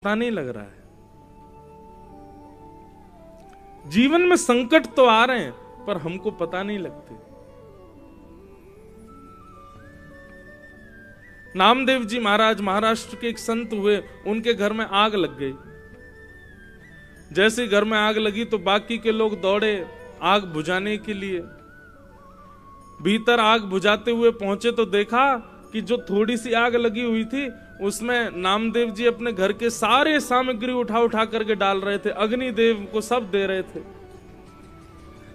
पता नहीं लग रहा है। जीवन में संकट तो आ रहे हैं पर हमको पता नहीं लगते। नामदेव जी महाराज महाराष्ट्र के एक संत हुए, उनके घर में आग लग गई। जैसे घर में आग लगी तो बाकी के लोग दौड़े आग बुझाने के लिए। भीतर आग बुझाते हुए पहुंचे तो देखा कि जो थोड़ी सी आग लगी हुई थी उसमें नामदेव जी अपने घर के सारे सामग्री उठा उठा करके डाल रहे थे, अग्निदेव को सब दे रहे थे।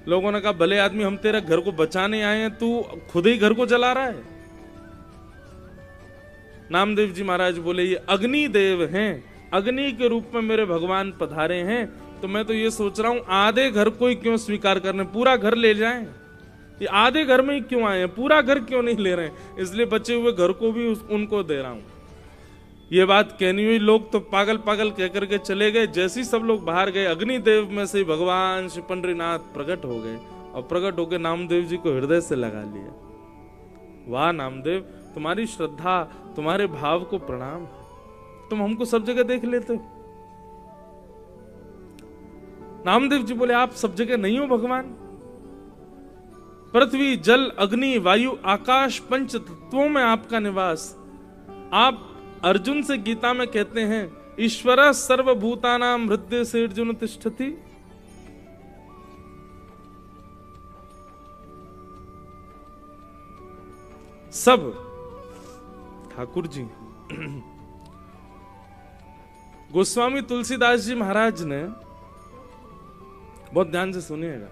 लोगों ने कहा भले आदमी, हम तेरे घर को बचाने आए हैं, तू खुद ही घर को जला रहा है। नामदेव जी महाराज बोले ये अग्निदेव हैं, अग्नि के रूप में मेरे भगवान पधारे हैं, तो मैं तो ये सोच रहा हूं आधे घर को ही क्यों स्वीकार करने, पूरा घर ले जाएं। ये आधे घर में ही क्यों आए हैं, पूरा घर क्यों नहीं ले रहे हैं, इसलिए बचे हुए घर को भी उनको दे रहा हूं। ये बात कहनी हुई, लोग तो पागल पागल कह करके चले गए। जैसे ही सब लोग बाहर गए, अग्निदेव में से भगवान श्री पंडरीनाथ प्रकट हो गए और प्रकट होकर नामदेव जी को हृदय से लगा लिया। वाह नामदेव, तुम्हारी श्रद्धा, तुम्हारे भाव को प्रणाम, तुम हमको सब जगह देख लेते हो। नामदेव जी बोले आप सब जगह नहीं हो भगवान। पृथ्वी जल अग्नि वायु आकाश पंच तत्वों में आपका निवास। आप अर्जुन से गीता में कहते हैं ईश्वर सर्वभूतानां हृदय से अर्जुन तिष्ठति। सब ठाकुर जी। गोस्वामी तुलसीदास जी महाराज ने, बहुत ध्यान से सुनिएगा,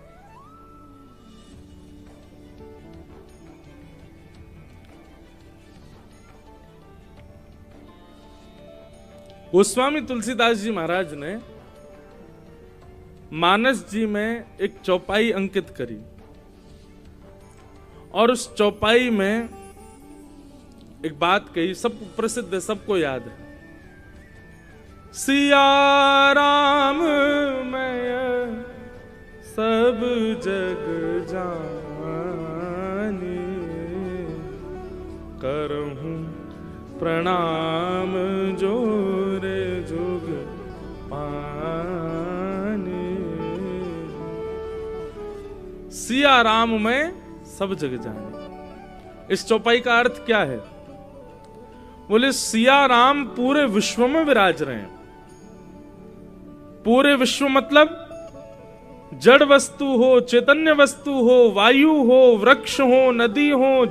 गोस्वामी तुलसीदास जी महाराज ने मानस जी में एक चौपाई अंकित करी और उस चौपाई में एक बात कही, सब प्रसिद्ध है, सबको याद है। सिया राम मैं सब जग जानी, करहूं प्रणाम जोरे जुग पानी। सिया राम में सब जग जाने, इस चौपाई का अर्थ क्या है? बोले सिया राम पूरे विश्व में विराज रहे हैं। पूरे विश्व मतलब जड़ वस्तु हो, चैतन्य वस्तु हो, वायु हो, वृक्ष हो, नदी हो,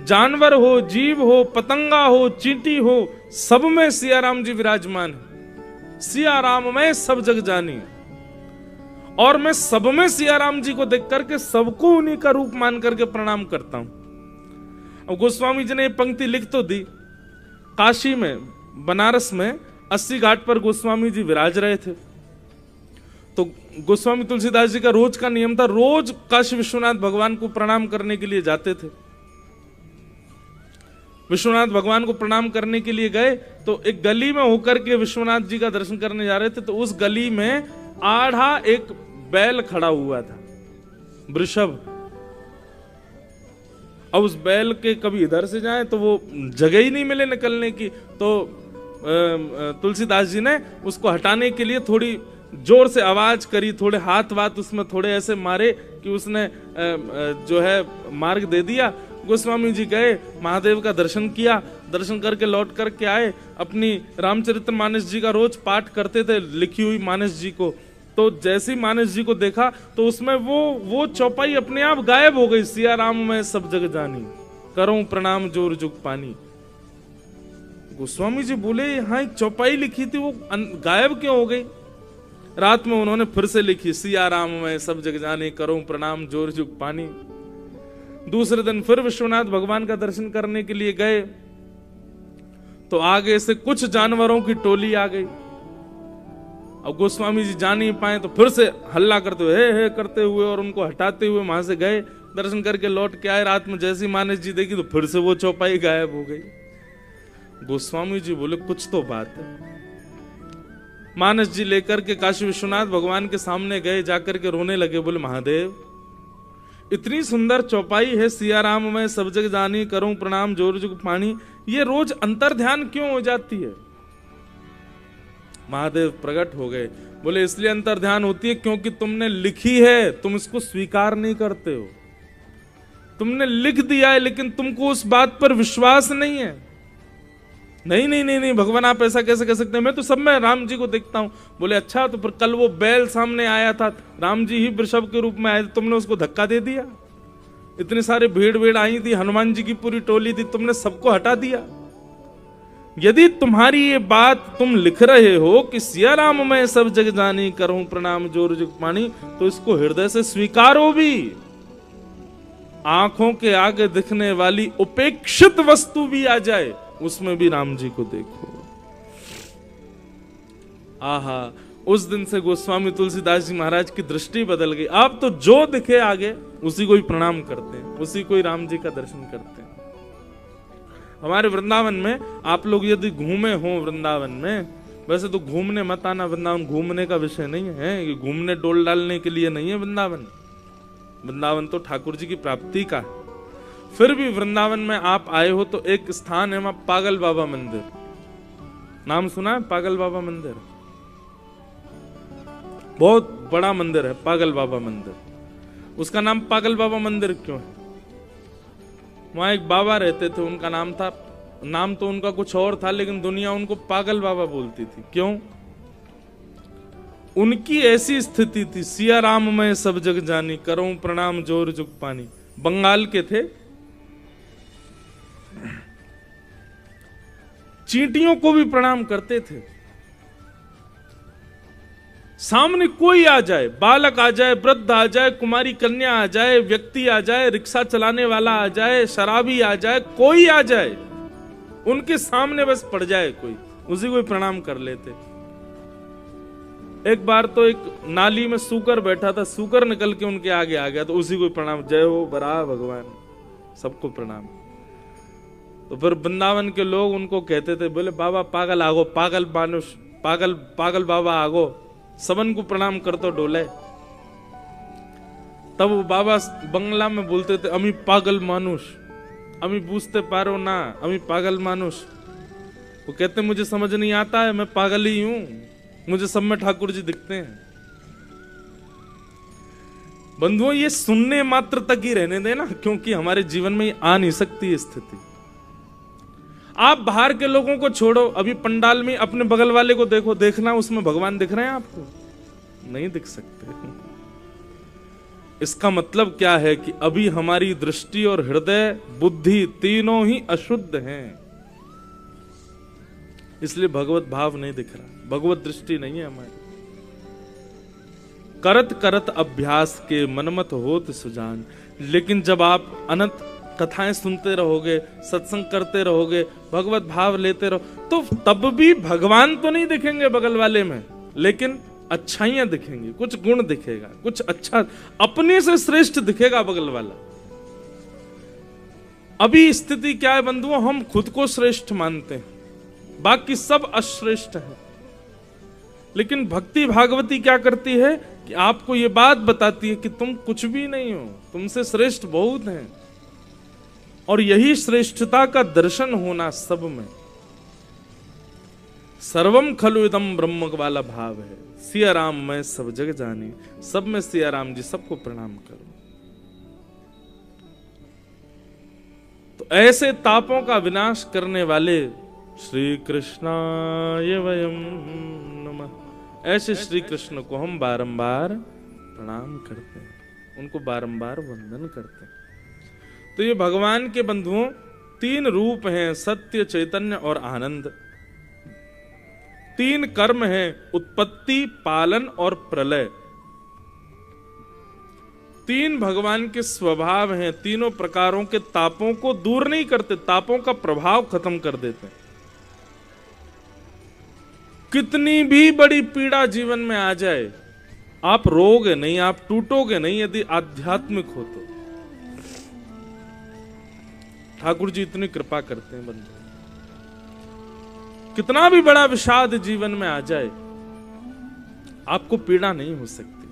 जानवर हो, जीव हो, पतंगा हो, चींटी हो, सब में सिया राम जी विराजमान है। सिया राम में सब जग जानी, और मैं सब में सिया राम जी को देख करके सबको उन्हीं का रूप मान करके प्रणाम करता हूं। अब गोस्वामी जी ने ये पंक्ति लिख तो दी। काशी में, बनारस में 80 घाट पर गोस्वामी जी विराज रहे थे, तो गोस्वामी तुलसीदास जी का रोज का नियम था, रोज काशी विश्वनाथ भगवान को प्रणाम करने के लिए जाते थे। विश्वनाथ भगवान को प्रणाम करने के लिए गए तो एक गली में होकर के विश्वनाथ जी का दर्शन करने जा रहे थे, तो उस गली में आधा एक बैल खड़ा हुआ था, वृषभ। अब उस बैल के कभी इधर से जाए तो वो जगह ही नहीं मिले निकलने की, तो तुलसीदास जी ने उसको हटाने के लिए थोड़ी जोर से आवाज करी, थोड़े हाथ वाथ उसमें थोड़े ऐसे मारे कि उसने जो है मार्ग दे दिया। गोस्वामी जी गए, महादेव का दर्शन किया, दर्शन करके लौट करके आए। अपनी रामचरितमानस जी का रोज पाठ करते थे, लिखी हुई मानस जी को, तो जैसे ही मानस जी को देखा तो उसमें वो चौपाई अपने आप गायब हो गई। सिया राम में सब जग जानी, करूं प्रणाम जोर जुग पानी। गोस्वामी जी बोले यहाँ एक चौपाई लिखी थी, वो गायब क्यों हो गई? रात में उन्होंने फिर से लिखी, सिया राम में सब जग जानी, करूं प्रणाम जोर जुग पानी। दूसरे दिन फिर विश्वनाथ भगवान का दर्शन करने के लिए गए तो आगे से कुछ जानवरों की टोली आ गई। अब गोस्वामी जी जा नहीं पाए तो फिर से हल्ला करते हुए, हे करते हुए और उनको हटाते हुए वहां से गए, दर्शन करके लौट के आए। रात में जैसी मानस जी देखी तो फिर से वो चौपाई गायब हो गई। गोस्वामी जी बोले कुछ तो बात है। मानस जी लेकर के काशी विश्वनाथ भगवान के सामने गए, जाकर के रोने लगे, बोले महादेव इतनी सुंदर चौपाई है, सिया राम में सब जग जानी, करूं प्रणाम जोर जुग पानी, ये रोज अंतर ध्यान क्यों हो जाती है? महादेव प्रकट हो गए। बोले इसलिए अंतर्ध्यान होती है क्योंकि तुमने लिखी है, तुम इसको स्वीकार नहीं करते हो। तुमने लिख दिया है लेकिन तुमको उस बात पर विश्वास नहीं है। नहीं नहीं नहीं नहीं भगवान आप ऐसा कैसे कह सकते हैं, मैं तो सब में राम जी को देखता हूं। बोले अच्छा, तो फिर कल वो बैल सामने आया था, राम जी ही वृषभ के रूप में आए थे, तुमने उसको धक्का दे दिया। इतने सारे भीड़ आई थी, हनुमान जी की पूरी टोली थी, तुमने सबको हटा दिया। यदि तुम्हारी ये बात तुम लिख रहे हो कि सिया राम मैं सब जग जानी, करूं प्रणाम जोर जुग पानी, तो इसको हृदय से स्वीकारो भी। आंखों के आगे दिखने वाली उपेक्षित वस्तु भी आ जाए, उसमें भी राम जी को देखो। आहा, उस दिन से गोस्वामी तुलसीदास जी महाराज की दृष्टि बदल गई। आप तो जो दिखे आगे उसी को ही प्रणाम करते हैं, उसी को ही राम जी का दर्शन करते हैं। हमारे वृंदावन में आप लोग यदि घूमे हो वृंदावन में, वैसे तो घूमने मत आना, वृंदावन घूमने का विषय नहीं है, ये घूमने डोल डालने के लिए नहीं है वृंदावन। वृंदावन तो ठाकुर जी की प्राप्ति का है। फिर भी वृंदावन में आप आए हो तो एक स्थान है वहां पागल बाबा मंदिर। नाम सुना है पागल बाबा मंदिर? बहुत बड़ा मंदिर है पागल बाबा मंदिर। उसका नाम पागल बाबा मंदिर क्यों है? वहां एक बाबा रहते थे, उनका नाम तो उनका कुछ और था, लेकिन दुनिया उनको पागल बाबा बोलती थी। क्यों? उनकी ऐसी स्थिति थी, सिया राम मैं सब जग जानी, करूं प्रणाम जोर जुग पानी। बंगाल के थे, चींटियों को भी प्रणाम करते थे। सामने कोई आ जाए, बालक आ जाए, वृद्ध आ जाए, कुमारी कन्या आ जाए, व्यक्ति आ जाए, रिक्शा चलाने वाला आ जाए, शराबी आ जाए, कोई आ जाए, उनके सामने बस पड़ जाए कोई, उसी को प्रणाम कर लेते। एक बार तो एक नाली में सूकर बैठा था, सूकर निकल के उनके आगे आ गया तो उसी को प्रणाम, जय हो बरा भगवान, सबको प्रणाम। तो फिर वृंदावन के लोग उनको कहते थे, बोले बाबा पागल आगो, पागल मानुष, पागल बाबा आगो, सबन को प्रणाम कर तो डोले। तब वो बाबा बंगला में बोलते थे, अमी पागल मानुष, अमी बूझते पारो ना, अमी पागल मानुष। वो कहते मुझे समझ नहीं आता है, मैं पागल ही हूं, मुझे सब में ठाकुर जी दिखते हैं। बंधुओं ये सुनने मात्र तक ही रहने देना, क्योंकि हमारे जीवन में आ नहीं सकती स्थिति। आप बाहर के लोगों को छोड़ो, अभी पंडाल में अपने बगल वाले को देखो, देखना उसमें भगवान दिख रहे हैं आपको? नहीं दिख सकते। इसका मतलब क्या है कि अभी हमारी दृष्टि और हृदय बुद्धि तीनों ही अशुद्ध हैं, इसलिए भगवत भाव नहीं दिख रहा, भगवत दृष्टि नहीं है हमारी। करत करत अभ्यास के मनमत होत सुजान। लेकिन जब आप अनंत कथाएं सुनते रहोगे, सत्संग करते रहोगे, भगवत भाव लेते रहो, तो तब भी भगवान तो नहीं दिखेंगे बगल वाले में, लेकिन अच्छाइयां दिखेंगी, कुछ गुण दिखेगा, कुछ अच्छा अपने से श्रेष्ठ दिखेगा बगल वाला। अभी स्थिति क्या है बंधुओं, हम खुद को श्रेष्ठ मानते हैं, बाकी सब अश्रेष्ठ है। लेकिन भक्ति भागवती क्या करती है कि आपको ये बात बताती है कि तुम कुछ भी नहीं हो, तुमसे श्रेष्ठ बहुत हैं। और यही श्रेष्ठता का दर्शन होना सब में, सर्वम खलु इदम ब्रह्म वाला भाव है। सिया राम मैं सब जग जानी, सब में सिया राम जी, सबको प्रणाम करो। तो ऐसे तापों का विनाश करने वाले श्री कृष्णाय वयम नमः, ऐसे श्री कृष्ण को हम बारंबार प्रणाम करते हैं, उनको बारंबार वंदन करते हैं। तो ये भगवान के बंधुओं तीन रूप हैं, सत्य, चैतन्य और आनंद। तीन कर्म हैं, उत्पत्ति, पालन और प्रलय। तीन भगवान के स्वभाव हैं, तीनों प्रकारों के तापों को दूर नहीं करते, तापों का प्रभाव खत्म कर देते हैं। कितनी भी बड़ी पीड़ा जीवन में आ जाए, आप रोओगे नहीं, आप टूटोगे नहीं, यदि आध्यात्मिक हो तो। ठाकुर जी इतनी कृपा करते हैं बंधु। कितना भी बड़ा विषाद जीवन में आ जाए, आपको पीड़ा नहीं हो सकती।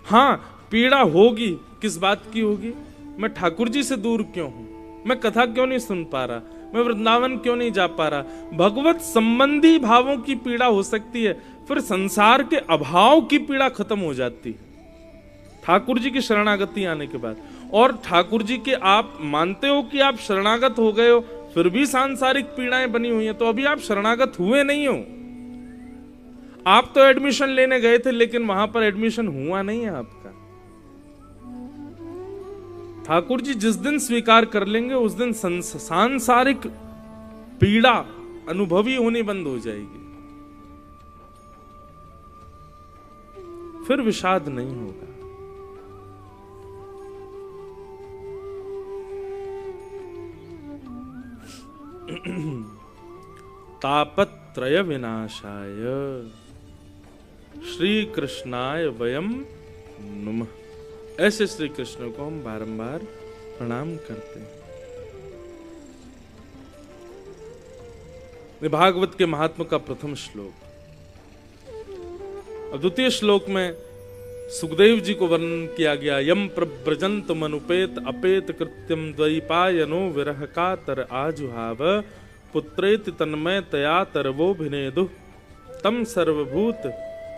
हां, पीड़ा होगी, किस बात की होगी? मैं ठाकुर जी से दूर क्यों हूं, मैं कथा क्यों नहीं सुन पा रहा, मैं वृंदावन क्यों नहीं जा पा रहा। भगवत संबंधी भावों की पीड़ा हो सकती है, फिर संसार के अभाव की पीड़ा खत्म हो जाती है ठाकुर जी की शरणागति आने के बाद। और ठाकुर जी के आप मानते हो कि आप शरणागत हो गए हो, फिर भी सांसारिक पीड़ाएं बनी हुई हैं, तो अभी आप शरणागत हुए नहीं हो। आप तो एडमिशन लेने गए थे, लेकिन वहां पर एडमिशन हुआ नहीं है आपका। ठाकुर जी जिस दिन स्वीकार कर लेंगे उस दिन सांसारिक पीड़ा अनुभवी होनी बंद हो जाएगी, फिर विषाद नहीं होगा। तापत्रय विनाशाय श्री कृष्णाय वयम नमः। ऐसे श्री कृष्ण को हम बारंबार प्रणाम करते हैं। भागवत के महात्मा का प्रथम श्लोक। द्वितीय श्लोक में सुखदेव जी को वर्णन किया गया, यम प्रव्रजंत मनुपेत अपेत कृत्यम द्वैपायनो विरह का तर आजुहाव पुत्रेति तन्मय तया तरवो भिनेदु तम सर्वभूत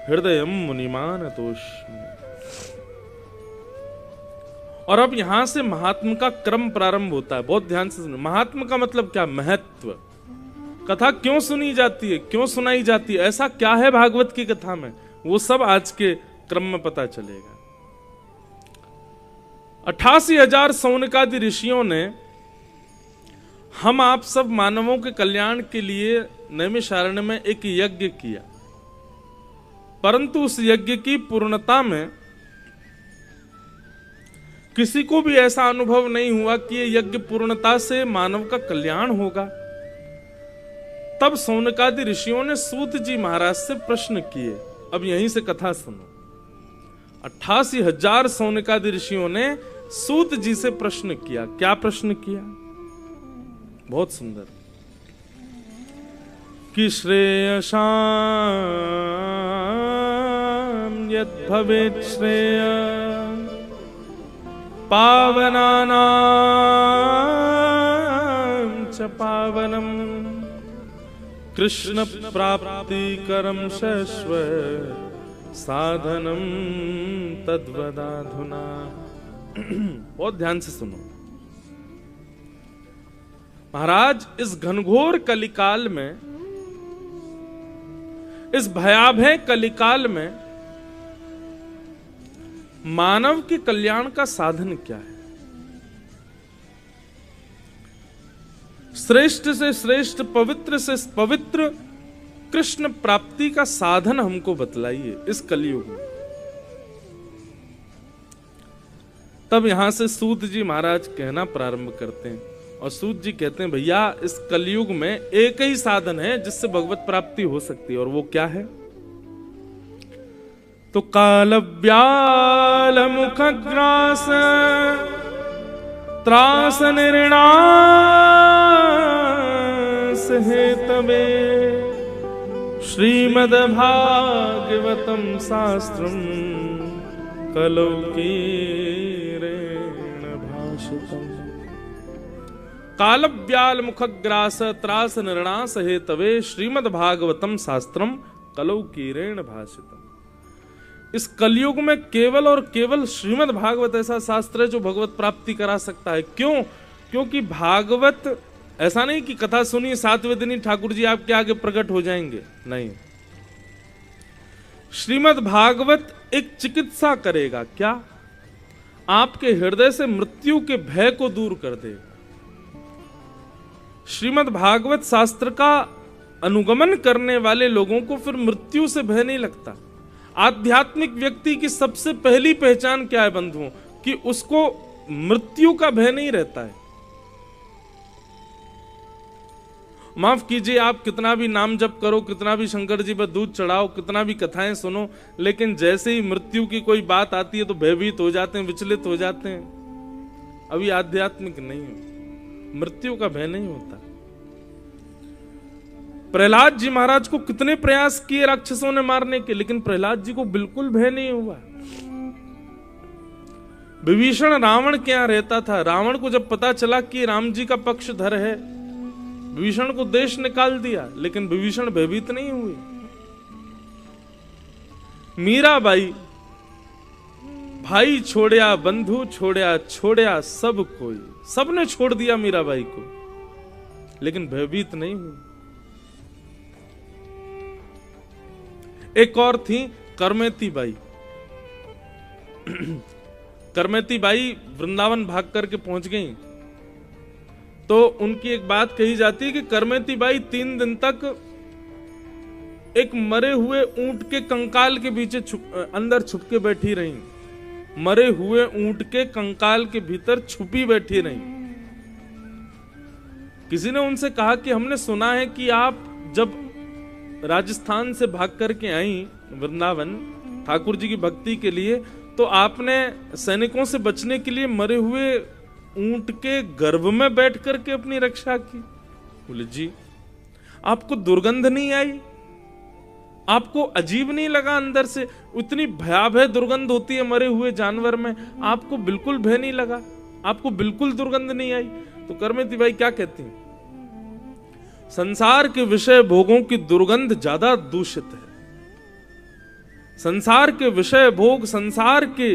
हृदयम मुनिमान तोष्मि। और अब यहां से महात्मा का क्रम प्रारंभ होता है। बहुत ध्यान से सुनो। महात्मा का मतलब क्या? महत्व। कथा क्यों सुनी जाती है, क्यों सुनाई जाती है, ऐसा क्या है भागवत की कथा में, वो सब आज के क्रम में पता चलेगा। 88,000 सौनकादि ऋषियों ने हम आप सब मानवों के कल्याण के लिए नैमिषारण्य में एक यज्ञ किया, परंतु उस यज्ञ की पूर्णता में किसी को भी ऐसा अनुभव नहीं हुआ कि ये यज्ञ पूर्णता से मानव का कल्याण होगा। तब सौनकादि ऋषियों ने सूत जी महाराज से प्रश्न किए। अब यहीं से कथा सुनो। 88,000 सौनकादि ऋषियों ने सूत जी से प्रश्न किया। क्या प्रश्न किया? बहुत सुंदर। कि श्रेयसां यद् भवेत् श्रेय पावनानां च पावनम् कृष्ण प्राप्तिकरं शाश्वत साधनम तद्वदाधुना। बहुत ध्यान से सुनो महाराज। इस घनघोर कलिकाल में, इस भयावह कलिकाल में मानव के कल्याण का साधन क्या है? श्रेष्ठ से श्रेष्ठ, पवित्र से पवित्र कृष्ण प्राप्ति का साधन हमको बतलाइए इस कलयुग में। तब यहां से सूत जी महाराज कहना प्रारंभ करते हैं, और सूत जी कहते हैं, भैया इस कलयुग में एक ही साधन है जिससे भगवत प्राप्ति हो सकती है, और वो क्या है? तो कालव्याल मुखग्रास त्रास निर्णास हेतवे श्रीमद्भागवतम शास्त्रम कलौकीरेण भाषितम्। कालव्याल मुखग्रास त्रास निर्णास हेतवे श्रीमद्भागवतम शास्त्रम कलौकीरेण भाषितम्। इस कलयुग में केवल और केवल श्रीमद् भागवत ऐसा शास्त्र है जो भगवत प्राप्ति करा सकता है। क्यों? क्योंकि भागवत ऐसा नहीं कि कथा सुनी 7वें दिन ही ठाकुर जी आपके आगे प्रकट हो जाएंगे, नहीं। श्रीमद् भागवत एक चिकित्सा करेगा। क्या? आपके हृदय से मृत्यु के भय को दूर कर देगा। श्रीमद् भागवत शास्त्र का अनुगमन करने वाले लोगों को फिर मृत्यु से भय नहीं लगता। आध्यात्मिक व्यक्ति की सबसे पहली पहचान क्या है बंधुओं? कि उसको मृत्यु का भय नहीं रहता है। माफ कीजिए, आप कितना भी नाम जप करो, कितना भी शंकर जी पर दूध चढ़ाओ, कितना भी कथाएं सुनो, लेकिन जैसे ही मृत्यु की कोई बात आती है तो भयभीत हो जाते हैं, विचलित हो जाते हैं। अभी आध्यात्मिक नहीं है, मृत्यु का भय नहीं होता। प्रहलाद जी महाराज को कितने प्रयास किए राक्षसों ने मारने के, लेकिन प्रहलाद जी को बिल्कुल भय नहीं हुआ। विभीषण रावण के यहां रहता था। रावण को जब पता चला कि राम जी का पक्षधर है, विभीषण को देश निकाल दिया, लेकिन विभीषण भयभीत नहीं हुए। मीराबाई, भाई छोड़या, बंधु छोड़या, छोड़या सब कोई, सबने छोड़ दिया मीराबाई को, लेकिन भयभीत नहीं हुई। एक और थी करमेती बाई। करमेती बाई वृंदावन भाग करके पहुंच गई, तो उनकी एक बात कही जाती है कि करमेती बाई 3 दिन तक एक मरे हुए ऊंट के कंकाल के पीछे अंदर छुप के बैठी रही, मरे हुए ऊंट के कंकाल के भीतर छुपी बैठी रही। किसी ने उनसे कहा कि हमने सुना है कि आप जब राजस्थान से भाग करके आई वृंदावन ठाकुर जी की भक्ति के लिए, तो आपने सैनिकों से बचने के लिए मरे हुए ऊंट के गर्भ में बैठ करके अपनी रक्षा की। बोले जी, आपको दुर्गंध नहीं आई? आपको अजीब नहीं लगा अंदर से? उतनी भयावह दुर्गंध होती है मरे हुए जानवर में, आपको बिल्कुल भय नहीं लगा? आपको बिल्कुल दुर्गंध नहीं आई? तो करमेती बाई क्या कहती हैं? संसार के विषय भोगों की दुर्गंध ज्यादा दूषित है। संसार के विषय भोग, संसार के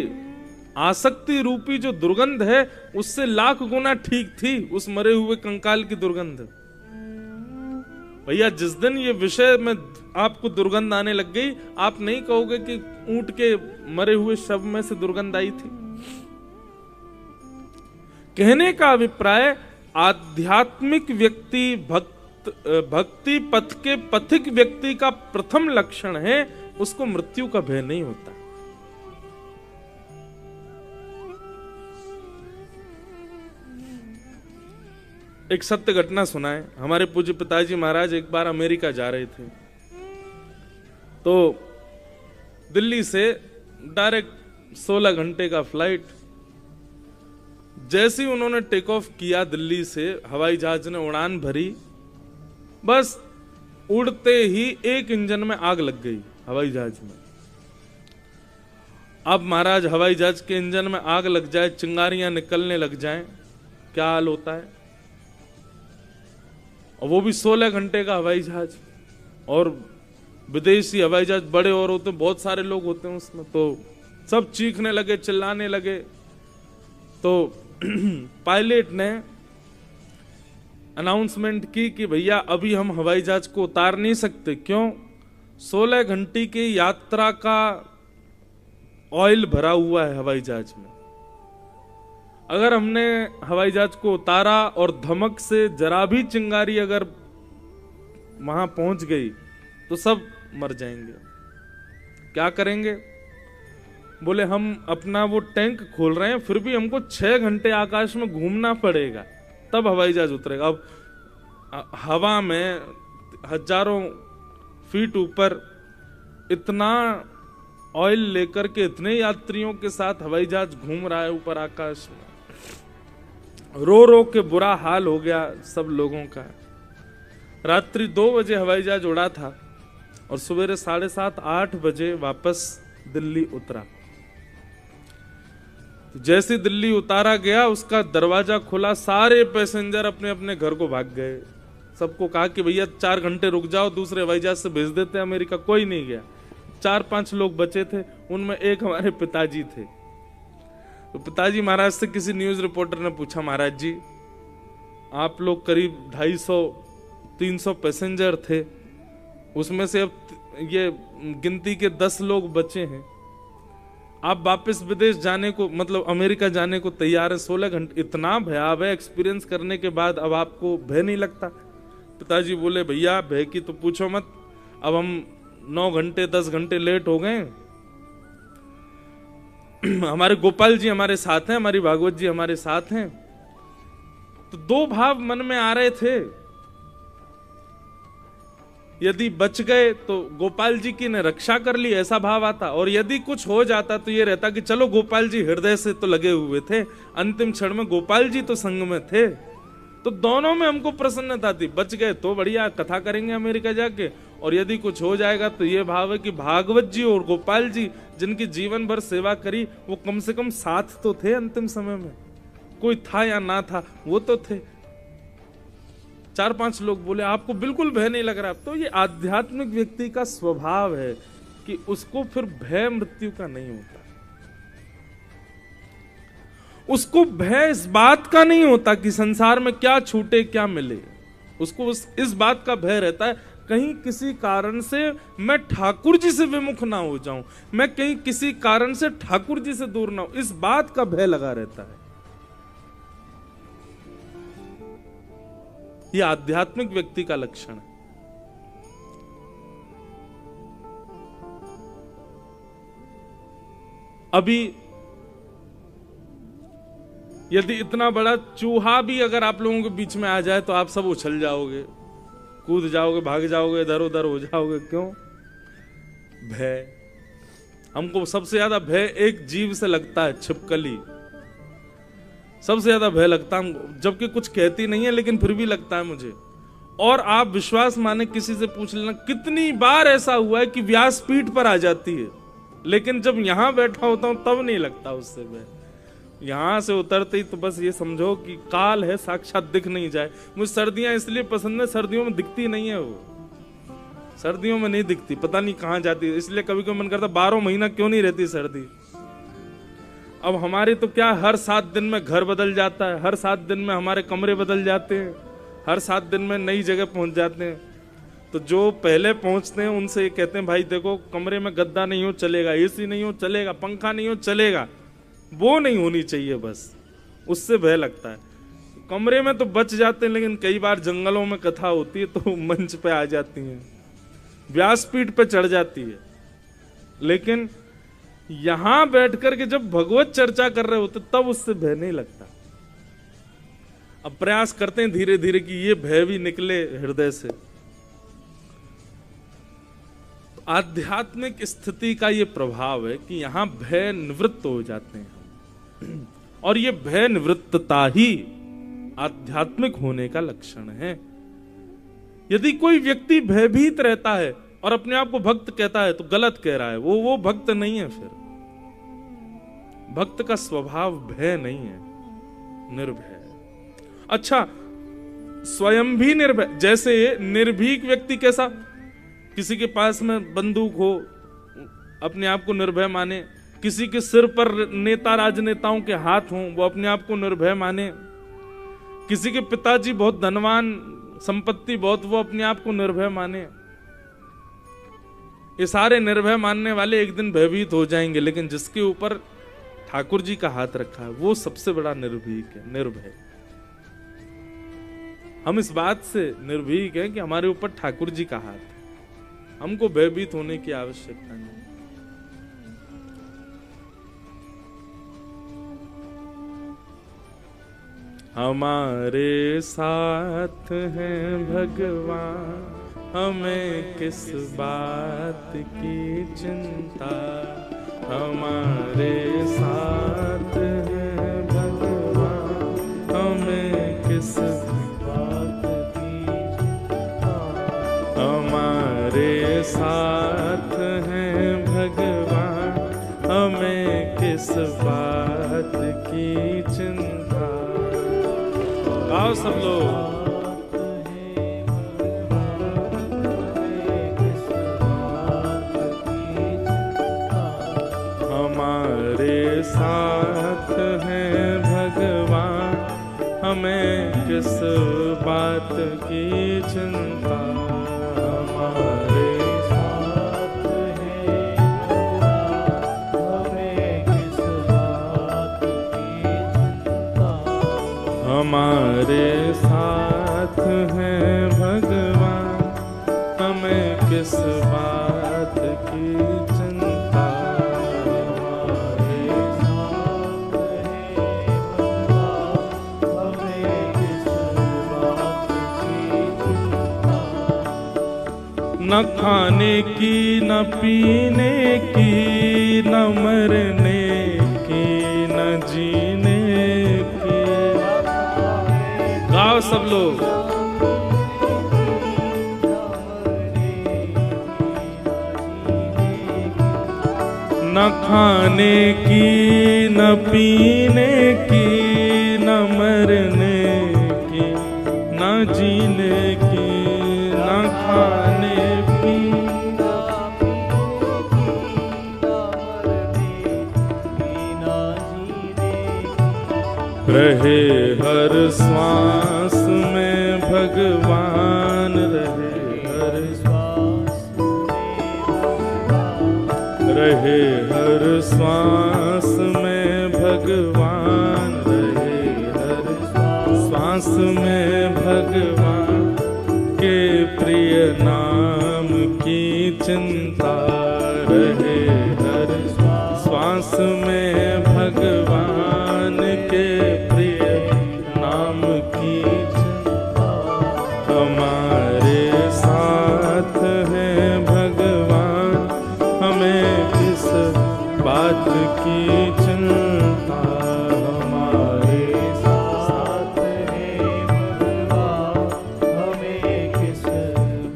आसक्ति रूपी जो दुर्गंध है, उससे लाख गुना ठीक थी उस मरे हुए कंकाल की दुर्गंध। भैया, जिस दिन ये विषय में आपको दुर्गंध आने लग गई, आप नहीं कहोगे कि ऊंट के मरे हुए शव में से दुर्गंध आई थी। कहने का अभिप्राय, आध्यात्मिक व्यक्ति, भक्ति पथ के पथिक व्यक्ति का प्रथम लक्षण है, उसको मृत्यु का भय नहीं होता। एक सत्य घटना सुना है। हमारे पूज्य पिताजी महाराज एक बार अमेरिका जा रहे थे, तो दिल्ली से डायरेक्ट 16 घंटे का फ्लाइट। जैसे ही उन्होंने टेक ऑफ किया दिल्ली से, हवाई जहाज ने उड़ान भरी, बस उड़ते ही एक इंजन में आग लग गई हवाई जहाज में। अब महाराज, हवाई जहाज के इंजन में आग लग जाए, चिंगारियां निकलने लग जाएं, क्या हाल होता है? और वो भी 16 घंटे का हवाई जहाज, और विदेशी हवाई जहाज बड़े और होते, बहुत सारे लोग होते हैं उसमें, तो सब चीखने लगे, चिल्लाने लगे। तो पायलट ने अनाउंसमेंट की कि भैया अभी हम हवाई जहाज को उतार नहीं सकते। क्यों? 16 घंटे की यात्रा का ऑयल भरा हुआ है हवाई जहाज में। अगर हमने हवाई जहाज को उतारा और धमक से जरा भी चिंगारी अगर वहां पहुंच गई तो सब मर जाएंगे। क्या करेंगे? बोले हम अपना वो टैंक खोल रहे हैं, फिर भी हमको 6 घंटे आकाश में घूमना पड़ेगा, तब हवाई जहाज उतरेगा। अब हवा में हजारों फीट ऊपर इतना ऑयल लेकर के इतने यात्रियों के साथ हवाई जहाज घूम रहा है ऊपर आकाश में। रो रो के बुरा हाल हो गया सब लोगों का। रात्रि 2 बजे हवाई जहाज उड़ा था और सवेरे 7:30-8 बजे वापस दिल्ली उतरा। जैसे दिल्ली उतारा गया, उसका दरवाजा खुला, सारे पैसेंजर अपने अपने घर को भाग गए। सबको कहा कि भैया 4 घंटे रुक जाओ, दूसरे हवाई जहाज से भेज देते हैं अमेरिका। कोई नहीं गया। 4-5 लोग बचे थे, उनमें एक हमारे पिताजी थे। तो पिताजी महाराज से किसी न्यूज रिपोर्टर ने पूछा, महाराज जी आप लोग करीब 250-300 पैसेंजर थे, उसमें से अब ये गिनती के 10 लोग बचे हैं, आप वापस विदेश जाने को, मतलब अमेरिका जाने को तैयार है। 16 घंटे इतना भयावह एक्सपीरियंस करने के बाद अब आपको भय नहीं लगता? पिताजी बोले, भैया भय की तो पूछो मत, अब हम 9 घंटे 10 घंटे लेट हो गए। हमारे गोपाल जी हमारे साथ हैं, हमारी भागवत जी हमारे साथ हैं। तो 2 भाव मन में आ रहे थे, यदि बच गए तो गोपाल जी की ने रक्षा कर ली, ऐसा भाव आता, और यदि कुछ हो जाता तो ये रहता कि चलो गोपाल जी हृदय से तो लगे हुए थे, अंतिम क्षण में गोपाल जी तो संग में थे। तो दोनों में हमको प्रसन्नता थी। बच गए तो बढ़िया, कथा करेंगे अमेरिका जाके, और यदि कुछ हो जाएगा तो ये भाव है कि भागवत जी और गोपाल जी जिनकी जीवन भर सेवा करी, वो कम से कम साथ तो थे अंतिम समय में। कोई था या ना था, वो तो थे। 4-5 लोग बोले आपको बिल्कुल भय नहीं लग रहा, तो ये आध्यात्मिक व्यक्ति का स्वभाव है कि उसको फिर भय मृत्यु का नहीं होता। उसको भय इस बात का नहीं होता कि संसार में क्या छूटे क्या मिले, उसको इस बात का भय रहता है कहीं किसी कारण से मैं ठाकुर जी से विमुख ना हो जाऊं, मैं कहीं किसी कारण से ठाकुर जी से दूर ना हो, इस बात का भय लगा रहता है। यह आध्यात्मिक व्यक्ति का लक्षण है। अभी यदि इतना बड़ा चूहा भी अगर आप लोगों के बीच में आ जाए तो आप सब उछल जाओगे, कूद जाओगे, भाग जाओगे, इधर उधर हो जाओगे। क्यों? भय। हमको सबसे ज्यादा भय एक जीव से लगता है, छिपकली। सबसे ज्यादा भय लगता है, जबकि कुछ कहती नहीं है लेकिन फिर भी लगता है मुझे। और आप विश्वास माने किसी से पूछ लेना, कितनी बार ऐसा हुआ है कि व्यासपीठ पर आ जाती है, लेकिन जब यहां बैठा होता हूं तब नहीं लगता उससे भय। यहां से उतरते ही तो बस ये समझो कि काल है, साक्षात दिख नहीं जाए। मुझे सर्दियां इसलिए पसंद है, सर्दियों में दिखती नहीं है वो, सर्दियों में नहीं दिखती, पता नहीं कहां जाती है। इसलिए कभी कभी मन करता 12 महीना क्यों नहीं रहती सर्दी। अब हमारे तो क्या, हर 7 दिन में घर बदल जाता है, हर 7 दिन में हमारे कमरे बदल जाते हैं, हर 7 दिन में नई जगह पहुंच जाते हैं। तो जो पहले पहुंचते हैं उनसे कहते हैं भाई देखो कमरे में गद्दा नहीं हो चलेगा, एसी नहीं हो चलेगा, पंखा नहीं हो चलेगा, वो नहीं होनी चाहिए बस, उससे भय लगता है। कमरे में तो बच जाते हैं, लेकिन कई बार जंगलों में कथा होती है तो मंच पे आ जाती हैं, व्यासपीठ पे चढ़ जाती है। लेकिन यहां बैठ करके जब भगवत चर्चा कर रहे होते तब उससे भय नहीं लगता। अब प्रयास करते हैं धीरे धीरे कि ये भय भी निकले हृदय से। आध्यात्मिक स्थिति का ये प्रभाव है कि यहां भय निवृत्त हो जाते हैं और ये भय निवृत्तता ही आध्यात्मिक होने का लक्षण है। यदि कोई व्यक्ति भयभीत रहता है और अपने आप को भक्त कहता है तो गलत कह रहा है, वो भक्त नहीं है। फिर भक्त का स्वभाव भय नहीं है, निर्भय। अच्छा, स्वयं भी निर्भय। जैसे निर्भीक व्यक्ति कैसा, किसी के पास में बंदूक हो अपने आप को निर्भय माने, किसी के सिर पर नेता राजनेताओं के हाथ हों वो अपने आप को निर्भय माने, किसी के पिताजी बहुत धनवान, संपत्ति बहुत, वो अपने आप को निर्भय माने। ये सारे निर्भय मानने वाले एक दिन भयभीत हो जाएंगे, लेकिन जिसके ऊपर ठाकुर जी का हाथ रखा है वो सबसे बड़ा निर्भीक है, निर्भय। हम इस बात से निर्भीक हैं कि हमारे ऊपर ठाकुर जी का हाथ है, हमको भयभीत होने की आवश्यकता नहीं। हमारे साथ हैं भगवान, हमें किस बात की चिंता। हमारे साथ हैं भगवान, हमें किस बात की चिंता। हमारे साथ हैं भगवान, हमें किस बात की चिंता। आओ सब लोग। हमारे साथ हैं भगवान, हमें किस बात की चिंता। हमारे साथ हैं हमें किस बात की चिंता। हमारे साथ हैं भगवान, हमें किस बात की चिंता। न खाने की न पीने की, न मरने की न जीने की। गाओ सब लोग। न खाने की न पीने की, न मरने की न जीने की, ना खाने रहे हर श्वास में भगवान, रहे हर श्वास में भगवान, रहे हर श्वास में भगवान के प्रिय नाम की चिंता, रहे हर श्वास में भगवान के प्रिय नाम की चिंता। हमारे साथ है भगवान, हमें किस बात की चिंता, हमारे साथ है भगवान, हमें किस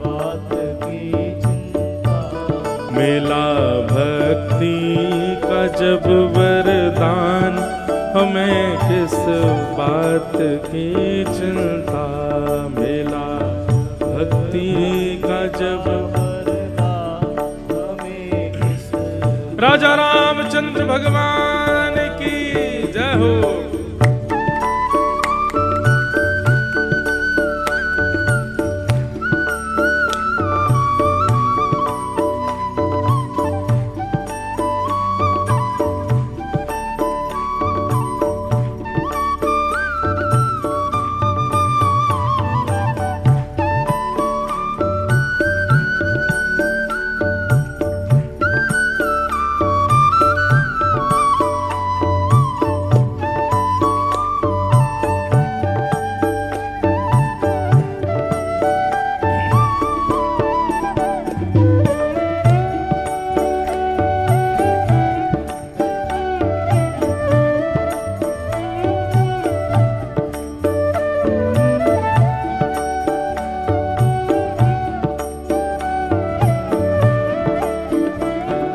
बात की चिंता। मिला भक्ति का जब वरदान, हमें किस बात की चिंता, मिला भक्ति का जब वरदान, हमें किस। राजा रामचंद्र भगवान की जय हो।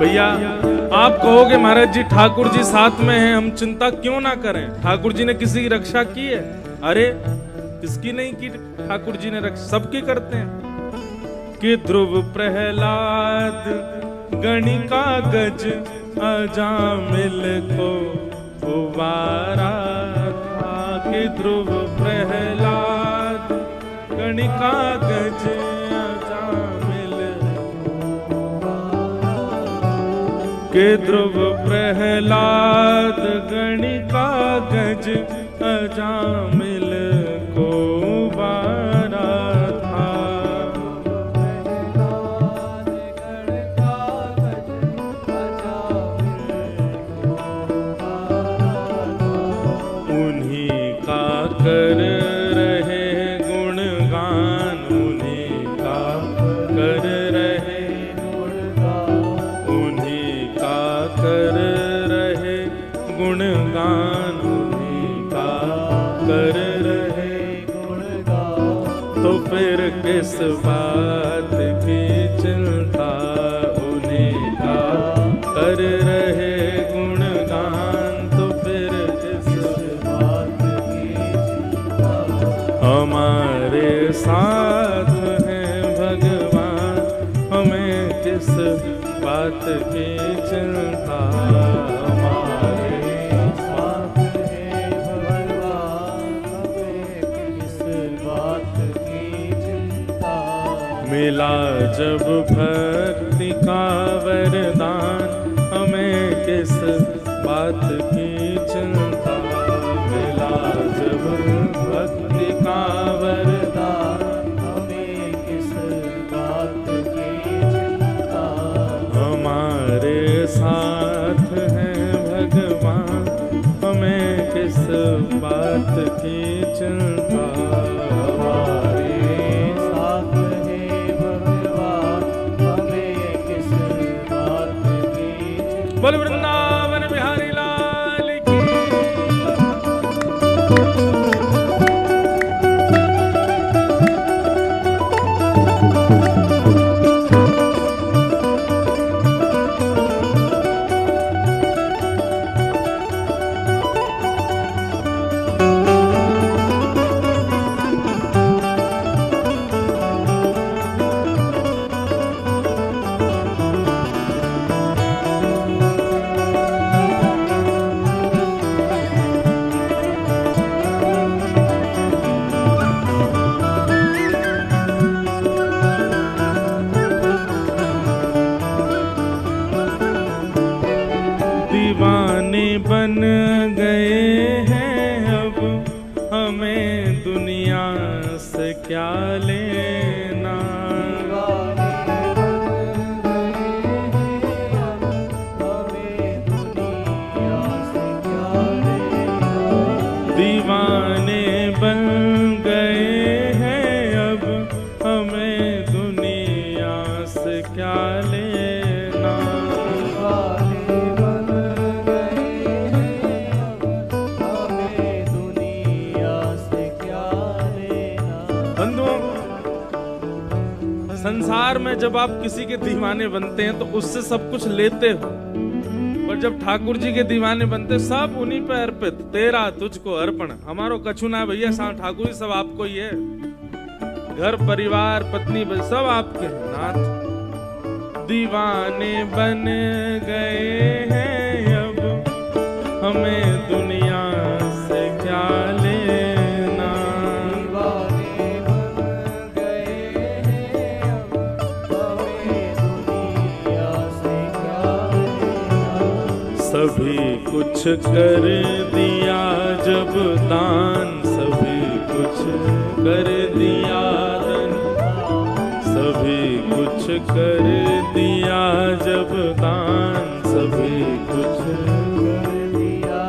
भैया आप कहोगे महाराज जी ठाकुर जी साथ में हैं, हम चिंता क्यों ना करें, ठाकुर जी ने किसी की रक्षा की है? अरे किसकी नहीं की, ठाकुर जी ने रक्षा सबकी करते हैं। कि ध्रुव प्रहलाद गणिका गज अजामिल को उबारा था, कि ध्रुव प्रहलाद गणिका गज के ध्रुव प्रहलाद गणिका गज अजामिल को उबारा था। उन्हीं का कर रहे गुणगान, उन्हीं का कर रहे कर रहे गुणगान, उन्हीं का कर रहे गुणगान। तो फिर किस बात की चिंता, उन्हीं का कर रहे गुणगान, तो फिर किस बात की चिंता। हमारे साथ है भगवान, हमें किस बात की चिंता, हमारे साथ है भगवान, हमें किस बात की चिंता। मिला जब भक्ति का वरदान, हमें किस बात की चिंता, मिला जब भक्ति का वरदान, हमें किस बात की चिंता। हमारे साथ हैं भगवान, हमें किस बात की चिंता, हमारे साथ है भगवान, हमें किस बात की चिंता। बोल वृंदावन बिहारी लाल की। बन गए हैं, अब हमें दुनिया से क्या लेना। दीवाने बन गए हैं, अब हमें दुनिया से क्या लेना। बंधुओं, संसार में जब आप किसी के दीवाने बनते हैं तो उससे सब कुछ लेते हो, और जब ठाकुर जी के दीवाने बनते सब उन्हीं पे अर्पित। तेरा तुझको अर्पण, हमारो कछु ना भैया, सा ठाकुर जी सब आपको ही है। घर परिवार पत्नी सब आपके नाथ। दीवाने बन गए हैं, अब हमें दुनिया से क्या लेना। सभी कुछ कर दिया जब दान, सभी कुछ कर दिया दान, सभी कुछ कर दिया जब दान, सभी कुछ कर दिया,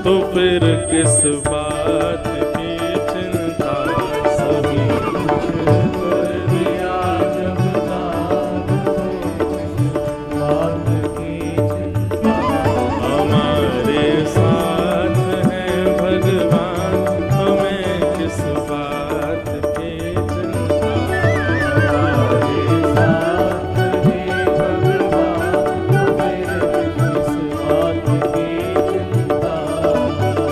तो फिर किस बात की चिंता। सभी कुछ कर दिया जब दान, बात की चिंता। हमारे साथ है भगवान, हमें किस बात की चिंता। हमारे साथ है भगवान, हमें किस बात की चिंता।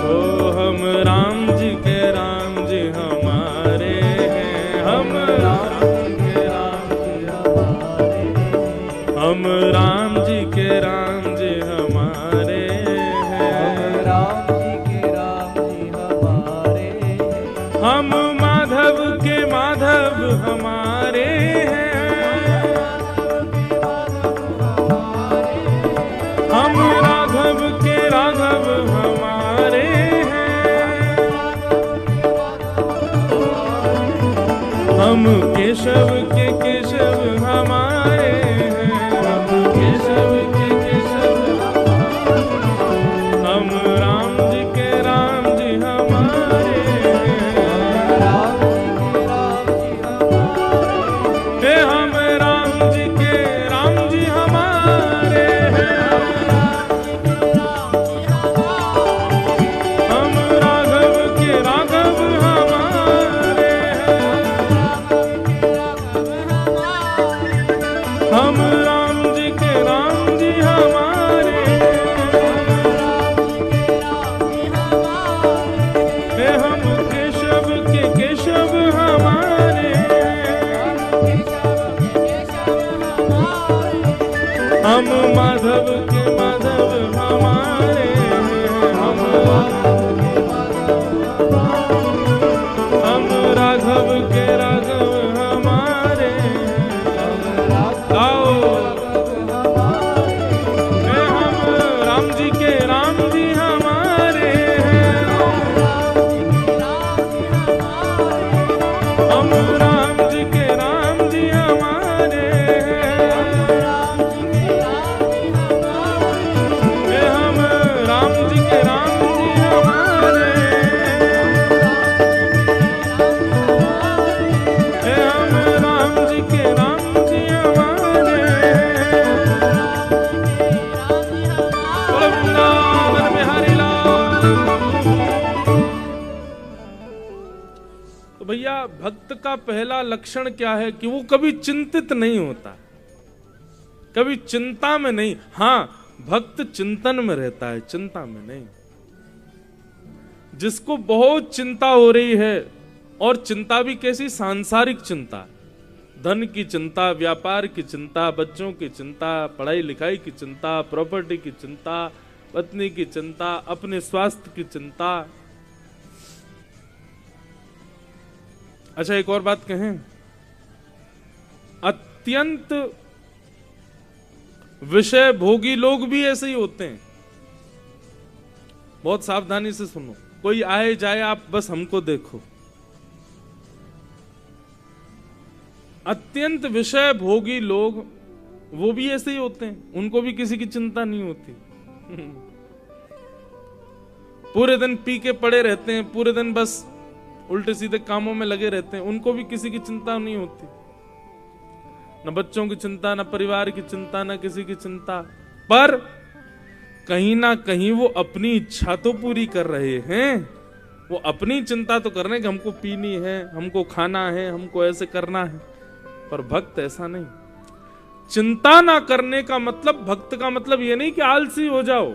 ओ हम राम जी के राम जी हमारे हैं, हम राम जी के राम जी हमारे हैं, हम राम जी के राम जी हमारे हैं, राम जी के राम जी हमारे हैं। हम माधव के माधव हमारे हैं, हम राघव के राघव हमारे हैं, हम केशव के केशव हमारे हैं, हम केशव के केशव हमारे, हम राम जी के राम जी हमारे हैं, राम जी के राम जी हमारे, हम राम जी के राम जी हमारे हैं, हम राघव के राघव हमारे हैं, हम राम जी के राम जी हमारे हैं, हम केशव के केशव हमारे हैं, हम माधव के माधव हमारे हैं, हम राघव के राघव हमारे हैं। गाओ हम राम जी के राम जी हमारे हैं, हम राम जी के राम जी हमारे हैं, हम राम जी के राम जी हमारे हैं, हम राम जी के राम जी हमारे बोलो वृंदावन में हरि लाल। तो भैया भक्त का पहला लक्षण क्या है कि वो कभी चिंतित नहीं होता, कभी चिंता में नहीं। हाँ, भक्त चिंतन में रहता है, चिंता में नहीं। जिसको बहुत चिंता हो रही है, और चिंता भी कैसी, सांसारिक चिंता, धन की चिंता, व्यापार की चिंता, बच्चों की चिंता, पढ़ाई लिखाई की चिंता, प्रॉपर्टी की चिंता, पत्नी की चिंता, अपने स्वास्थ्य की चिंता। अच्छा, एक और बात कहें, अत्यंत विषय भोगी लोग भी ऐसे ही होते हैं। बहुत सावधानी से सुनो, कोई आए जाए आप बस हमको देखो। अत्यंत विषय भोगी लोग वो भी ऐसे ही होते हैं, उनको भी किसी की चिंता नहीं होती। पूरे दिन पी के पड़े रहते हैं, पूरे दिन बस उल्टे सीधे कामों में लगे रहते हैं, उनको भी किसी की चिंता नहीं होती। न बच्चों की चिंता, न परिवार की चिंता, न किसी की चिंता। पर कहीं ना कहीं वो अपनी इच्छा तो पूरी कर रहे हैं, वो अपनी चिंता तो कर रहे हैं कि हमको पीनी है, हमको खाना है, हमको ऐसे करना है। पर भक्त ऐसा नहीं। चिंता ना करने का मतलब, भक्त का मतलब ये नहीं कि आलसी हो जाओ,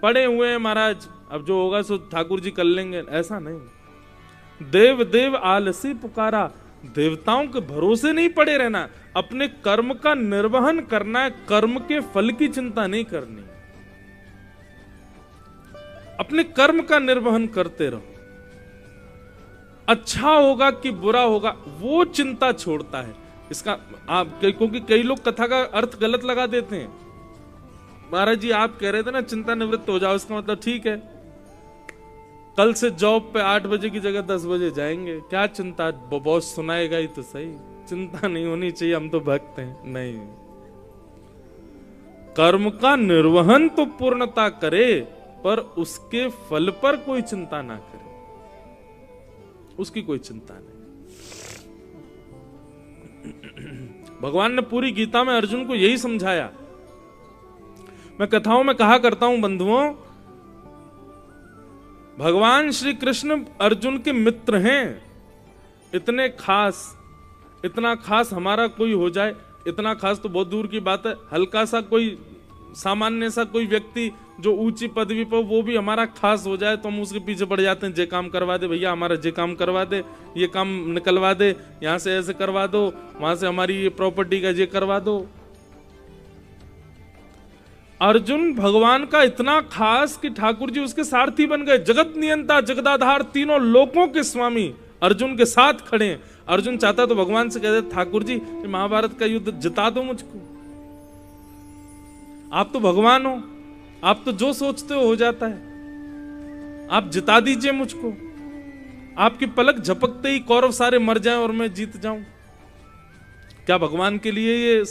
पड़े हुए हैं महाराज, अब जो होगा सो ठाकुर जी कर लेंगे, ऐसा नहीं। देव देव आलसी पुकारा, देवताओं के भरोसे नहीं पड़े रहना, अपने कर्म का निर्वहन करना है, कर्म के फल की चिंता नहीं करनी, अपने कर्म का निर्वहन करते रहो। अच्छा होगा कि बुरा होगा वो चिंता छोड़ता है। इसका आप, क्योंकि कई लोग कथा का अर्थ गलत लगा देते हैं। महाराज जी आप कह रहे थे ना चिंता निवृत्त हो जाओ, इसका मतलब ठीक है कल से जॉब पे 8 बजे की जगह 10 बजे जाएंगे, क्या चिंता, बॉस सुनाएगा ही तो सही, चिंता नहीं होनी चाहिए, हम तो भक्त हैं। नहीं, कर्म का निर्वहन तो पूर्णता करे, पर उसके फल पर कोई चिंता ना करे, उसकी कोई चिंता नहीं। भगवान ने पूरी गीता में अर्जुन को यही समझाया। मैं कथाओं में कहा करता हूं बंधुओं, भगवान श्री कृष्ण अर्जुन के मित्र हैं, इतने खास, इतना खास हमारा कोई हो जाए, इतना खास तो बहुत दूर की बात है, हल्का सा कोई सामान्य सा कोई व्यक्ति जो ऊंची पदवी पर, वो भी हमारा खास हो जाए तो हम उसके पीछे पड़ जाते हैं, जे काम करवा दे भैया, हमारा जे काम करवा दे, ये काम निकलवा दे, यहां से ऐसे करवा दो, वहां से हमारी ये प्रॉपर्टी का ये करवा दो। अर्जुन भगवान का इतना खास कि ठाकुर जी उसके सारथी बन गए, जगत नियंता जगदाधार तीनों लोकों के स्वामी अर्जुन के साथ खड़े हैं। अर्जुन चाहता तो भगवान से कहते ठाकुर जी महाभारत का युद्ध जिता दो मुझको, आप तो भगवान हो, आप तो जो सोचते हो जाता है, आप जिता दीजिए मुझको, आपकी पलक झपकते ही कौरव सारे मर जाएं और मैं जीत जाऊं। क्या भगवान के लिए ये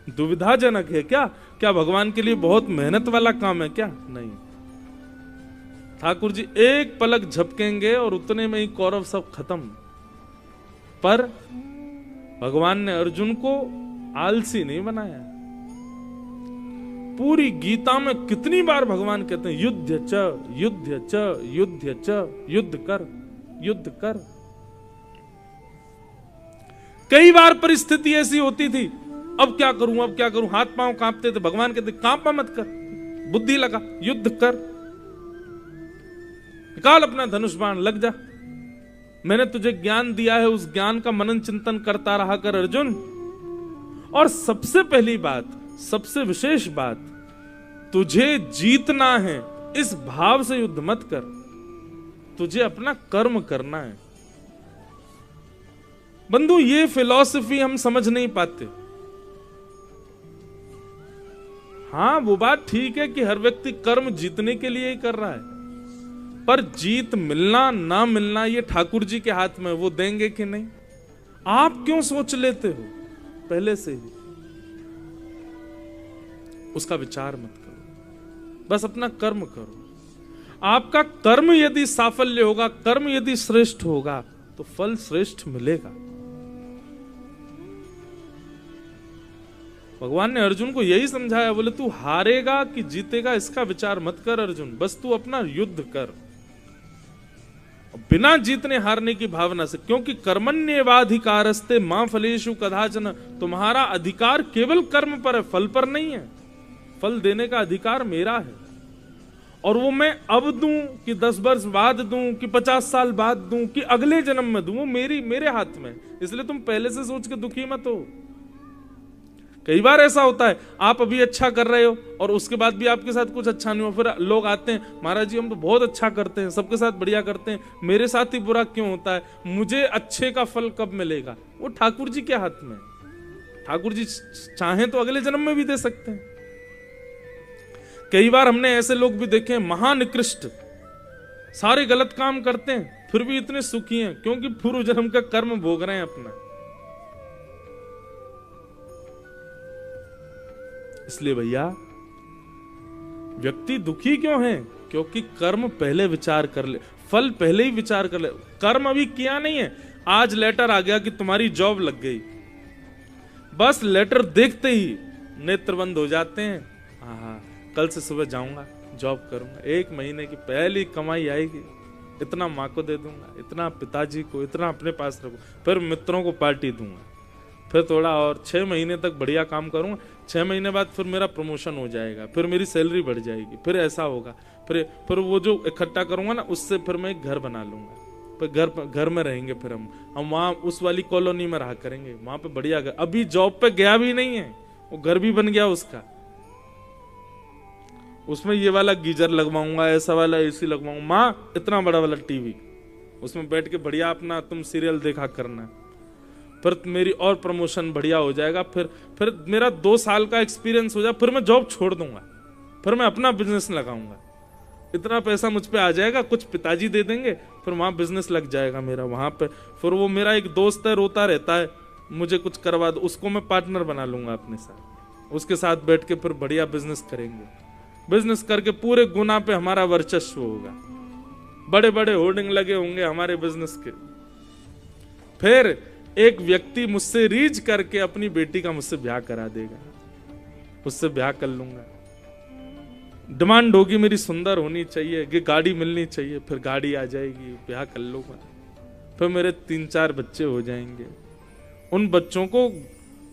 दुविधाजनक है क्या? क्या भगवान के लिए बहुत मेहनत वाला काम है क्या? नहीं, ठाकुर जी एक पलक झपकेंगे और उतने में ही कौरव सब खत्म। पर भगवान ने अर्जुन को आलसी नहीं बनाया। पूरी गीता में कितनी बार भगवान कहते हैं युद्ध च युद्ध च युद्ध च, युद्ध कर युद्ध कर। कई बार परिस्थिति ऐसी होती थी, अब क्या करूं अब क्या करूं, हाथ पांव कांपते थे, भगवान कहते कांपा मत कर, बुद्धि लगा, युद्ध कर, निकाल अपना धनुष बाण, लग जा, मैंने तुझे ज्ञान दिया है, उस ज्ञान का मनन चिंतन करता रहा कर अर्जुन। और सबसे पहली बात, सबसे विशेष बात, तुझे जीतना है इस भाव से युद्ध मत कर, तुझे अपना कर्म करना है। बंधु ये फिलॉसफी हम समझ नहीं पाते। हाँ वो बात ठीक है कि हर व्यक्ति कर्म जीतने के लिए ही कर रहा है, पर जीत मिलना ना मिलना ये ठाकुर जी के हाथ में, वो देंगे कि नहीं। आप क्यों सोच लेते हो पहले से ही? उसका विचार मत करो, बस अपना कर्म करो। आपका कर्म यदि साफल्य होगा, कर्म यदि श्रेष्ठ होगा, तो फल श्रेष्ठ मिलेगा। भगवान ने अर्जुन को यही समझाया, बोले तू हारेगा कि जीतेगा इसका विचार मत कर अर्जुन, बस तू अपना युद्ध कर, बिना जीतने हारने की भावना से। क्योंकि कर्मण्येवाधिकारस्ते मां फलेषु कदाचन, तुम्हारा अधिकार केवल कर्म पर है, फल पर नहीं है। फल देने का अधिकार मेरा है, और वो मैं अब दूं कि 10 वर्ष बाद दूं कि 50 साल बाद दूं कि अगले जन्म में दूं, वो मेरे हाथ में। इसलिए तुम पहले से सोच के दुखी मत हो। कई बार ऐसा होता है, आप अभी अच्छा कर रहे हो और उसके बाद भी आपके साथ कुछ अच्छा नहीं हो, फिर लोग आते हैं, महाराज जी हम तो बहुत अच्छा करते हैं, सबके साथ बढ़िया करते हैं, मेरे साथ ही बुरा क्यों होता है, मुझे अच्छे का फल कब मिलेगा? वो ठाकुर जी के हाथ में। ठाकुर जी चाहें तो अगले जन्म में भी दे सकते हैं। कई बार हमने ऐसे लोग भी देखे हैं, महानिकृष्ट, सारे गलत काम करते हैं फिर भी इतने सुखी हैं, क्योंकि पूर्व जन्म का कर्म भोग रहे हैं अपना। इसलिए भैया व्यक्ति दुखी क्यों है? क्योंकि कर्म पहले विचार कर ले, फल पहले ही विचार कर ले। कर्म अभी किया नहीं है, आज लेटर आ गया कि तुम्हारी जॉब लग गई, बस लेटर देखते ही नेत्र बंद हो जाते हैं। हाँ, कल से सुबह जाऊंगा, जॉब करूंगा, 1 महीने की पहली कमाई आएगी, इतना माँ को दे दूंगा, इतना पिताजी को, इतना अपने पास रखूं, फिर मित्रों को पार्टी दूंगा, फिर थोड़ा और 6 महीने तक बढ़िया काम करूंगा, 6 महीने बाद फिर मेरा प्रमोशन हो जाएगा, फिर मेरी सैलरी बढ़ जाएगी, फिर ऐसा होगा, फिर वो जो इकट्ठा करूंगा ना उससे फिर मैं एक घर बना लूंगा, फिर घर में रहेंगे, फिर हम वहां उस वाली कॉलोनी में रहा करेंगे, वहां पे बढ़िया घर। अभी जॉब पे गया भी नहीं है, वो घर भी बन गया उसका, उसमें ये वाला गीजर लगवाऊंगा, ऐसा वाला एसी लगवाऊंगा, माँ इतना बड़ा वाला टीवी, उसमें बैठ के बढ़िया अपना तुम सीरियल देखा करना, फिर मेरी और प्रमोशन बढ़िया हो जाएगा, फिर मेरा 2 साल का एक्सपीरियंस हो जाए, फिर मैं जॉब छोड़ दूंगा, फिर मैं अपना बिजनेस लगाऊंगा, इतना पैसा मुझ पे आ जाएगा, कुछ पिताजी दे देंगे, फिर वहां बिजनेस लग जाएगा मेरा वहां पे। फिर वो मेरा एक दोस्त है, रोता रहता है, मुझे कुछ करवा दो, उसको मैं पार्टनर बना लूंगा अपने साथ, उसके साथ बैठ के फिर बढ़िया बिजनेस करेंगे, बिजनेस करके पूरे गुना पे हमारा वर्चस्व होगा, बड़े बड़े होर्डिंग लगे होंगे हमारे बिजनेस के। फिर एक व्यक्ति मुझसे रीच करके अपनी बेटी का मुझसे ब्याह करा देगा, उससे ब्याह कर लूंगा। डिमांड होगी मेरी सुंदर होनी चाहिए, कि गाड़ी मिलनी चाहिए, फिर गाड़ी आ जाएगी, ब्याह कर लूंगा, फिर मेरे 3-4 बच्चे हो जाएंगे, उन बच्चों को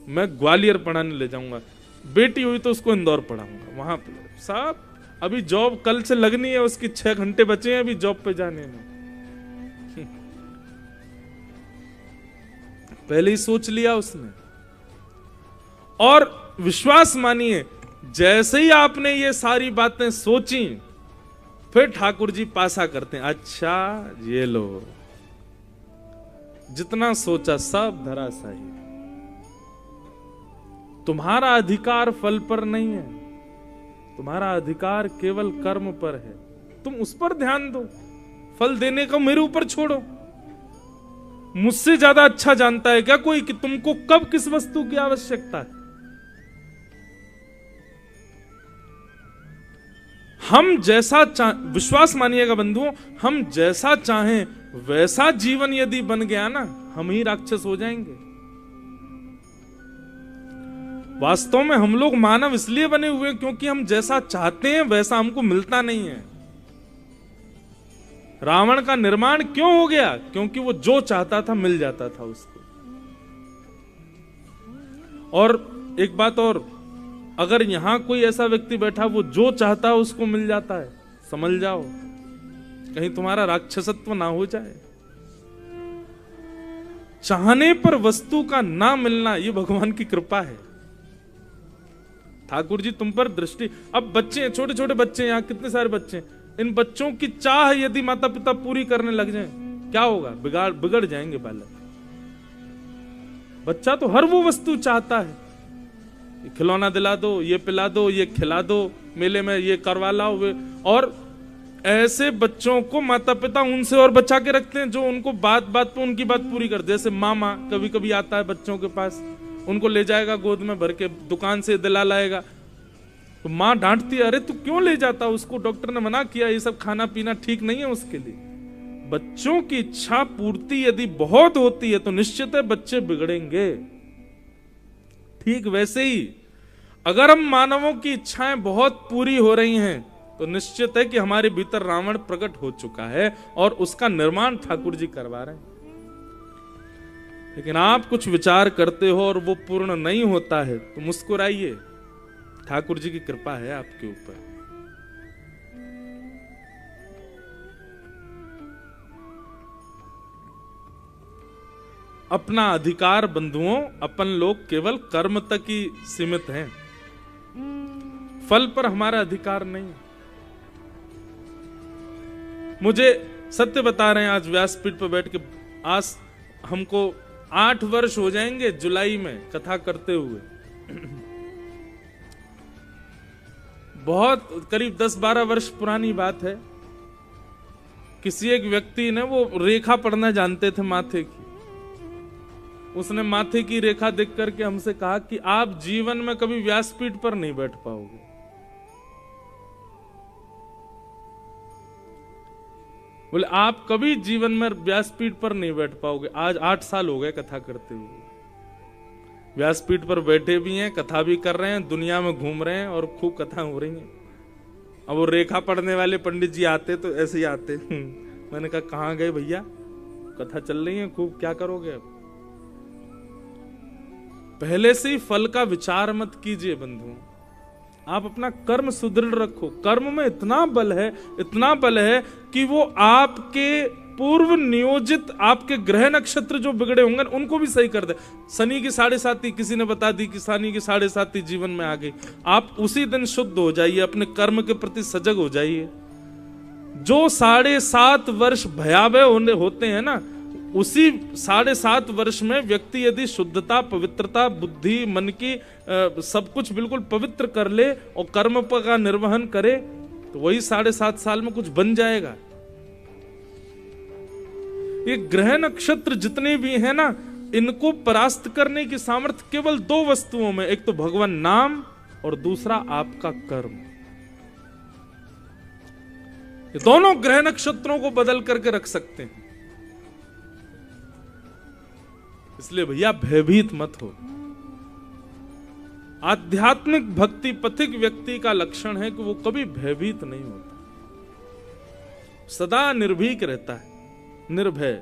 मैं ग्वालियर पढ़ाने ले जाऊंगा, बेटी हुई तो उसको इंदौर पढ़ाऊंगा, वहां पे साहब अभी जॉब कल से लगनी है, उसकी 6 घंटे बचे हैं अभी जॉब पे जाने में, पहले ही सोच लिया उसने। और विश्वास मानिए, जैसे ही आपने ये सारी बातें सोची, फिर ठाकुर जी पासा करते हैं, अच्छा ये लो, जितना सोचा सब धराशायी, तुम्हारा अधिकार फल पर नहीं है, तुम्हारा अधिकार केवल कर्म पर है, तुम उस पर ध्यान दो, फल देने को मेरे ऊपर छोड़ो। मुझसे ज्यादा अच्छा जानता है क्या कोई कि तुमको कब किस वस्तु की आवश्यकता है? हम जैसा विश्वास मानिएगा बंधुओं, हम जैसा चाहें वैसा जीवन यदि बन गया ना, हम ही राक्षस हो जाएंगे। वास्तव में हम लोग मानव इसलिए बने हुए हैं क्योंकि हम जैसा चाहते हैं वैसा हमको मिलता नहीं है। रावण का निर्माण क्यों हो गया? क्योंकि वो जो चाहता था मिल जाता था उसको। और एक बात और, अगर यहां कोई ऐसा व्यक्ति बैठा वो जो चाहता है उसको मिल जाता है, समझ जाओ कहीं तुम्हारा राक्षसत्व ना हो जाए। चाहने पर वस्तु का ना मिलना ये भगवान की कृपा है। ठाकुर जी तुम पर दृष्टि, अब बच्चे हैं, छोटे छोटे बच्चे हैं, यहाँ कितने सारे बच्चे हैं, इन बच्चों की चाह यदि माता पिता पूरी करने लग जाएं, क्या होगा? बिगड़ जाएंगे बालक। बच्चा तो हर वो वस्तु चाहता है, खिलौना दिला दो, ये पिला दो, ये खिला दो, मेले में ये करवा लाओ। और ऐसे बच्चों को माता पिता उनसे और बचा के रखते हैं जो उनको बात बात पे उनकी बात पूरी कर। जैसे मामा कभी कभी आता है बच्चों के पास, उनको ले जाएगा गोद में भर के, दुकान से दिला लाएगा, तो माँ डांटती है, अरे तू क्यों ले जाता, उसको डॉक्टर ने मना किया, ये सब खाना पीना ठीक नहीं है उसके लिए। बच्चों की इच्छा पूर्ति यदि बहुत होती है तो निश्चित है बच्चे बिगड़ेंगे। ठीक वैसे ही अगर हम मानवों की इच्छाएं बहुत पूरी हो रही हैं तो निश्चित है कि हमारे भीतर रावण प्रकट हो चुका है और उसका निर्माण ठाकुर जी करवा रहे हैं। लेकिन आप कुछ विचार करते हो और वो पूर्ण नहीं होता है तो मुस्कुराइए, ठाकुर जी की कृपा है आपके ऊपर। अपना अधिकार बंधुओं, अपन लोग केवल कर्म तक ही सीमित हैं, फल पर हमारा अधिकार नहीं। मुझे सत्य बता रहे हैं, आज व्यासपीठ पर बैठ के, आज हमको 8 वर्ष हो जाएंगे जुलाई में कथा करते हुए। बहुत करीब 10-12 वर्ष पुरानी बात है। किसी एक व्यक्ति ने, वो रेखा पढ़ना जानते थे माथे की, उसने माथे की रेखा देख करके हमसे कहा कि आप जीवन में कभी व्यासपीठ पर नहीं बैठ पाओगे। बोले आप कभी जीवन में व्यासपीठ पर नहीं बैठ पाओगे। आज 8 साल हो गए कथा करते हुए, व्यासपीठ पर बैठे भी हैं, कथा भी कर रहे हैं, दुनिया में घूम रहे हैं और खूब कथा हो रही हैं। अब वो रेखा पढ़ने वाले पंडित जी आते तो ऐसे ही आते। मैंने कहा कहाँ गए भैया, कथा चल रही है खूब, क्या करोगे अब। पहले से ही फल का विचार मत कीजिए बंधुओं, आप अपना कर्म सुदृढ़ रखो। कर्म में इतना बल है, इतना बल है कि वो आपके पूर्व नियोजित आपके ग्रह नक्षत्र जो बिगड़े होंगे उनको भी सही कर दे। शनि की 7.5 किसी ने बता दी कि शनि की 7.5 जीवन में आ गई, आप उसी दिन शुद्ध हो जाइए, अपने कर्म के प्रति सजग हो जाइए। जो 7.5 वर्ष भयावह होते हैं ना, उसी 7.5 वर्ष में व्यक्ति यदि शुद्धता, पवित्रता, बुद्धि, मन की सब कुछ बिल्कुल पवित्र कर ले और कर्म का निर्वहन करे तो वही 7.5 साल में कुछ बन जाएगा। ये ग्रह नक्षत्र जितने भी हैं ना, इनको परास्त करने की सामर्थ्य केवल 2 वस्तुओं में, एक तो भगवान नाम और दूसरा आपका कर्म। ये दोनों ग्रह नक्षत्रों को बदल करके रख सकते हैं। इसलिए भैया भयभीत मत हो। आध्यात्मिक भक्ति पथिक व्यक्ति का लक्षण है कि वो कभी भयभीत नहीं होता, सदा निर्भीक रहता है, निर्भय।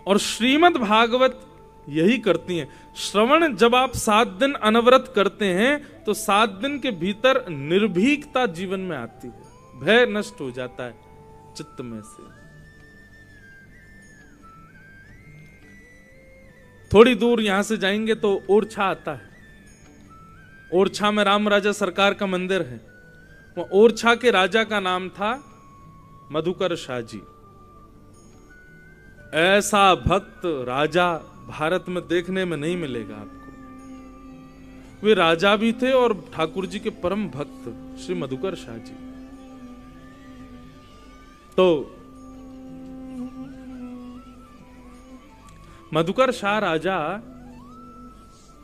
और श्रीमद् भागवत यही करती है। श्रवण जब आप 7 दिन अनवरत करते हैं तो 7 दिन के भीतर निर्भीकता जीवन में आती है, भय नष्ट हो जाता है चित्त में से। थोड़ी दूर यहां से जाएंगे तो ओरछा आता है। ओरछा में राम राजा सरकार का मंदिर है। वह ओरछा के राजा का नाम था मधुकर शाह जी। ऐसा भक्त राजा भारत में देखने में नहीं मिलेगा आपको। वे राजा भी थे और ठाकुर जी के परम भक्त श्री मधुकर शाह जी। तो मधुकर शाह राजा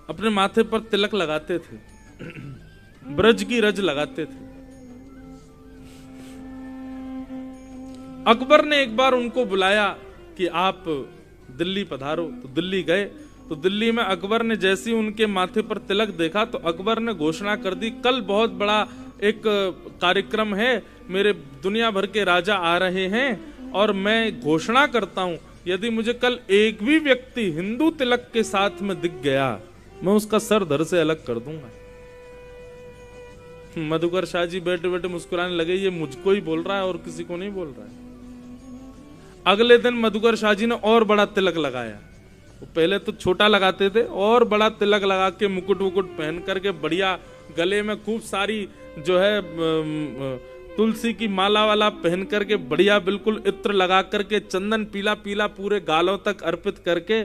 अपने माथे पर तिलक लगाते थे, ब्रज की रज लगाते थे। अकबर ने एक बार उनको बुलाया कि आप दिल्ली पधारो, तो दिल्ली गए। तो दिल्ली में अकबर ने जैसे ही उनके माथे पर तिलक देखा तो अकबर ने घोषणा कर दी, कल बहुत बड़ा एक कार्यक्रम है, मेरे दुनिया भर के राजा आ रहे हैं और मैं घोषणा करता हूं यदि मुझे कल एक भी व्यक्ति हिंदू तिलक के साथ में दिख गया मैं उसका सर धड़ से अलग कर दूंगा। मधुकर शाह जी बैठे बैठे मुस्कुराने लगे, ये मुझको ही बोल रहा है और किसी को नहीं बोल रहा है। अगले दिन मधुकर शाह जी ने और बड़ा तिलक लगाया। वो पहले तो छोटा लगाते थे और बड़ा तिलक लगा के मुकुट वुकुट पहन करके बढ़िया, गले में खूब सारी जो है तुलसी की माला वाला पहन करके बढ़िया बिल्कुल इत्र लगा करके चंदन पीला पीला पूरे गालों तक अर्पित करके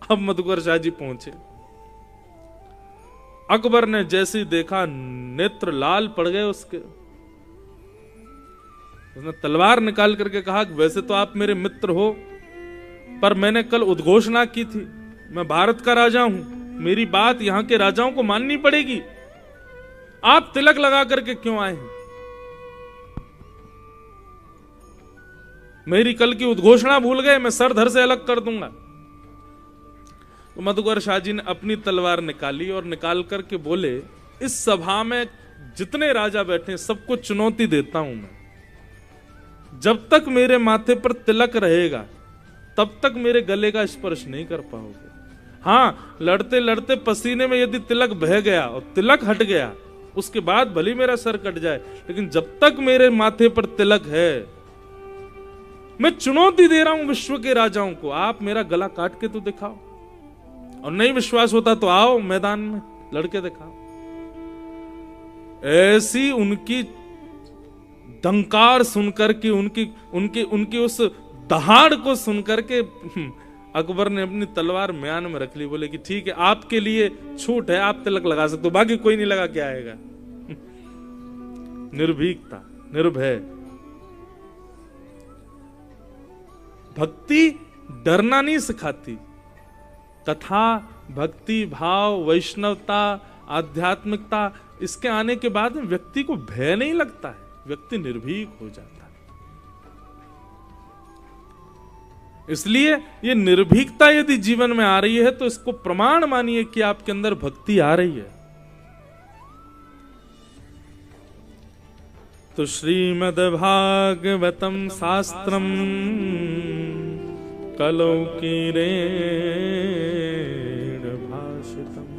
अब मधुकर शाह जी पहुंचे। अकबर ने जैसे ही देखा नेत्र लाल पड़ गए उसके। उसने तलवार निकाल करके कहा, वैसे तो आप मेरे मित्र हो पर मैंने कल उद्घोषणा की थी, मैं भारत का राजा हूं, मेरी बात यहां के राजाओं को माननी पड़ेगी। आप तिलक लगा करके क्यों आए हैं? मेरी कल की उद्घोषणा भूल गए, मैं सर धड़ से अलग कर दूंगा। तो मधुकर शाह जी ने अपनी तलवार निकाली और निकाल करके बोले, इस सभा में जितने राजा बैठे सबको चुनौती देता हूं मैं, जब तक मेरे माथे पर तिलक रहेगा तब तक मेरे गले का स्पर्श नहीं कर पाओगे। हाँ, लड़ते लड़ते पसीने में यदि तिलक बह गया और तिलक हट गया उसके बाद भले मेरा सर कट जाए, लेकिन जब तक मेरे माथे पर तिलक है मैं चुनौती दे रहा हूं विश्व के राजाओं को, आप मेरा गला काट के तो दिखाओ, और नहीं विश्वास होता तो आओ मैदान में लड़के दिखाओ। ऐसी उनकी डंकार सुनकर के, उनकी उनकी उनकी उस दहाड़ को सुनकर के अकबर ने अपनी तलवार म्यान में रख ली, बोले कि ठीक है आपके लिए छूट है, आप तिलक लगा सकते हो, बाकी कोई नहीं लगा के आएगा। निर्भीकता, निर्भय। भक्ति डरना नहीं सिखाती। कथा, भक्ति भाव, वैष्णवता, आध्यात्मिकता, इसके आने के बाद व्यक्ति को भय नहीं लगता है, व्यक्ति निर्भीक हो जाता है। इसलिए ये निर्भीकता यदि जीवन में आ रही है तो इसको प्रमाण मानिए कि आपके अंदर भक्ति आ रही है। तो श्रीमद् भागवतम शास्त्रम कलौकीरेण भाषितम।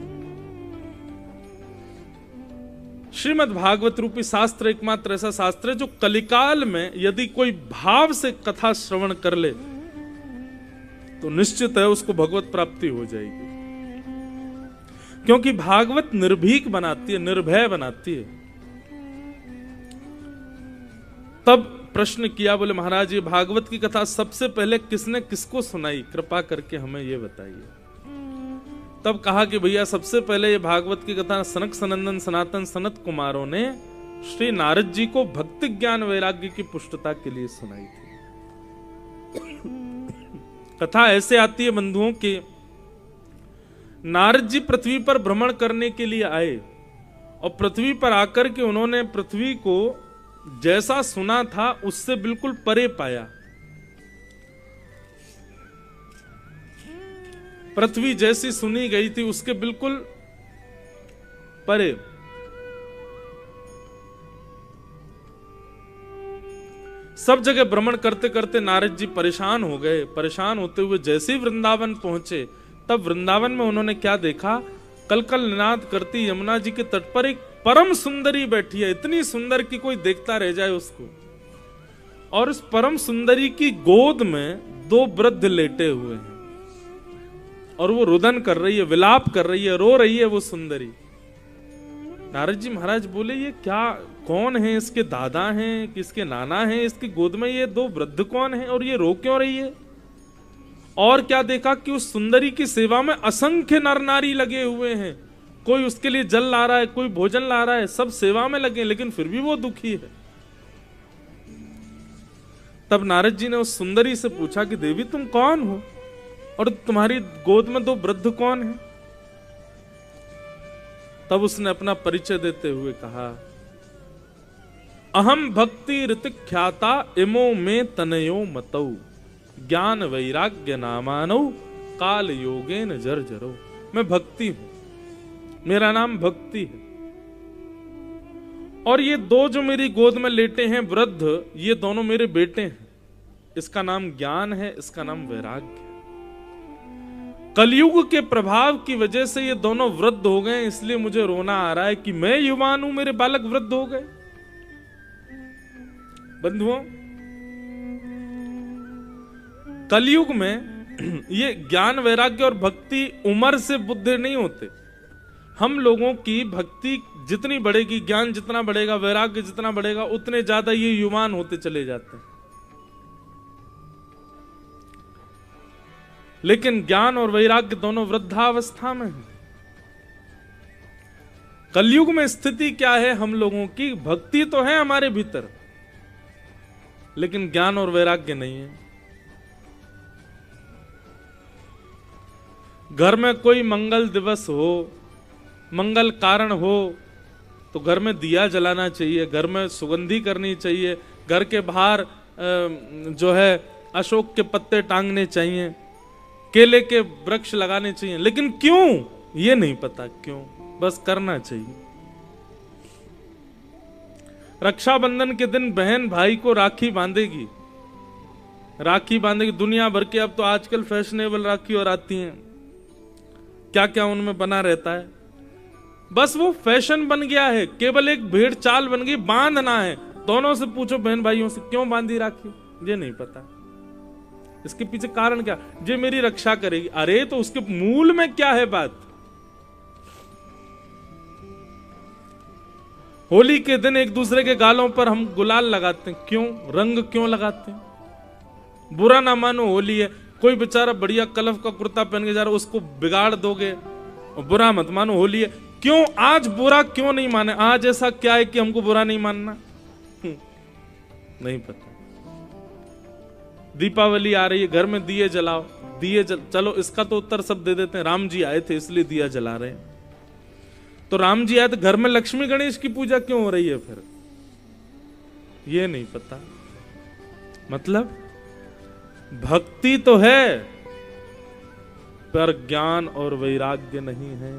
श्रीमद् भागवत रूपी शास्त्र एकमात्र ऐसा शास्त्र है जो कलिकाल में यदि कोई भाव से कथा श्रवण कर ले तो निश्चित है उसको भगवत प्राप्ति हो जाएगी, क्योंकि भागवत निर्भीक बनाती है, निर्भय बनाती है। तब प्रश्न किया, बोले महाराज ये भागवत की कथा सबसे पहले किसने किसको सुनाई, कृपा करके हमें ये बताइए। तब कहा कि भैया सबसे पहले ये भागवत की कथा सनक सनंदन सनातन सनत कुमारों ने श्री नारद जी को भक्ति ज्ञान वैराग्य की पुष्टता के लिए सुनाई थी। कथा ऐसे आती है बंधुओं के, नारद जी पृथ्वी पर भ्रमण करने के लिए आए और पृथ्वी पर आकर के उन्होंने पृथ्वी को जैसा सुना था उससे बिल्कुल परे पाया। पृथ्वी जैसी सुनी गई थी उसके बिल्कुल परे। सब जगह भ्रमण करते करते नारद जी परेशान हो गए। परेशान होते हुए जैसे ही वृंदावन पहुंचे, तब वृंदावन में उन्होंने क्या देखा, कलकल निनाद करती यमुना जी के तट पर एक परम सुंदरी बैठी है, इतनी सुंदर कि कोई देखता रह जाए उसको। और उस परम सुंदरी की गोद में दो वृद्ध लेटे हुए हैं और वो रुदन कर रही है, विलाप कर रही है, रो रही है वो सुंदरी। नारद जी महाराज बोले ये क्या, कौन है, इसके दादा हैं, किसके नाना हैं, इसकी गोद में ये दो वृद्ध कौन है और ये रो क्यों रही है। और क्या देखा कि उस सुंदरी की सेवा में असंख्य नर नारी लगे हुए हैं, कोई उसके लिए जल ला रहा है, कोई भोजन ला रहा है, सब सेवा में लगे, लेकिन फिर भी वो दुखी है। तब नारद जी ने उस सुंदरी से पूछा कि देवी तुम कौन हो और तुम्हारी गोद में दो वृद्ध कौन है। तब उसने अपना परिचय देते हुए कहा, अहम भक्ति ऋतिख्याता इमो में तनयो मतौ ज्ञान वैराग्य नामानो काल योगेन जर्जरो। मैं भक्ति हूं, मेरा नाम भक्ति है। और ये दो जो मेरी गोद में लेटे हैं वृद्ध, ये दोनों मेरे बेटे हैं। इसका नाम ज्ञान है, इसका नाम वैराग्य है। कलयुग के प्रभाव की वजह से ये दोनों वृद्ध हो गए, इसलिए मुझे रोना आ रहा है कि मैं युवान हूं, मेरे बालक वृद्ध हो गए। बंधुओं, कलयुग में ये ज्ञान वैराग्य और भक्ति उम्र से बुद्धि नहीं होते। हम लोगों की भक्ति जितनी बढ़ेगी, ज्ञान जितना बढ़ेगा, वैराग्य जितना बढ़ेगा, उतने ज्यादा ये युवान होते चले जाते हैं। लेकिन ज्ञान और वैराग्य दोनों वृद्धावस्था में है। कलयुग में स्थिति क्या है हम लोगों की, भक्ति तो है हमारे भीतर लेकिन ज्ञान और वैराग्य नहीं है। घर में कोई मंगल दिवस हो, मंगल कारण हो तो घर में दिया जलाना चाहिए, घर में सुगंधी करनी चाहिए, घर के बाहर जो है अशोक के पत्ते टांगने चाहिए, केले के वृक्ष लगाने चाहिए। लेकिन क्यों ये नहीं पता, क्यों, बस करना चाहिए। रक्षाबंधन के दिन बहन भाई को राखी बांधेगी, राखी बांधेगी। दुनिया भर के अब तो आजकल फैशनेबल राखी और आती हैं, क्या क्या उनमें बना रहता है। बस वो फैशन बन गया है, केवल एक भेड़ चाल बन गई, बांधना है। दोनों से पूछो बहन भाइयों से, क्यों बांधी राखी, ये नहीं पता। इसके पीछे कारण क्या, जे मेरी रक्षा करेगी। अरे तो उसके मूल में क्या है बात। होली के दिन एक दूसरे के गालों पर हम गुलाल लगाते हैं, क्यों, रंग क्यों लगाते हैं। बुरा ना मानो, होली है, कोई बेचारा बढ़िया कलफ का कुर्ता पहन के जा रहा, उसको बिगाड़ दोगे। और बुरा मत मानो, होली है। क्यों आज बुरा क्यों नहीं माने? आज ऐसा क्या है कि हमको बुरा नहीं मानना? नहीं पता। दीपावली आ रही है, घर में दिए जलाओ, चलो इसका तो उत्तर सब दे देते हैं, राम जी आए थे इसलिए दिया जला रहे हैं। तो राम जी आए तो घर में लक्ष्मी गणेश की पूजा क्यों हो रही है फिर? ये नहीं पता। मतलब भक्ति तो है पर ज्ञान और वैराग्य नहीं है।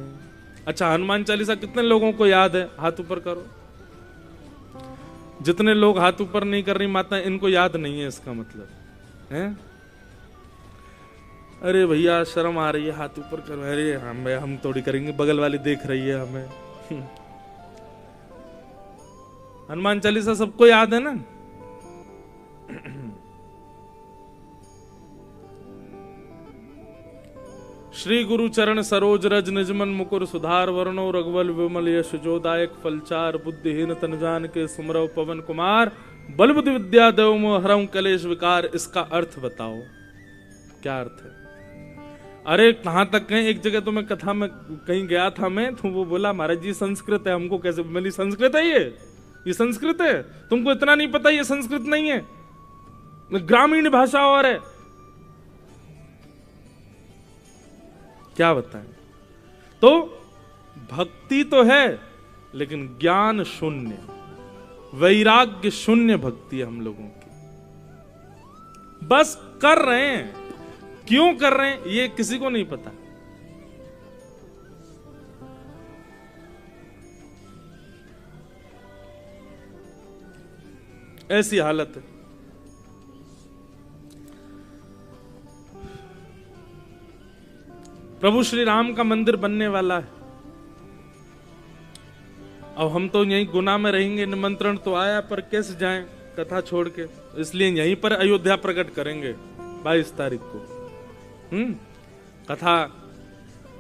अच्छा, हनुमान चालीसा कितने लोगों को याद है? हाथ ऊपर करो। जितने लोग हाथ ऊपर नहीं कर रही माता, इनको याद नहीं है, इसका मतलब है। अरे भैया शर्म आ रही है, हाथ ऊपर करो। अरे हम थोड़ी करेंगे, बगल वाली देख रही है हमें। हनुमान चालीसा सबको याद है ना? श्री गुरु चरण सरोज रज निजमन मुकुर सुधार वर्णो रघुवल विमल यश जोदायक फलचार बुद्धिहीन तन जान के सुमरव पवन कुमार बल बुद्धि विद्या देव मोह हरऊं कलेश विकार। इसका अर्थ बताओ, क्या अर्थ है? अरे कहां तक कहें? एक जगह तो मैं कथा में कहीं गया था मैं, तो वो बोला महाराज जी संस्कृत है, हमको कैसे? मैंने संस्कृत है ये संस्कृत है? तुमको इतना नहीं पता ये संस्कृत नहीं है, ग्रामीण भाषा और है। क्या बताएं? तो भक्ति तो है लेकिन ज्ञान शून्य, वैराग्य शून्य भक्ति है हम लोगों की। बस कर रहे हैं, क्यों कर रहे हैं ये किसी को नहीं पता। ऐसी हालत है। प्रभु श्री राम का मंदिर बनने वाला है। अब हम तो यहीं गुना में रहेंगे, निमंत्रण तो आया पर कैसे जाएं कथा छोड़ के, इसलिए यहीं पर अयोध्या प्रकट करेंगे 22 तारीख को। कथा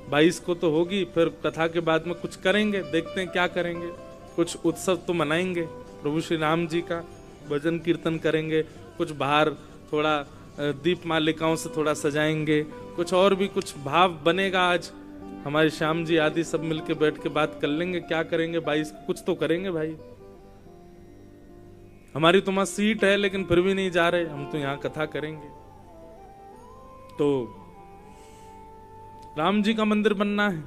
22 को तो होगी, फिर कथा के बाद में कुछ करेंगे, देखते हैं क्या करेंगे। कुछ उत्सव तो मनाएंगे प्रभु श्री राम जी का, भजन कीर्तन करेंगे, कुछ बाहर थोड़ा दीप मालिकाओं से थोड़ा सजाएंगे, कुछ और भी कुछ भाव बनेगा। आज हमारे श्याम जी आदि सब मिलके बैठ के बात कर लेंगे क्या करेंगे 22 कुछ तो करेंगे भाई। हमारी तो वहां सीट है लेकिन फिर भी नहीं जा रहे, हम तो यहां कथा करेंगे। तो राम जी का मंदिर बनना है।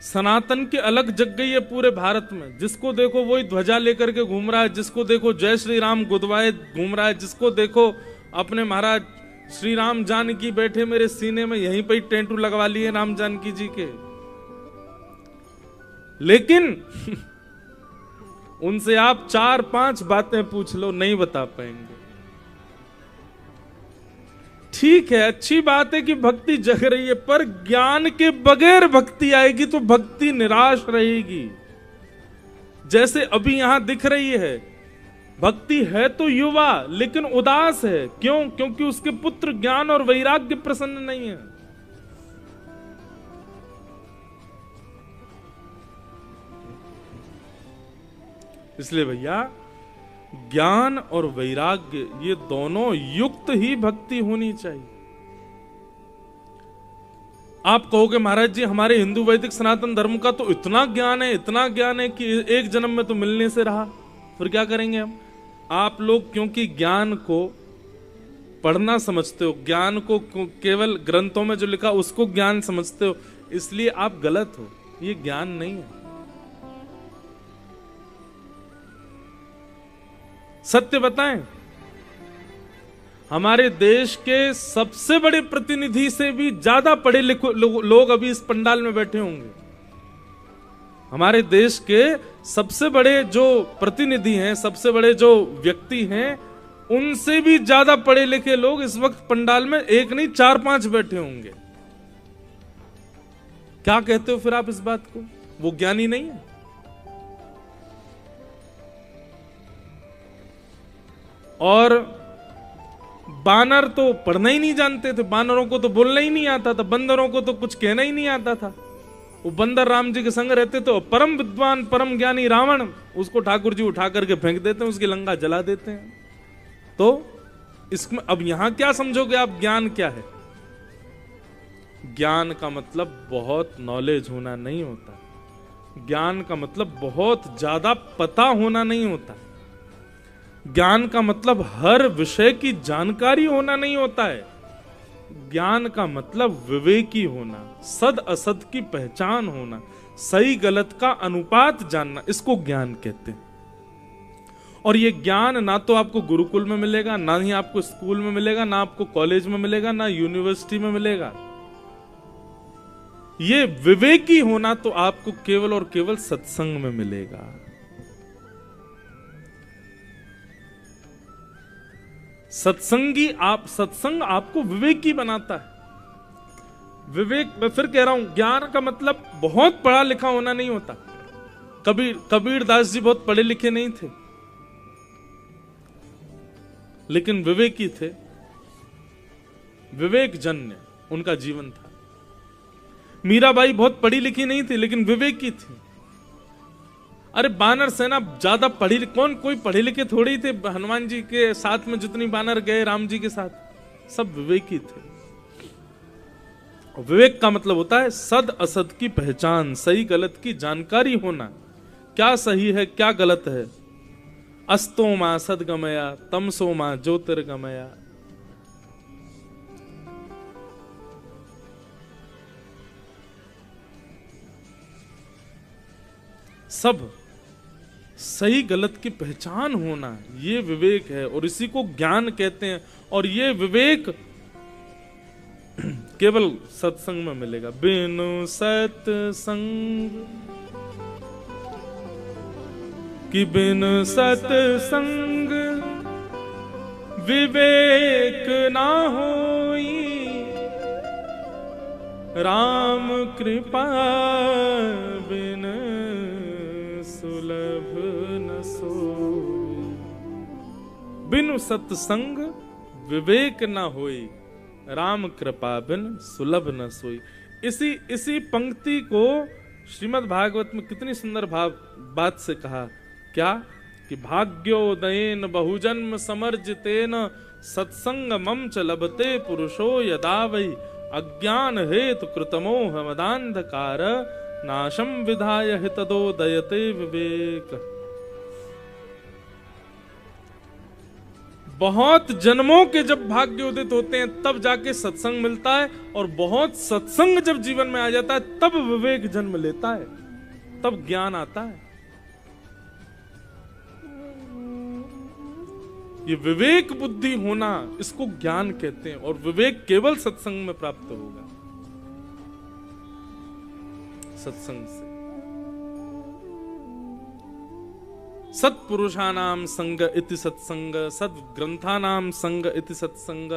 सनातन की अलग जग गई है पूरे भारत में। जिसको देखो वही ध्वजा लेकर के घूम रहा है, जिसको देखो जय श्री राम गुदवाए घूम रहा है, जिसको देखो अपने महाराज श्री राम जानकी बैठे मेरे सीने में, यहीं पे ही टेंटू लगवा लिए राम जानकी जी के। लेकिन उनसे आप 4-5 बातें पूछ लो, नहीं बता पाएंगे। ठीक है, अच्छी बात है कि भक्ति जग रही है, पर ज्ञान के बगैर भक्ति आएगी तो भक्ति निराश रहेगी। जैसे अभी यहां दिख रही है, भक्ति है तो युवा लेकिन उदास है। क्यों? क्योंकि उसके पुत्र ज्ञान और वैराग्य प्रसन्न नहीं है। इसलिए भैया ज्ञान और वैराग्य ये दोनों युक्त ही भक्ति होनी चाहिए। आप कहोगे महाराज जी हमारे हिंदू वैदिक सनातन धर्म का तो इतना ज्ञान है कि एक जन्म में तो मिलने से रहा, फिर क्या करेंगे हम? आप लोग क्योंकि ज्ञान को पढ़ना समझते हो, ज्ञान को केवल ग्रंथों में जो लिखा उसको ज्ञान समझते हो, इसलिए आप गलत हो। ये ज्ञान नहीं है। सत्य बताएं, हमारे देश के सबसे बड़े प्रतिनिधि से भी ज्यादा पढ़े लिखे लोग अभी इस पंडाल में बैठे होंगे। हमारे देश के सबसे बड़े जो प्रतिनिधि हैं, सबसे बड़े जो व्यक्ति हैं, उनसे भी ज्यादा पढ़े लिखे लोग इस वक्त पंडाल में एक नहीं 4-5 बैठे होंगे। क्या कहते हो फिर आप इस बात को? वो ज्ञानी नहीं है? और बानर तो पढ़ना ही नहीं जानते थे, बानरों को तो बोलना ही नहीं आता था, बंदरों को तो कुछ कहना ही नहीं आता था। वो बंदर राम जी के संग रहते तो परम विद्वान परम ज्ञानी रावण, उसको ठाकुर जी उठा करके फेंक देते हैं, उसकी लंका जला देते हैं। तो इसमें अब यहां क्या समझोगे आप, ज्ञान क्या है? ज्ञान का मतलब बहुत नॉलेज होना नहीं होता। ज्ञान का मतलब बहुत ज्यादा पता होना नहीं होता। ज्ञान का मतलब हर विषय की जानकारी होना नहीं होता है। ज्ञान का मतलब विवेकी होना, सद असद की पहचान होना, सही गलत का अनुपात जानना, इसको ज्ञान कहते हैं। और ये ज्ञान ना तो आपको गुरुकुल में मिलेगा, ना ही आपको स्कूल में मिलेगा, ना आपको कॉलेज में मिलेगा, ना यूनिवर्सिटी में मिलेगा। ये विवेकी होना तो आपको केवल और केवल सत्संग में मिलेगा। सत्संग आपको विवेकी बनाता है। विवेक, मैं फिर कह रहा हूं, ज्ञान का मतलब बहुत पढ़ा लिखा होना नहीं होता। कबीरदास जी बहुत पढ़े लिखे नहीं थे, लेकिन विवेकी थे। विवेक जन्य उनका जीवन था। मीराबाई बहुत पढ़ी लिखी नहीं थी, लेकिन विवेकी थी। अरे बानर सेना ज्यादा कोई पढ़े लिखे थोड़ी थे। हनुमान जी के साथ में जितनी बानर गए राम जी के साथ, सब विवेकी थे। विवेक का मतलब होता है सद असद की पहचान, सही गलत की जानकारी होना, क्या सही है क्या गलत है। अस्तो मां सदगमया तमसो मां ज्योतिर्गमया। सब सही गलत की पहचान होना, ये विवेक है और इसी को ज्ञान कहते हैं। और ये विवेक केवल सत्संग में मिलेगा। बिनु सत्संग कि बिनु सत्संग विवेक ना होई, राम कृपा बिन सुलभ न सोई। बिनु सत्संग विवेक न होई, राम कृपा बिन सुलभ न सोई। इसी पंक्ति को श्रीमद् भागवत में कितनी सुंदर बात से कहा, क्या कि भाग्योदयेन बहुजन्म समर्जितेन सत्संग मम च लभते पुरुषो यदा वै, अज्ञान हेतु कृतमोह मदांधकार नाशम विधाय हितदोदयते विवेक। बहुत जन्मों के जब भाग्य उदित होते हैं तब जाके सत्संग मिलता है, और बहुत सत्संग जब जीवन में आ जाता है तब विवेक जन्म लेता है, तब ज्ञान आता है। ये विवेक बुद्धि होना, इसको ज्ञान कहते हैं। और विवेक केवल सत्संग में प्राप्त होगा, सत्संग से। सत्पुरुषानाम संग इति सत्संग, सद ग्रंथानाम संग इति सत्संग,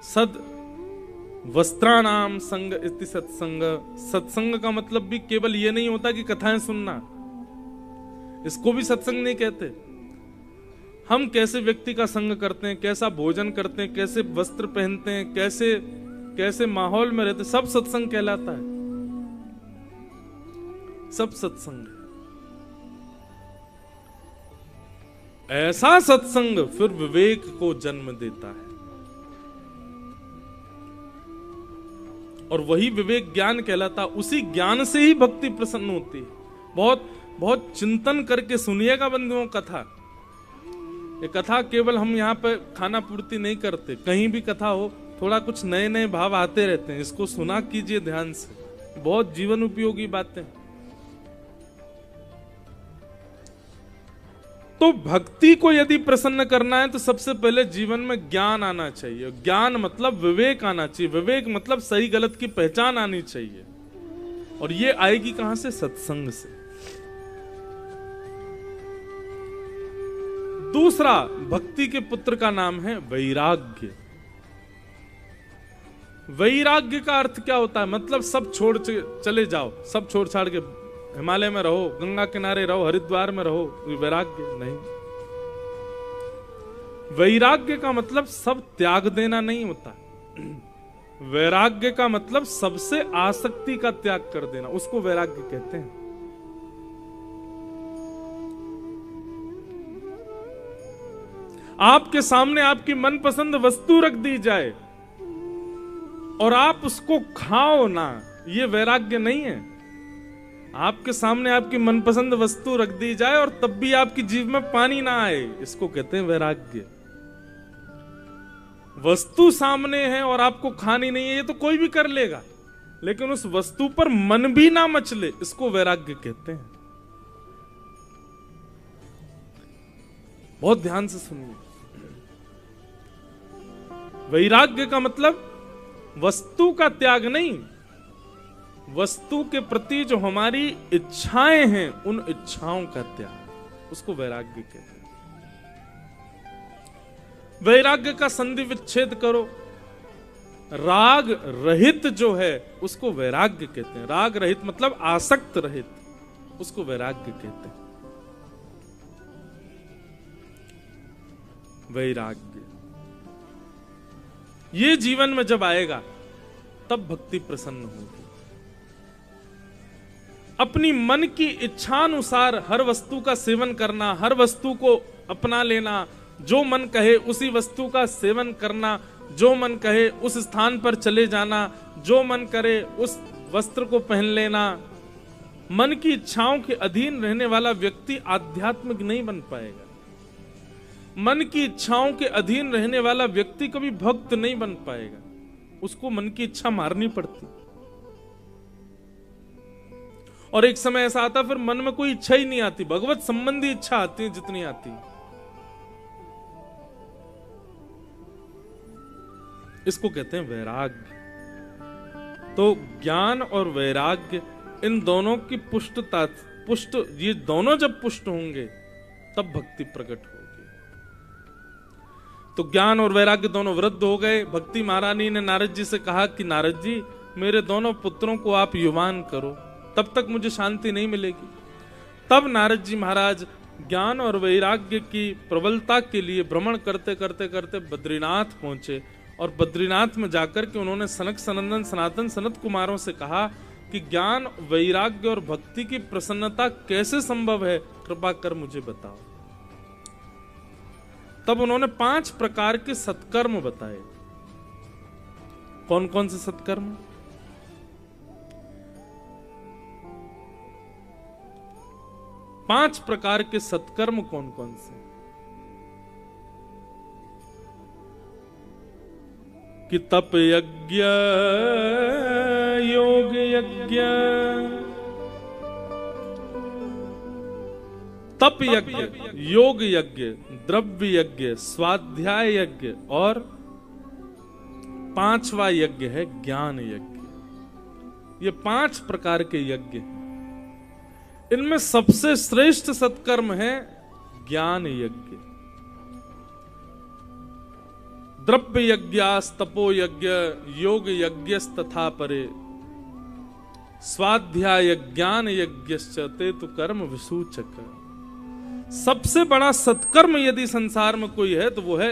सद वस्त्रानाम संग इति सत्संग। सत्संग का मतलब भी केवल ये नहीं होता कि कथाएं सुनना, इसको भी सत्संग नहीं कहते। हम कैसे व्यक्ति का संग करते हैं, कैसा भोजन करते हैं, कैसे वस्त्र पहनते हैं, कैसे माहौल में रहते, सब सत्संग कहलाता है, सब सत्संग है। ऐसा सत्संग फिर विवेक को जन्म देता है, और वही विवेक ज्ञान कहलाता। उसी ज्ञान से ही भक्ति प्रसन्न होती है। बहुत बहुत चिंतन करके सुनिएगा बंधुओं कथा। ये कथा केवल हम यहाँ पे खाना पूर्ति नहीं करते, कहीं भी कथा हो थोड़ा कुछ नए नए भाव आते रहते हैं। इसको सुना कीजिए ध्यान से, बहुत जीवन उपयोगी बातें। तो भक्ति को यदि प्रसन्न करना है तो सबसे पहले जीवन में ज्ञान आना चाहिए। ज्ञान मतलब विवेक आना चाहिए, विवेक मतलब सही गलत की पहचान आनी चाहिए। और ये आएगी कहां से? सत्संग से। दूसरा, भक्ति के पुत्र का नाम है वैराग्य। वैराग्य का अर्थ क्या होता है? मतलब सब छोड़ चले जाओ, सब छोड़ छाड़ के हिमालय में रहो, गंगा किनारे रहो, हरिद्वार में रहो, वैराग्य नहीं। वैराग्य का मतलब सब त्याग देना नहीं होता। वैराग्य का मतलब सबसे आसक्ति का त्याग कर देना, उसको वैराग्य कहते हैं। आपके सामने आपकी मनपसंद वस्तु रख दी जाए और आप उसको खाओ ना, ये वैराग्य नहीं है। आपके सामने आपकी मनपसंद वस्तु रख दी जाए और तब भी आपकी जीभ में पानी ना आए, इसको कहते हैं वैराग्य। वस्तु सामने है और आपको खानी नहीं है, ये तो कोई भी कर लेगा, लेकिन उस वस्तु पर मन भी ना मचले, इसको वैराग्य कहते हैं। बहुत ध्यान से सुनिए। वैराग्य का मतलब वस्तु का त्याग नहीं, वस्तु के प्रति जो हमारी इच्छाएं हैं उन इच्छाओं का त्याग, उसको वैराग्य कहते हैं। वैराग्य का संधि विच्छेद करो, राग रहित जो है उसको वैराग्य कहते हैं। राग रहित मतलब आसक्त रहित, उसको वैराग्य कहते हैं। वैराग्य ये जीवन में जब आएगा तब भक्ति प्रसन्न होगी। अपनी मन की इच्छानुसार हर वस्तु का सेवन करना, हर वस्तु को अपना लेना, जो मन कहे उसी वस्तु का सेवन करना, जो मन कहे उस स्थान पर चले जाना, जो मन करे उस वस्त्र को पहन लेना। मन की इच्छाओं के अधीन रहने वाला व्यक्ति आध्यात्मिक नहीं बन पाएगा। मन की इच्छाओं के अधीन रहने वाला व्यक्ति कभी भक्त नहीं बन पाएगा, उसको मन की इच्छा मारनी पड़ती। और एक समय ऐसा आता फिर मन में कोई इच्छा ही नहीं आती, भगवत संबंधी इच्छा आती है जितनी आती। इसको कहते हैं वैराग्य। तो ज्ञान और वैराग्य इन दोनों की पुष्ट ये दोनों जब पुष्ट होंगे तब भक्ति प्रकट होगी। तो ज्ञान और वैराग्य दोनों वृद्ध हो गए। भक्ति महारानी ने नारद जी से कहा कि नारद जी मेरे दोनों पुत्रों को आप युवान करो, तब तक मुझे शांति नहीं मिलेगी। तब नारद जी महाराज ज्ञान और वैराग्य की प्रबलता के लिए भ्रमण करते करते करते बद्रीनाथ पहुंचे और बद्रीनाथ में जाकर के उन्होंने सनक सनंदन सनातन सनत कुमारों से कहा कि ज्ञान वैराग्य और भक्ति की प्रसन्नता कैसे संभव है, कृपा कर मुझे बताओ। तब उन्होंने 5 प्रकार के सत्कर्म बताए। कौन कौन से सत्कर्म? पांच प्रकार के सत्कर्म कौन कौन से? कि तप यज्ञ, योग यज्ञ, तप यज्ञ, योग यज्ञ, द्रव्य यज्ञ, स्वाध्याय यज्ञ और 5वां यज्ञ है ज्ञान यज्ञ। ये 5 प्रकार के यज्ञ हैं। इनमें सबसे श्रेष्ठ सत्कर्म है ज्ञान यज्ञ। द्रव्य यज्ञास तपो यज्ञ, योग यज्ञस तथा परे, स्वाध्याय ज्ञान यज्ञश्च ते तु कर्म विसूचक। सबसे बड़ा सत्कर्म यदि संसार में कोई है तो वो है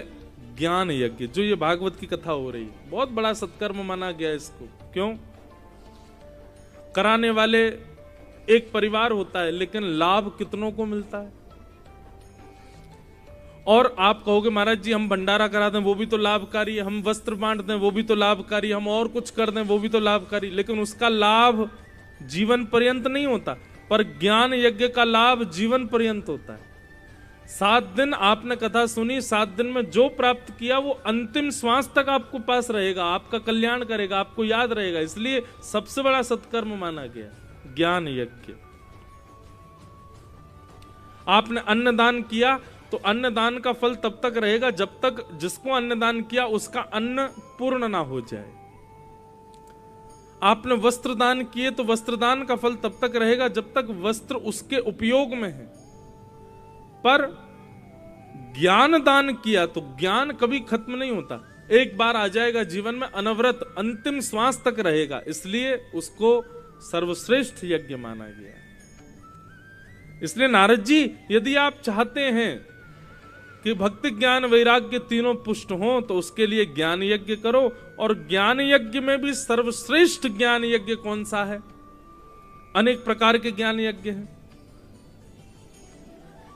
ज्ञान यज्ञ, जो ये भागवत की कथा हो रही है। बहुत बड़ा सत्कर्म माना गया इसको। क्यों? कराने वाले एक परिवार होता है, लेकिन लाभ कितनों को मिलता है। और आप कहोगे महाराज जी हम भंडारा करा दें वो भी तो लाभकारी है, हम वस्त्र बांट दें वो भी तो लाभकारी, हम और कुछ कर दें वो भी तो लाभकारी, लेकिन उसका लाभ जीवन पर्यंत नहीं होता। पर ज्ञान यज्ञ का लाभ जीवन पर्यंत होता है। 7 दिन आपने कथा सुनी, 7 दिन में जो प्राप्त किया वो अंतिम श्वास तक आपको पास रहेगा, आपका कल्याण करेगा, आपको याद रहेगा। इसलिए सबसे बड़ा सत्कर्म माना गया ज्ञान यज्ञ। आपने अन्नदान किया तो अन्नदान का फल तब तक रहेगा जब तक जिसको अन्नदान किया उसका अन्न पूर्ण ना हो जाए। आपने वस्त्र दान किए तो वस्त्रदान का फल तब तक रहेगा जब तक वस्त्र उसके उपयोग में है। पर ज्ञान दान किया तो ज्ञान कभी खत्म नहीं होता, एक बार आ जाएगा जीवन में, अनवरत अंतिम श्वास तक रहेगा। इसलिए उसको सर्वश्रेष्ठ यज्ञ माना गया। इसलिए नारद जी यदि आप चाहते हैं कि भक्ति ज्ञान वैराग्य तीनों पुष्ट हों तो उसके लिए ज्ञान यज्ञ करो। और ज्ञान यज्ञ में भी सर्वश्रेष्ठ ज्ञान यज्ञ कौन सा है? अनेक प्रकार के ज्ञान यज्ञ हैं।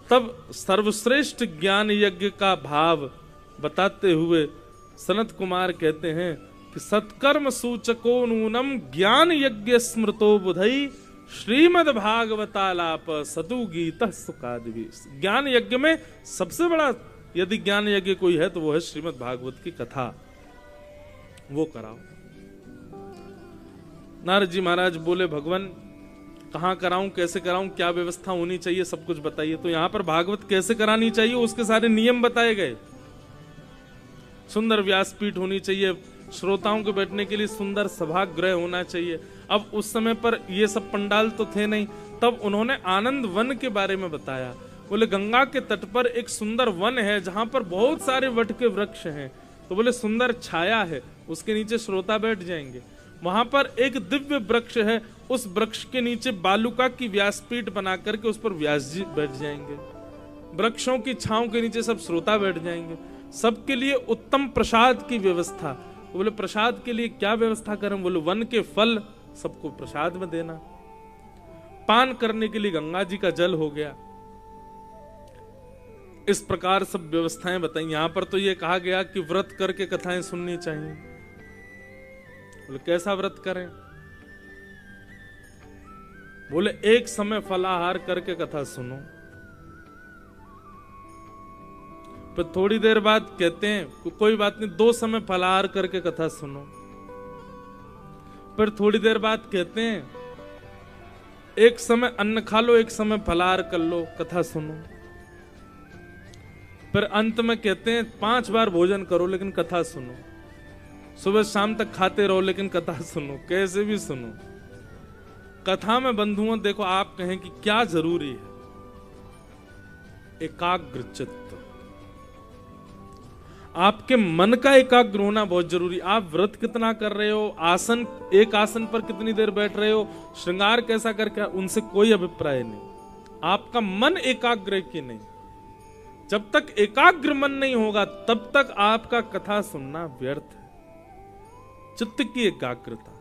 तब सर्वश्रेष्ठ ज्ञान यज्ञ का भाव बताते हुए सनत कुमार कहते हैं कि सत्कर्म सूचको नूनम ज्ञान यज्ञ स्मृतो बुधई श्रीमद् भागवतालाप सतु गीता सुखादि। ज्ञान यज्ञ में सबसे बड़ा यदि ज्ञान यज्ञ कोई है तो वो है श्रीमद् भागवत की कथा, वो कराओ। नारद जी महाराज बोले भगवान कहाँ कराऊं, कैसे कराऊं, क्या व्यवस्था होनी चाहिए, सब कुछ बताइए। तो यहां पर भागवत कैसे करानी चाहिए उसके सारे नियम बताए गए। सुंदर व्यासपीठ होनी चाहिए, श्रोताओं के बैठने के लिए सुंदर सभागृह होना चाहिए। अब उस समय पर ये सब पंडाल तो थे नहीं, तब उन्होंने आनंद वन के बारे में बताया। बोले गंगा के तट पर एक सुंदर वन है जहां पर बहुत सारे वट के वृक्ष हैं। तो बोले सुंदर छाया है, उसके नीचे श्रोता बैठ जाएंगे। वहां पर एक दिव्य वृक्ष है, उस वृक्ष के नीचे बालुका की व्यासपीठ बना करके उस पर व्यास जी बैठ जाएंगे। वृक्षों की छांव के नीचे सब श्रोता बैठ जाएंगे। सबके लिए उत्तम प्रसाद की व्यवस्था। बोले प्रसाद के लिए क्या व्यवस्था करें? बोले वन के फल सबको प्रसाद में देना। पान करने के लिए गंगा जी का जल हो गया। इस प्रकार सब व्यवस्थाएं बताई। यहां पर तो ये कहा गया कि व्रत करके कथाएं सुननी चाहिए। बोले कैसा व्रत करें? बोले एक समय फलाहार करके कथा सुनो, फिर थोड़ी देर बाद कहते हैं कोई बात नहीं 2 समय फलाहार करके कथा सुनो, फिर थोड़ी देर बाद कहते हैं एक समय अन्न खा लो, एक समय फलाहार कर लो, कथा सुनो। फिर अंत में कहते हैं 5 बार भोजन करो लेकिन कथा सुनो। सुबह शाम तक खाते रहो लेकिन कथा सुनो। कैसे भी सुनो। कथा में बंधुओं देखो, आप कहें कि क्या जरूरी है? एकाग्र चित्त, आपके मन का एकाग्र होना बहुत जरूरी। आप व्रत कितना कर रहे हो, आसन एक आसन पर कितनी देर बैठ रहे हो, श्रृंगार कैसा करके, उनसे कोई अभिप्राय नहीं। आपका मन एकाग्र है कि नहीं। जब तक एकाग्र मन नहीं होगा तब तक आपका कथा सुनना व्यर्थ है। चित्त की एकाग्रता।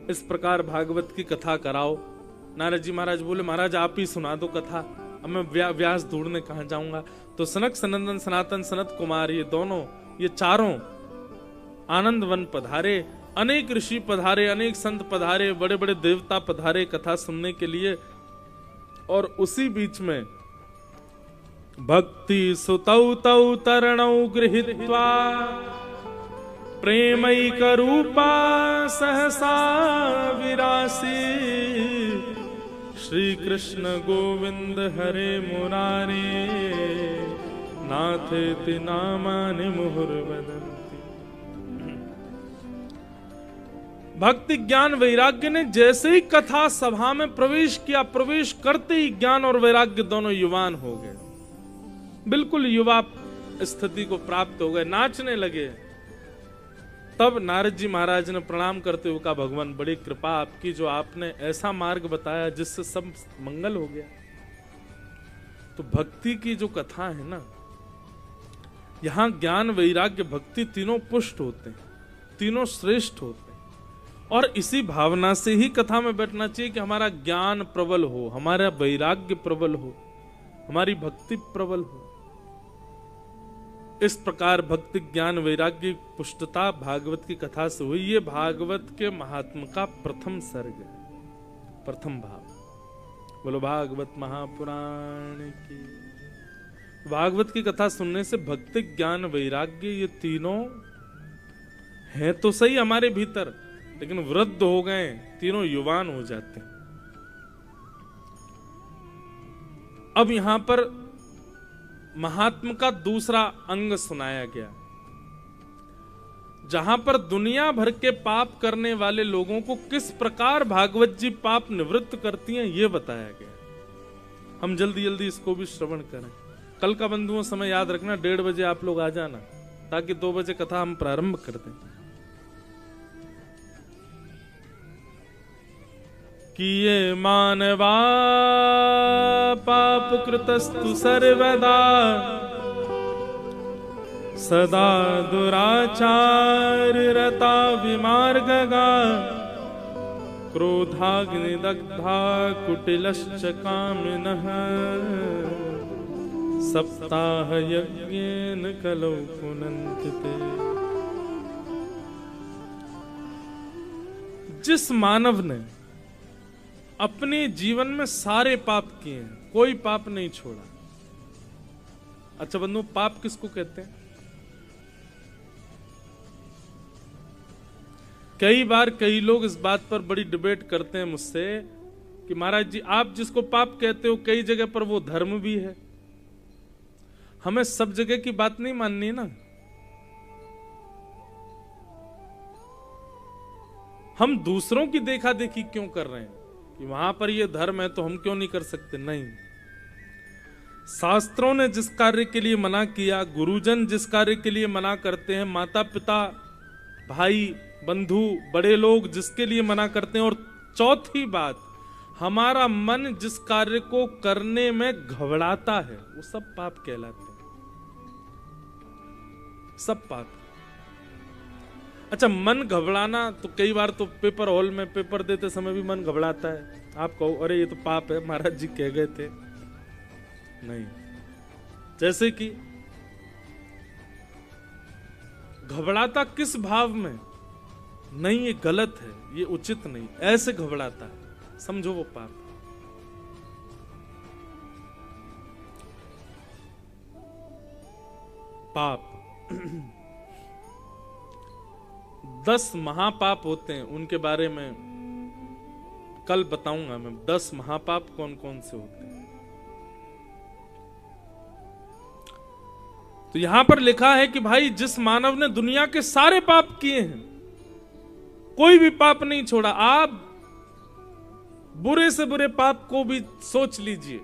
इस प्रकार भागवत की कथा कराओ। नारद जी महाराज बोले महाराज आप ही सुना दो कथा, अब मैं व्यास ढूंढने कहां जाऊंगा। तो सनक सनंदन सनातन सनत कुमार ये दोनों, ये चारों आनंद वन पधारे। अनेक ऋषि पधारे, अनेक संत पधारे, बड़े बड़े देवता पधारे कथा सुनने के लिए। और उसी बीच में भक्ति सुतौ तौ तरणौ गृहीत्वा प्रेमैक रूपा सहसा विरासी श्री कृष्ण गोविंद हरे मुरारे नाथेति नामानि मुहुर्वदन्ति। भक्ति ज्ञान वैराग्य ने जैसे ही कथा सभा में प्रवेश किया, प्रवेश करते ही ज्ञान और वैराग्य दोनों युवान हो गए, बिल्कुल युवा स्थिति को प्राप्त हो गए, नाचने लगे। तब नारद जी महाराज ने प्रणाम करते हुए कहा भगवान बड़ी कृपा आपकी, जो आपने ऐसा मार्ग बताया जिससे सब मंगल हो गया। तो भक्ति की जो कथा है ना, यहां ज्ञान वैराग्य भक्ति तीनों पुष्ट होते हैं, तीनों श्रेष्ठ होते हैं। और इसी भावना से ही कथा में बैठना चाहिए कि हमारा ज्ञान प्रबल हो, हमारा वैराग्य प्रबल हो, हमारी भक्ति प्रबल हो। इस प्रकार भक्ति ज्ञान वैराग्य पुष्टता भागवत की कथा से हुई। ये भागवत के महात्म का प्रथम सर्ग है, प्रथम भाव। बोलो भागवत महापुराण की। भागवत की कथा सुनने से भक्ति ज्ञान वैराग्य ये तीनों हैं तो सही हमारे भीतर, लेकिन वृद्ध हो गए, तीनों युवान हो जाते हैं। अब यहां पर महात्म का दूसरा अंग सुनाया गया, जहां पर दुनिया भर के पाप करने वाले लोगों को किस प्रकार भागवत जी पाप निवृत्त करती हैं, यह बताया गया। हम जल्दी जल्दी इसको भी श्रवण करें। कल का बंधुओं समय याद रखना 1:30 बजे आप लोग आ जाना, ताकि 2 बजे कथा हम प्रारंभ कर दें। किए मानवा पाप कृतस्तु सर्वदा सदा दुराचार रता विमार्गगा क्रोधाग्निदग्धा कुटिलश्च कामिनः सप्ताह यज्ञेन कलौ पुनन्ति ते। जिस मानव ने अपने जीवन में सारे पाप किए हैं, कोई पाप नहीं छोड़ा। अच्छा बंधु, पाप किसको कहते हैं? कई बार कई लोग इस बात पर बड़ी डिबेट करते हैं मुझसे कि महाराज जी, आप जिसको पाप कहते हो कई जगह पर वो धर्म भी है, हमें सब जगह की बात नहीं माननी ना। हम दूसरों की देखा देखी क्यों कर रहे हैं कि वहां पर ये धर्म है तो हम क्यों नहीं कर सकते? नहीं, शास्त्रों ने जिस कार्य के लिए मना किया, गुरुजन जिस कार्य के लिए मना करते हैं, माता पिता भाई बंधु बड़े लोग जिसके लिए मना करते हैं, और चौथी बात, हमारा मन जिस कार्य को करने में घबराता है, वो सब पाप कहलाते हैं, सब पाप। अच्छा, मन घबराना तो कई बार तो पेपर हॉल में पेपर देते समय भी मन घबराता है। आप कहो अरे ये तो पाप है, महाराज जी कह गए थे। नहीं, जैसे कि घबराता किस भाव में? नहीं, ये गलत है, ये उचित नहीं, ऐसे घबराता है, समझो वो पाप। पाप 10 महापाप होते हैं, उनके बारे में कल बताऊंगा मैं। 10 महापाप कौन कौन से होते हैं। तो यहां पर लिखा है कि भाई जिस मानव ने दुनिया के सारे पाप किए हैं, कोई भी पाप नहीं छोड़ा, आप बुरे से बुरे पाप को भी सोच लीजिए,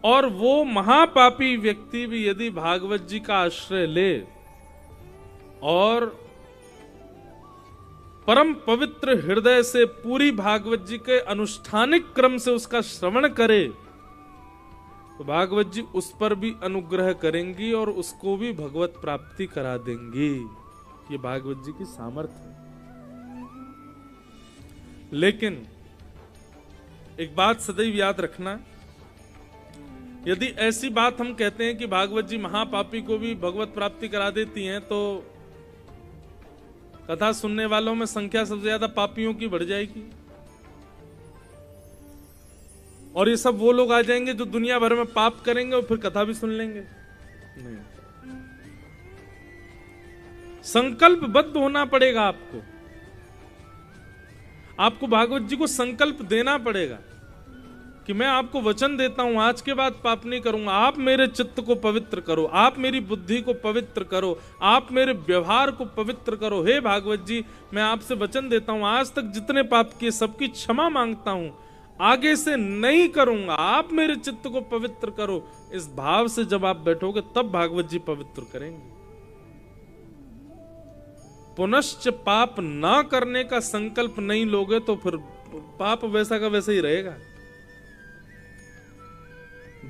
और वो महापापी व्यक्ति भी यदि भागवत जी का आश्रय ले और परम पवित्र हृदय से पूरी भागवत जी के अनुष्ठानिक क्रम से उसका श्रवण करे, तो भागवत जी उस पर भी अनुग्रह करेंगी और उसको भी भगवत प्राप्ति करा देंगी। ये भागवत जी की सामर्थ्य है। लेकिन एक बात सदैव याद रखना, यदि ऐसी बात हम कहते हैं कि भागवत जी महापापी को भी भगवत प्राप्ति करा देती हैं, तो कथा सुनने वालों में संख्या सबसे ज्यादा पापियों की बढ़ जाएगी, और ये सब वो लोग आ जाएंगे जो दुनिया भर में पाप करेंगे और फिर कथा भी सुन लेंगे। नहीं, संकल्पबद्ध होना पड़ेगा आपको। आपको भागवत जी को संकल्प देना पड़ेगा कि मैं आपको वचन देता हूं, आज के बाद पाप नहीं करूंगा। आप मेरे चित्त को पवित्र करो, आप मेरी बुद्धि को पवित्र करो, आप मेरे व्यवहार को पवित्र करो। हे भागवत जी, मैं आपसे वचन देता हूं, आज तक जितने पाप किए सबकी क्षमा मांगता हूं, आगे से नहीं करूंगा, आप मेरे चित्त को पवित्र करो। इस भाव से जब आप बैठोगे तब भागवत जी पवित्र करेंगे। पुनश्च पाप ना करने का संकल्प नहीं लोगे तो फिर पाप वैसा का वैसा ही रहेगा।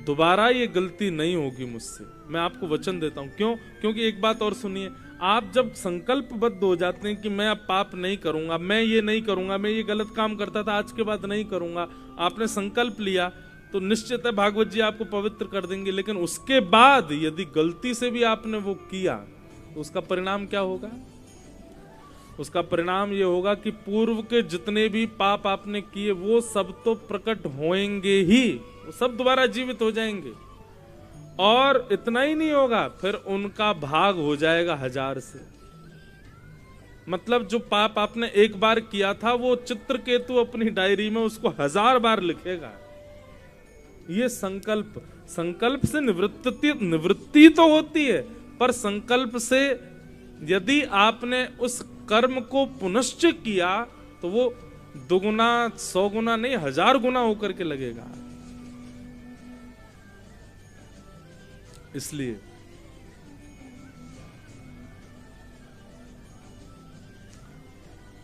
दोबारा ये गलती नहीं होगी मुझसे, मैं आपको वचन देता हूं। क्यों? क्योंकि एक बात और सुनिए, आप जब संकल्पबद्ध हो जाते हैं कि मैं अब पाप नहीं करूंगा, मैं ये नहीं करूंगा, मैं ये गलत काम करता था आज के बाद नहीं करूंगा, आपने संकल्प लिया, तो निश्चित है भागवत जी आपको पवित्र कर देंगे। लेकिन उसके बाद यदि गलती से भी आपने वो किया तो उसका परिणाम क्या होगा? उसका परिणाम ये होगा कि पूर्व के जितने भी पाप आपने किए वो सब तो प्रकट होंगे ही, वो सब दोबारा जीवित हो जाएंगे। और इतना ही नहीं होगा, फिर उनका भाग हो जाएगा 1000 से। मतलब जो पाप आपने एक बार किया था वो चित्रकेतु अपनी डायरी में उसको 1000 बार लिखेगा। ये संकल्प से निवृत्ति तो होती है, पर संकल्प से यदि आपने उस कर्म को पुनश्च किया तो वो 2 गुना 100 गुना नहीं 1000 गुना होकर के लगेगा। इसलिए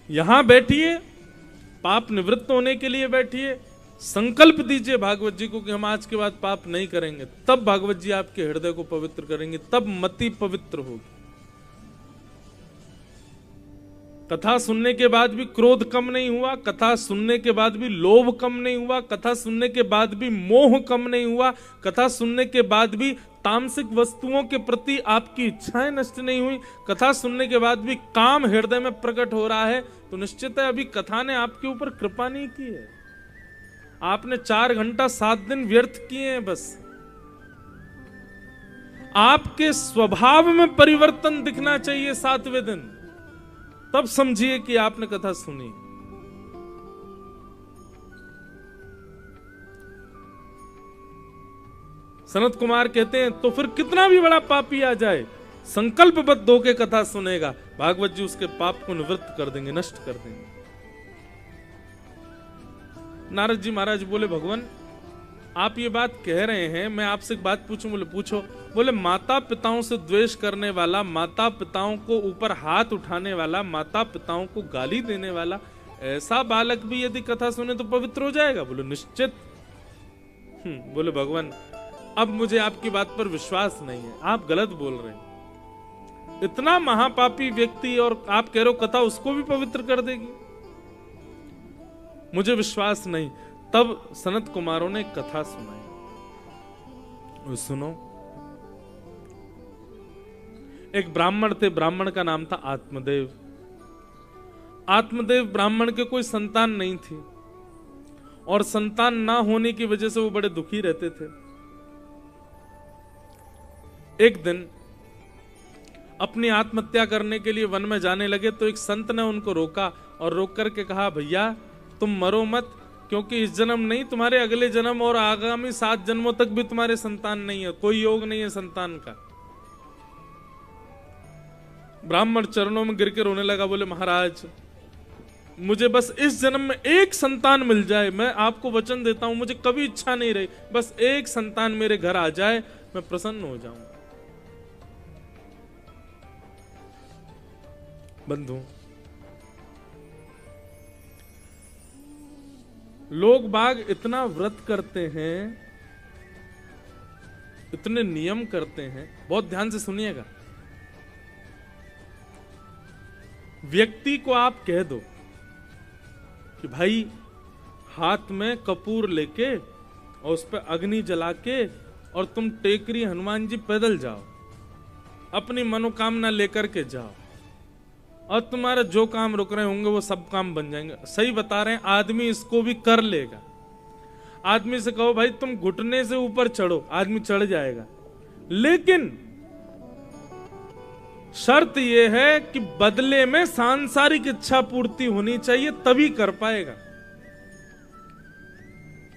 यहां बैठिए, पाप निवृत्त होने के लिए बैठिए, संकल्प दीजिए भागवत जी को कि हम आज के बाद पाप नहीं करेंगे, तब भागवत जी आपके हृदय को पवित्र करेंगे, तब मति पवित्र होगी। कथा सुनने के बाद भी क्रोध कम नहीं हुआ, कथा सुनने के बाद भी लोभ कम नहीं हुआ, कथा सुनने के बाद भी मोह कम नहीं हुआ, कथा सुनने के बाद भी तामसिक वस्तुओं के प्रति आपकी इच्छाएं नष्ट नहीं हुई, कथा सुनने के बाद भी काम हृदय में प्रकट हो रहा है, तो निश्चित है अभी कथा ने आपके ऊपर कृपा नहीं की है। आपने 4 घंटा 7 दिन व्यर्थ किए हैं। बस आपके स्वभाव में परिवर्तन दिखना चाहिए 7वें दिन, तब समझिए कि आपने कथा सुनी। सनत कुमार कहते हैं तो फिर कितना भी बड़ा पापी आ जाए, संकल्पबद्ध होकर कथा सुनेगा, भागवत जी उसके पाप को निवृत्त कर देंगे, नष्ट कर देंगे। नारद जी महाराज बोले, भगवान आप ये बात कह रहे हैं, मैं आपसे एक बात पूछूं? बोले पूछो। बोले माता पिताओं से द्वेष करने वाला, माता पिताओं को ऊपर हाथ उठाने वाला, माता पिताओं को गाली देने वाला ऐसा बालक भी यदि कथा सुने तो पवित्र हो जाएगा? बोले निश्चित। बोले भगवान अब मुझे आपकी बात पर विश्वास नहीं है, आप गलत बोल रहे हैं। इतना महापापी व्यक्ति और आप कह रहे हो कथा उसको भी पवित्र कर देगी? मुझे विश्वास नहीं। तब सनत कुमारों ने कथा सुनाई। सुनो, एक ब्राह्मण थे, ब्राह्मण का नाम था आत्मदेव। आत्मदेव ब्राह्मण के कोई संतान नहीं थी और संतान ना होने की वजह से वो बड़े दुखी रहते थे। एक दिन अपनी आत्महत्या करने के लिए वन में जाने लगे तो एक संत ने उनको रोका और रोक करके कहा, भैया तुम मरो मत, क्योंकि इस जन्म नहीं, तुम्हारे अगले जन्म और आगामी 7 जन्मों तक भी तुम्हारे संतान नहीं है, कोई योग नहीं है संतान का। ब्राह्मण चरणों में गिर के रोने लगा। बोले महाराज मुझे बस इस जन्म में एक संतान मिल जाए, मैं आपको वचन देता हूं, मुझे कभी इच्छा नहीं रही, बस एक संतान मेरे घर आ जाए, मैं प्रसन्न हो जाऊं। बंधु, लोग बाग इतना व्रत करते हैं, इतने नियम करते हैं, बहुत ध्यान से सुनिएगा। व्यक्ति को आप कह दो कि भाई हाथ में कपूर लेके और उस पर अग्नि जला के और तुम टेकरी हनुमान जी पैदल जाओ, अपनी मनोकामना लेकर के जाओ और तुम्हारा जो काम रुक रहे होंगे वो सब काम बन जाएंगे। सही बता रहे हैं, आदमी इसको भी कर लेगा। आदमी से कहो भाई तुम घुटने से ऊपर चढ़ो, आदमी चढ़ जाएगा, लेकिन शर्त यह है कि बदले में सांसारिक इच्छा पूर्ति होनी चाहिए, तभी कर पाएगा।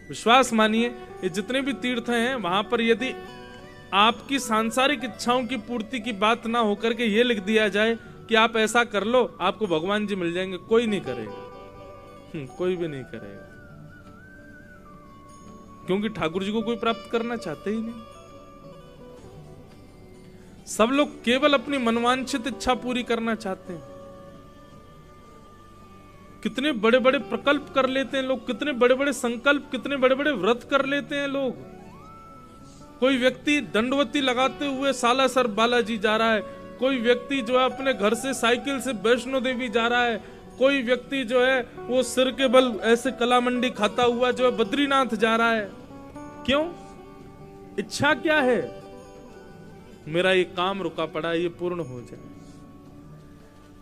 विश्वास मानिए, ये जितने भी तीर्थ हैं वहां पर यदि आपकी सांसारिक इच्छाओं की पूर्ति की बात ना होकर के ये लिख दिया जाए कि आप ऐसा कर लो आपको भगवान जी मिल जाएंगे, कोई नहीं करेगा। कोई भी नहीं करेगा, क्योंकि ठाकुर जी को कोई प्राप्त करना चाहते ही नहीं। सब लोग केवल अपनी मनवांछित इच्छा पूरी करना चाहते हैं। कितने बड़े बड़े प्रकल्प कर लेते हैं लोग, कितने बड़े बड़े संकल्प, कितने बड़े बड़े व्रत कर लेते हैं लोग। कोई व्यक्ति दंडवती लगाते हुए सालासर बालाजी जा रहा है, कोई व्यक्ति जो है अपने घर से साइकिल से वैष्णो देवी जा रहा है, कोई व्यक्ति जो है वो सिर के बल ऐसे कला मंडी खाता हुआ जो है बद्रीनाथ जा रहा है। क्यों? इच्छा क्या है? मेरा ये काम रुका पड़ा है, ये पूर्ण हो जाए।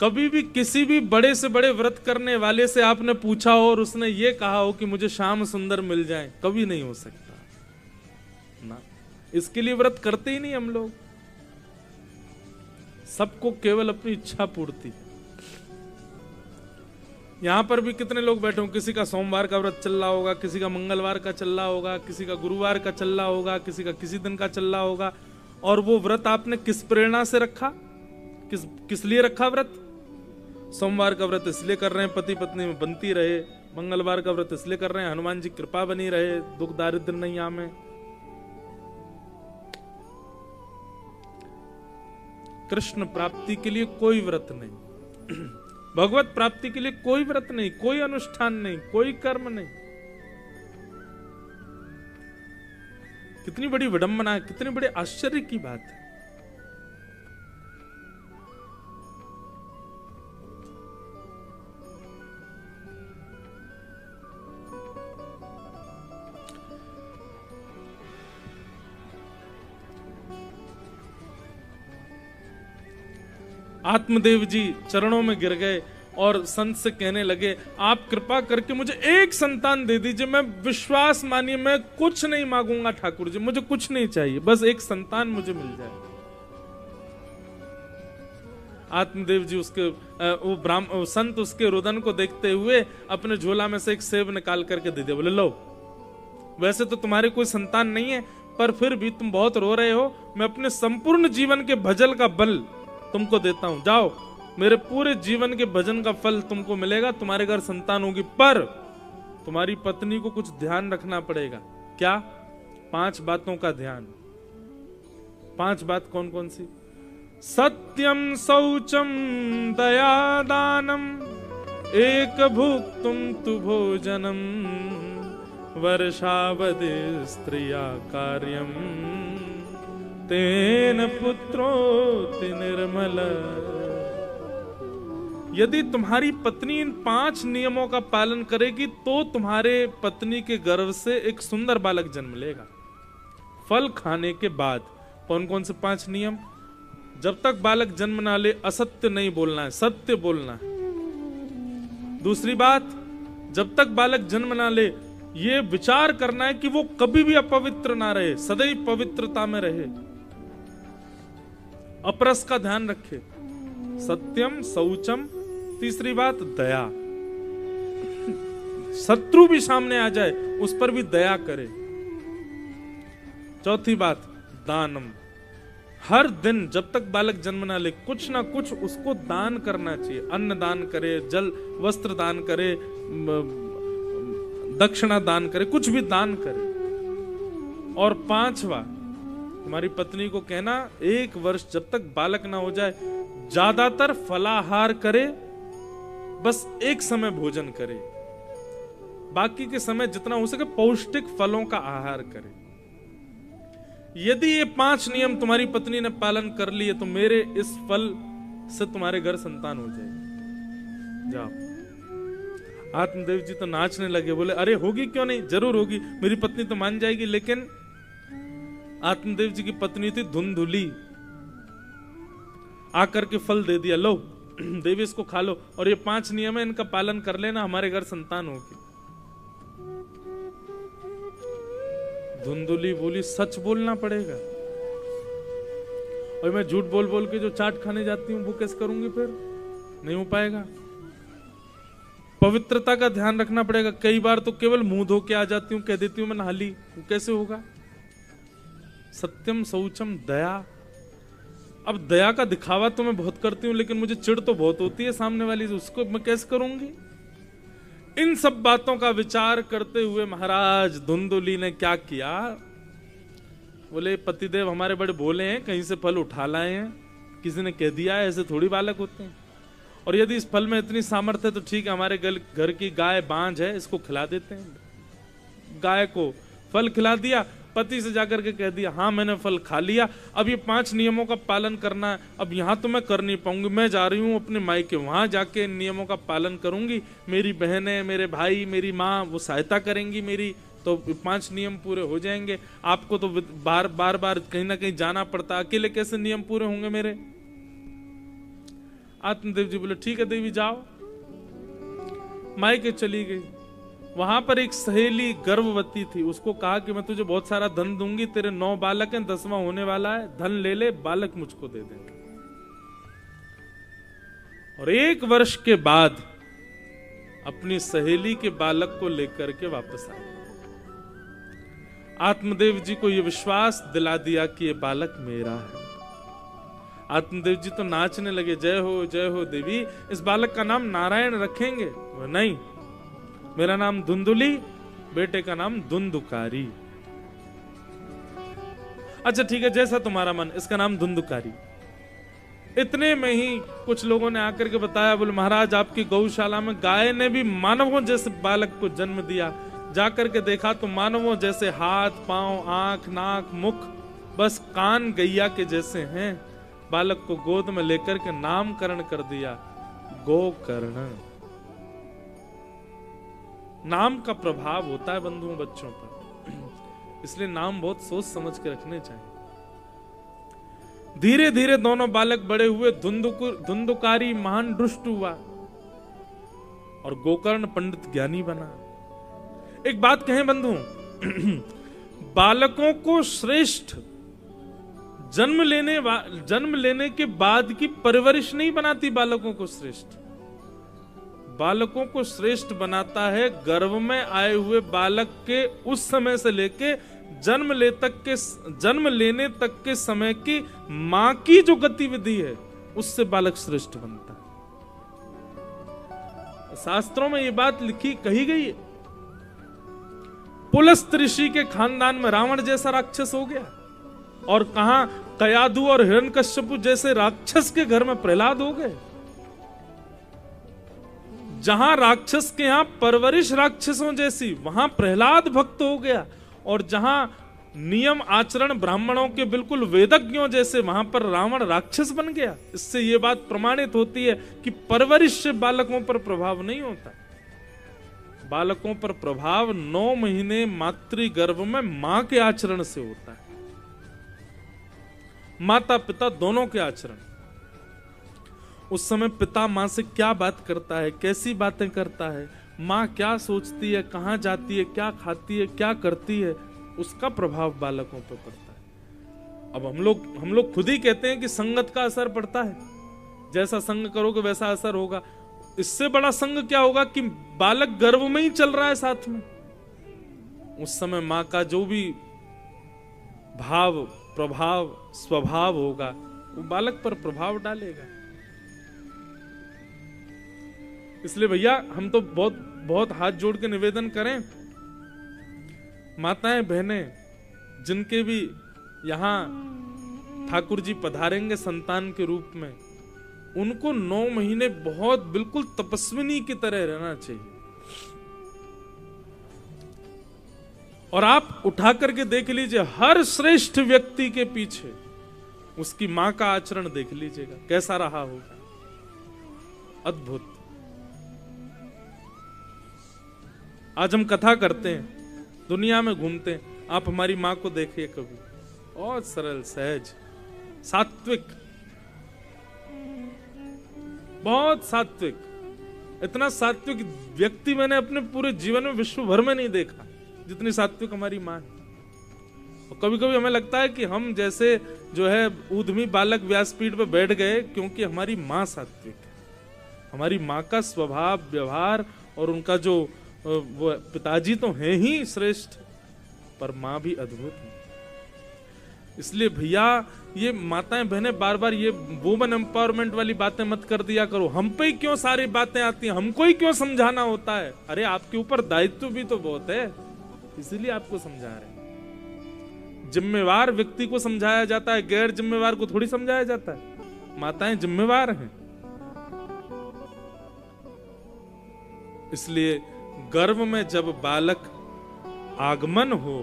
कभी भी किसी भी बड़े से बड़े व्रत करने वाले से आपने पूछा हो और उसने ये कहा हो कि मुझे श्याम सुंदर मिल जाए, कभी नहीं हो सकता ना। इसके लिए व्रत करते ही नहीं हम लोग। सबको केवल अपनी इच्छा पूर्ति। यहां पर भी कितने लोग बैठे हो, किसी का सोमवार का व्रत चल रहा होगा, किसी का मंगलवार का चल रहा होगा, किसी का गुरुवार का चल रहा होगा, किसी का किसी दिन का चल रहा होगा। और वो व्रत आपने किस प्रेरणा से रखा, किस लिए रखा व्रत? सोमवार का व्रत इसलिए कर रहे हैं पति पत्नी में बनती रहे, मंगलवार का व्रत इसलिए कर रहे हैं हनुमान जी कृपा बनी रहे, दुख दारिद्र नहीं आवे। कृष्ण प्राप्ति के लिए कोई व्रत नहीं, भगवत प्राप्ति के लिए कोई व्रत नहीं, कोई अनुष्ठान नहीं, कोई कर्म नहीं। कितनी बड़ी विडंबना है, कितनी बड़ी आश्चर्य की बात है। आत्मदेव जी चरणों में गिर गए और संत से कहने लगे, आप कृपा करके मुझे एक संतान दे दीजिए, मैं विश्वास मानिए मैं कुछ नहीं मांगूंगा ठाकुर जी, मुझे कुछ नहीं चाहिए, बस एक संतान मुझे मिल जाए। आत्मदेव जी उसके वो संत उसके रुदन को देखते हुए अपने झोला में से एक सेब निकाल करके दे दिया, बोले लो, वैसे तो तुम्हारी कोई संतान नहीं है, पर फिर भी तुम बहुत रो रहे हो, मैं अपने संपूर्ण जीवन के भजन का बल तुमको देता हूं, जाओ मेरे पूरे जीवन के भजन का फल तुमको मिलेगा, तुम्हारे घर संतान होगी, पर तुम्हारी पत्नी को कुछ ध्यान रखना पड़ेगा। क्या? 5 बातों का ध्यान। 5 बात कौन कौन सी? सत्यम शौचम दया दानम एक भुक्तुम तु भोजनम वर्षावधि स्त्रिया कार्यम तेन पुत्रोति निर्मल। यदि तुम्हारी पत्नी इन 5 नियमों का पालन करेगी तो तुम्हारे पत्नी के गर्भ से एक सुंदर बालक जन्म लेगा। फल खाने के बाद कौन कौन से 5 नियम? जब तक बालक जन्म ना ले असत्य नहीं बोलना है, सत्य बोलना है। दूसरी बात, जब तक बालक जन्म ना ले ये विचार करना है कि वो कभी भी अपवित्र ना रहे, सदैव पवित्रता में रहे, अपरस का ध्यान रखे। सत्यम शौचम। तीसरी बात दया, शत्रु भी सामने आ जाए उस पर भी दया करे। चौथी बात दानम, हर दिन जब तक बालक जन्म ना ले कुछ ना कुछ उसको दान करना चाहिए, अन्न दान करे, जल वस्त्र दान करे, दक्षिणा दान करे, कुछ भी दान करे। और 5वां, तुम्हारी पत्नी को कहना 1 वर्ष जब तक बालक ना हो जाए ज्यादातर फलाहार करे, बस एक समय भोजन करे, बाकी के समय जितना हो सके पौष्टिक फलों का आहार करे। यदि ये 5 नियम तुम्हारी पत्नी ने पालन कर लिए तो मेरे इस फल से तुम्हारे घर संतान हो जाएगी। जाओ। आत्मदेव जी तो नाचने लगे, बोले अरे होगी क्यों नहीं, जरूर होगी, मेरी पत्नी तो मान जाएगी। लेकिन आत्मदेव जी की पत्नी थी धुंधुली, आकर के फल दे दिया, लो देवी इसको खा लो, और ये 5 नियम है इनका पालन कर लेना, हमारे घर संतान होगी। धुंधुली बोली सच बोलना पड़ेगा, और मैं झूठ बोल बोल के जो चाट खाने जाती हूँ वो कैसे करूंगी, फिर नहीं हो पाएगा। पवित्रता का ध्यान रखना पड़ेगा। कई बार तो केवल मुंह धो के आ जाती हूँ, कह देती हूँ मैं नहा ली, वो कैसे होगा। सत्यम शौचम दया। अब दया का दिखावा तो मैं बहुत करती हूँ, लेकिन मुझे चिढ़ तो बहुत होती है सामने वाली से, उसको मैं कैसे करूंगी। इन सब बातों का विचार करते हुए महाराज धुंधुली ने क्या किया, बोले पतिदेव हमारे बड़े भोले हैं, कहीं से फल उठा लाए हैं, किसी ने कह दिया है, ऐसे थोड़ी बालक होते हैं। और यदि इस फल में इतनी सामर्थ्य है तो ठीक है, हमारे घर की गाय बांझ है, इसको खिला देते हैं। गाय को फल खिला दिया, पति से जाकर के कह दिया हाँ मैंने फल खा लिया, अब ये 5 नियमों का पालन करना है, अब यहाँ तो मैं कर नहीं पाऊंगी, मैं जा रही हूँ अपने मायके, वहां जाके इन नियमों का पालन करूंगी, मेरी बहनें, मेरे भाई, मेरी माँ वो सहायता करेंगी मेरी, तो 5 नियम पूरे हो जाएंगे। आपको तो बार बार कहीं ना कहीं जाना पड़ता, अकेले कैसे नियम पूरे होंगे मेरे। आत्मदेव जी बोले ठीक है देवी जाओ। मायके चली गई। वहां पर एक सहेली गर्भवती थी, उसको कहा कि मैं तुझे बहुत सारा धन दूंगी, तेरे 9 बालक हैं, 10वां होने वाला है, धन ले ले, बालक मुझको दे देंगे। और 1 वर्ष के बाद अपनी सहेली के बालक को लेकर के वापस आए। आत्मदेव जी को यह विश्वास दिला दिया कि यह बालक मेरा है। आत्मदेव जी तो नाचने लगे, जय हो देवी, इस बालक का नाम नारायण रखेंगे। नहीं, मेरा नाम धुंधुली, बेटे का नाम धुंधुकारी। अच्छा ठीक है, जैसा तुम्हारा मन, इसका नाम धुंधुकारी। इतने में ही कुछ लोगों ने आकर के बताया, बोले महाराज आपकी गौशाला में गाय ने भी मानवों जैसे बालक को जन्म दिया। जाकर के देखा तो मानवों जैसे हाथ, पांव, आंख, नाक, मुख, बस कान गैया के जैसे हैं। बालक को गोद में लेकर के नामकरण कर दिया, गोकर्ण। नाम का प्रभाव होता है बंधुओं बच्चों पर, इसलिए नाम बहुत सोच समझ के रखने चाहिए। धीरे धीरे दोनों बालक बड़े हुए, धुंधुकारी महान दुष्ट हुआ और गोकर्ण पंडित ज्ञानी बना। एक बात कहें बंधु, बालकों को श्रेष्ठ जन्म लेने के बाद की परवरिश नहीं बनाती बालकों को श्रेष्ठ। बालकों को श्रेष्ठ बनाता है गर्भ में आए हुए बालक के उस समय से लेके जन्म लेने तक के समय की मां की जो गतिविधि है, उससे बालक श्रेष्ठ बनता है। शास्त्रों में ये बात कही गई है। पुलस्त ऋषि के खानदान में रावण जैसा राक्षस हो गया, और कहां कयाधु और हिरण्यकश्यप जैसे राक्षस के घर में प्रहलाद हो गए। जहां राक्षस के यहां परवरिश राक्षसों जैसी, वहां प्रहलाद भक्त हो गया, और जहां नियम आचरण ब्राह्मणों के बिल्कुल वेदज्ञों जैसे, वहां पर रावण राक्षस बन गया। इससे यह बात प्रमाणित होती है कि परवरिश से बालकों पर प्रभाव नहीं होता। बालकों पर प्रभाव 9 महीने मातृगर्भ में मां के आचरण से होता है, माता पिता दोनों के आचरण। उस समय पिता मां से क्या बात करता है, कैसी बातें करता है, मां क्या सोचती है, कहां जाती है, क्या खाती है, क्या करती है, उसका प्रभाव बालकों पर पड़ता है। अब हम लोग खुद ही कहते हैं कि संगत का असर पड़ता है, जैसा संग करोगे वैसा असर होगा। इससे बड़ा संग क्या होगा कि बालक गर्भ में ही चल रहा है साथ में, उस समय मां का जो भी भाव प्रभाव स्वभाव होगा वो बालक पर प्रभाव डालेगा। इसलिए भैया हम तो बहुत बहुत हाथ जोड़ के निवेदन करें, माताएं बहनें जिनके भी यहां ठाकुर जी पधारेंगे संतान के रूप में, उनको 9 महीने बहुत बिल्कुल तपस्विनी की तरह रहना चाहिए। और आप उठा करके देख लीजिए, हर श्रेष्ठ व्यक्ति के पीछे उसकी मां का आचरण देख लीजिएगा कैसा रहा होगा, अद्भुत। आज हम कथा करते हैं, दुनिया में घूमते हैं, आप हमारी मां को देखिए कभी, बहुत सरल सहज सात्विक, बहुत सात्विक। इतना सात्विक व्यक्ति मैंने अपने पूरे जीवन में विश्व भर में नहीं देखा जितनी सात्विक हमारी मां है। और कभी कभी हमें लगता है कि हम जैसे जो है ऊधमी बालक व्यासपीठ पे बैठ गए, क्योंकि हमारी मां सात्विक है। हमारी मां का स्वभाव व्यवहार और उनका जो वो पिताजी तो हैं ही श्रेष्ठ, पर मां भी अद्भुत है। इसलिए भैया ये माताएं बहनें बार बार ये वुमेन एम्पावरमेंट वाली बातें मत कर दिया करो। हम पे ही क्यों सारी बातें आती हैं, हमको ही क्यों समझाना होता है? अरे आपके ऊपर दायित्व भी तो बहुत है, इसीलिए आपको समझा रहे हैं। जिम्मेवार व्यक्ति को समझाया जाता है, गैर जिम्मेवार को थोड़ी समझाया जाता है। माताएं जिम्मेवार हैं। इसलिए गर्भ में जब बालक आगमन हो,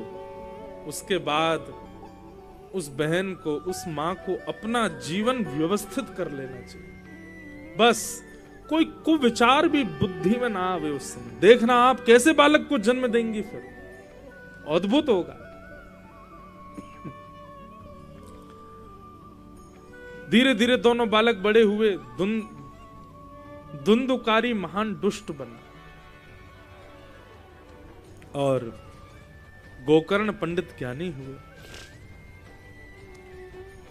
उसके बाद उस बहन को, उस मां को अपना जीवन व्यवस्थित कर लेना चाहिए। बस कोई कुविचार भी बुद्धि में ना आवे उस समय। देखना आप कैसे बालक को जन्म देंगी, फिर अद्भुत होगा। धीरे धीरे दोनों बालक बड़े हुए, धुंधुकारी महान दुष्ट बना, और गोकर्ण पंडित ज्ञानी हुए।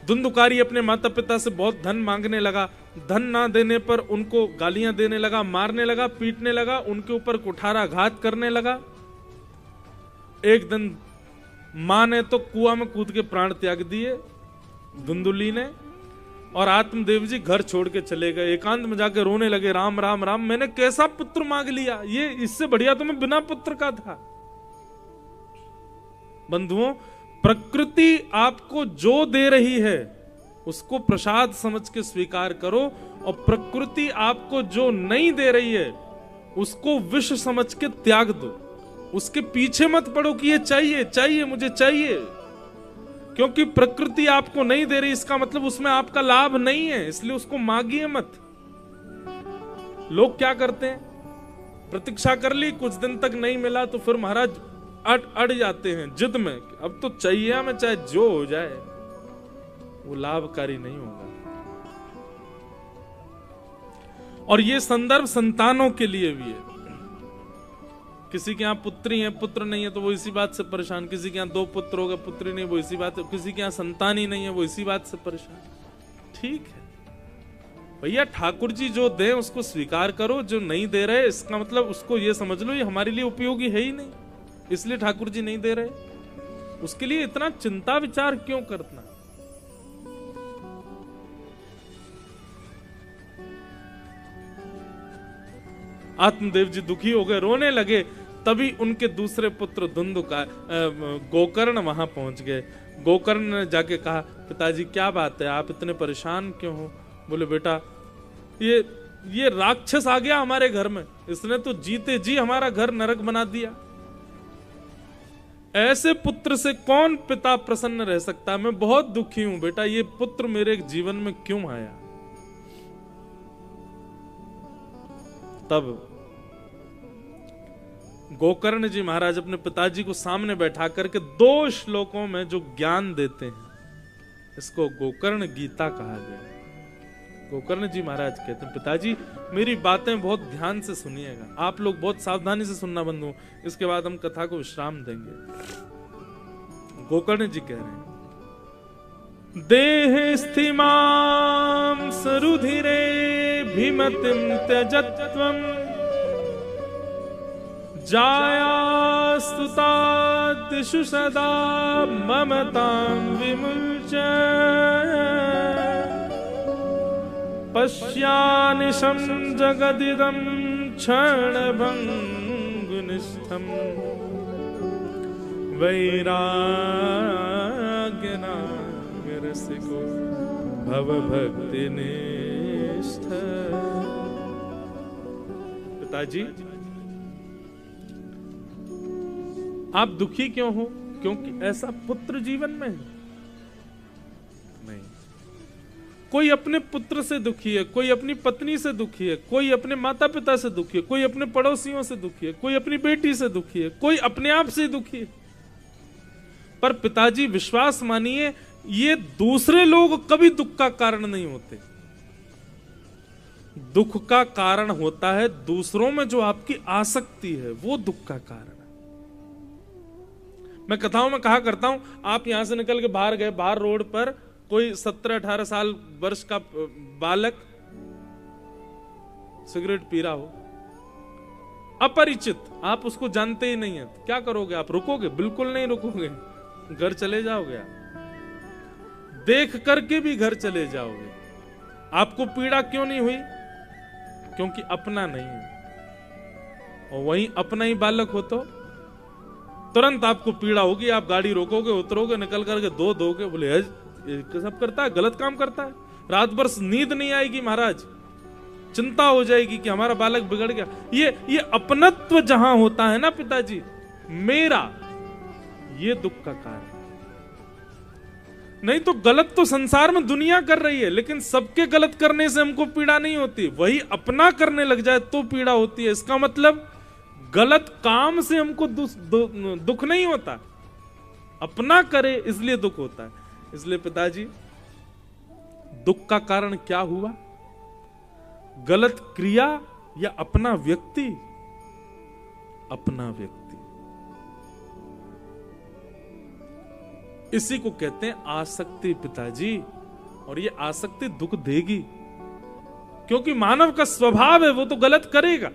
धुंधुकारी अपने माता पिता से बहुत धन मांगने लगा। धन ना देने पर उनको गालियां देने लगा, मारने लगा, पीटने लगा, उनके ऊपर कुठाराघात करने लगा। एक दिन मां ने तो कुआं में कूद के प्राण त्याग दिए धुंधुली ने, और आत्मदेव जी घर छोड़ के चले गए। एकांत में जाके रोने लगे, राम राम राम, मैंने कैसा पुत्र मांग लिया, ये इससे बढ़िया तो मैं बिना पुत्र का था। बंधुओं, प्रकृति आपको जो दे रही है उसको प्रसाद समझ के स्वीकार करो, और प्रकृति आपको जो नहीं दे रही है उसको विष समझ के त्याग दो। उसके पीछे मत पड़ो कि ये चाहिए चाहिए मुझे चाहिए, क्योंकि प्रकृति आपको नहीं दे रही इसका मतलब उसमें आपका लाभ नहीं है, इसलिए उसको मांगिए मत। लोग क्या करते हैं, प्रतीक्षा कर ली, कुछ दिन तक नहीं मिला तो फिर महाराज अड़ जाते हैं जिद में, अब तो चाहिए हमें चाहे जो हो जाए। वो लाभकारी नहीं होगा। और ये संदर्भ संतानों के लिए भी है। किसी के यहाँ पुत्री है, पुत्र नहीं है तो वो इसी बात से परेशान, किसी के यहाँ 2 पुत्र होगा, पुत्री नहीं, वो इसी बात, किसी के यहाँ संतान ही नहीं है, वो इसी बात से परेशान। ठीक है भैया, ठाकुर जी जो दे उसको स्वीकार करो, जो नहीं दे रहे इसका मतलब उसको ये समझ लो ये हमारे लिए उपयोगी है ही नहीं, इसलिए ठाकुर जी नहीं दे रहे। उसके लिए इतना चिंता विचार क्यों करना। आत्मदेव जी दुखी हो गए, रोने लगे। तभी उनके दूसरे पुत्र धुंधुकार गोकर्ण वहां पहुंच गए। गोकर्ण ने जाके कहा, पिताजी क्या बात है, आप इतने परेशान क्यों हो? बोले बेटा ये राक्षस आ गया हमारे घर में, इसने तो जीते जी हमारा घर नरक बना दिया। ऐसे पुत्र से कौन पिता प्रसन्न रह सकता? मैं बहुत दुखी हूं बेटा, ये पुत्र मेरे जीवन में क्यों आया? तब गोकर्ण जी महाराज अपने पिताजी को सामने बैठा करके 2 श्लोकों में जो ज्ञान देते हैं, इसको गोकर्ण गीता कहा गया। गोकर्ण जी महाराज कहते हैं, पिताजी मेरी बातें बहुत ध्यान से सुनिएगा, आप लोग बहुत सावधानी से सुनना बंधु, इसके बाद हम कथा को विश्राम देंगे। गोकर्ण जी कह रहे हैं, देह स्थिमां सरुधिरे भीमतिं त्यजत्वम् जायास्तुतादिषु सदा ममतां विमुच्य पश्यानिशं जगदिदं क्षणभङ्गुनिष्ठम् वैराग्यनागरसिको भवभक्तिनिष्ठ। पिताजी आप दुखी क्यों हो? क्योंकि ऐसा पुत्र जीवन में है? नहीं, कोई अपने पुत्र से दुखी है, कोई अपनी पत्नी से दुखी है, कोई अपने माता पिता से दुखी है, कोई अपने पड़ोसियों से दुखी है, कोई अपनी बेटी से दुखी है, कोई अपने आप से दुखी है। पर पिताजी विश्वास मानिए, ये दूसरे लोग कभी दुख का कारण नहीं होते। दुख का कारण होता है दूसरों में जो आपकी आसक्ति है, वो दुख का कारण है। मैं कथाओं में कहा करता हूं, आप यहां से निकल के बाहर गए, बाहर रोड पर कोई 17-18 साल वर्ष का बालक सिगरेट पी रहा हो, अपरिचित, आप उसको जानते ही नहीं है, तो क्या करोगे? आप रुकोगे? बिल्कुल नहीं रुकोगे, घर चले जाओगे। आप देख करके भी घर चले जाओगे। आपको पीड़ा क्यों नहीं हुई? क्योंकि अपना नहीं है। और वहीं अपना ही बालक हो तो तुरंत आपको पीड़ा होगी, आप गाड़ी रोकोगे, उतरोगे, निकल करके दो दोगे, बोले ये सब करता है, गलत काम करता है, रात भर नींद नहीं आएगी महाराज, चिंता हो जाएगी कि हमारा बालक बिगड़ गया। ये अपनत्व जहां होता है ना पिताजी, मेरा, ये दुख का कारण। नहीं तो गलत तो संसार में दुनिया कर रही है, लेकिन सबके गलत करने से हमको पीड़ा नहीं होती, वही अपना करने लग जाए तो पीड़ा होती है। इसका मतलब गलत काम से हमको दुख नहीं होता, अपना करे इसलिए दुख होता है। इसलिए पिताजी, दुख का कारण क्या हुआ? गलत क्रिया या अपना व्यक्ति? अपना व्यक्ति। इसी को कहते हैं आसक्ति पिताजी, और ये आसक्ति दुख देगी, क्योंकि मानव का स्वभाव है, वो तो गलत करेगा।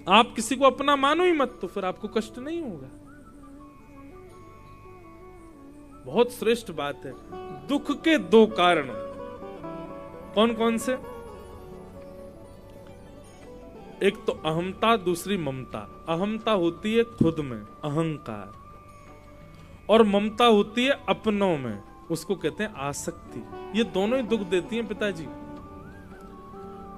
आप किसी को अपना मानो ही मत, तो फिर आपको कष्ट नहीं होगा। बहुत श्रेष्ठ बात है। दुख के दो कारण कौन कौन से? एक तो अहमता, दूसरी ममता। अहमता होती है खुद में, अहंकार, और ममता होती है अपनों में, उसको कहते हैं आसक्ति। ये दोनों ही दुख देती हैं पिताजी।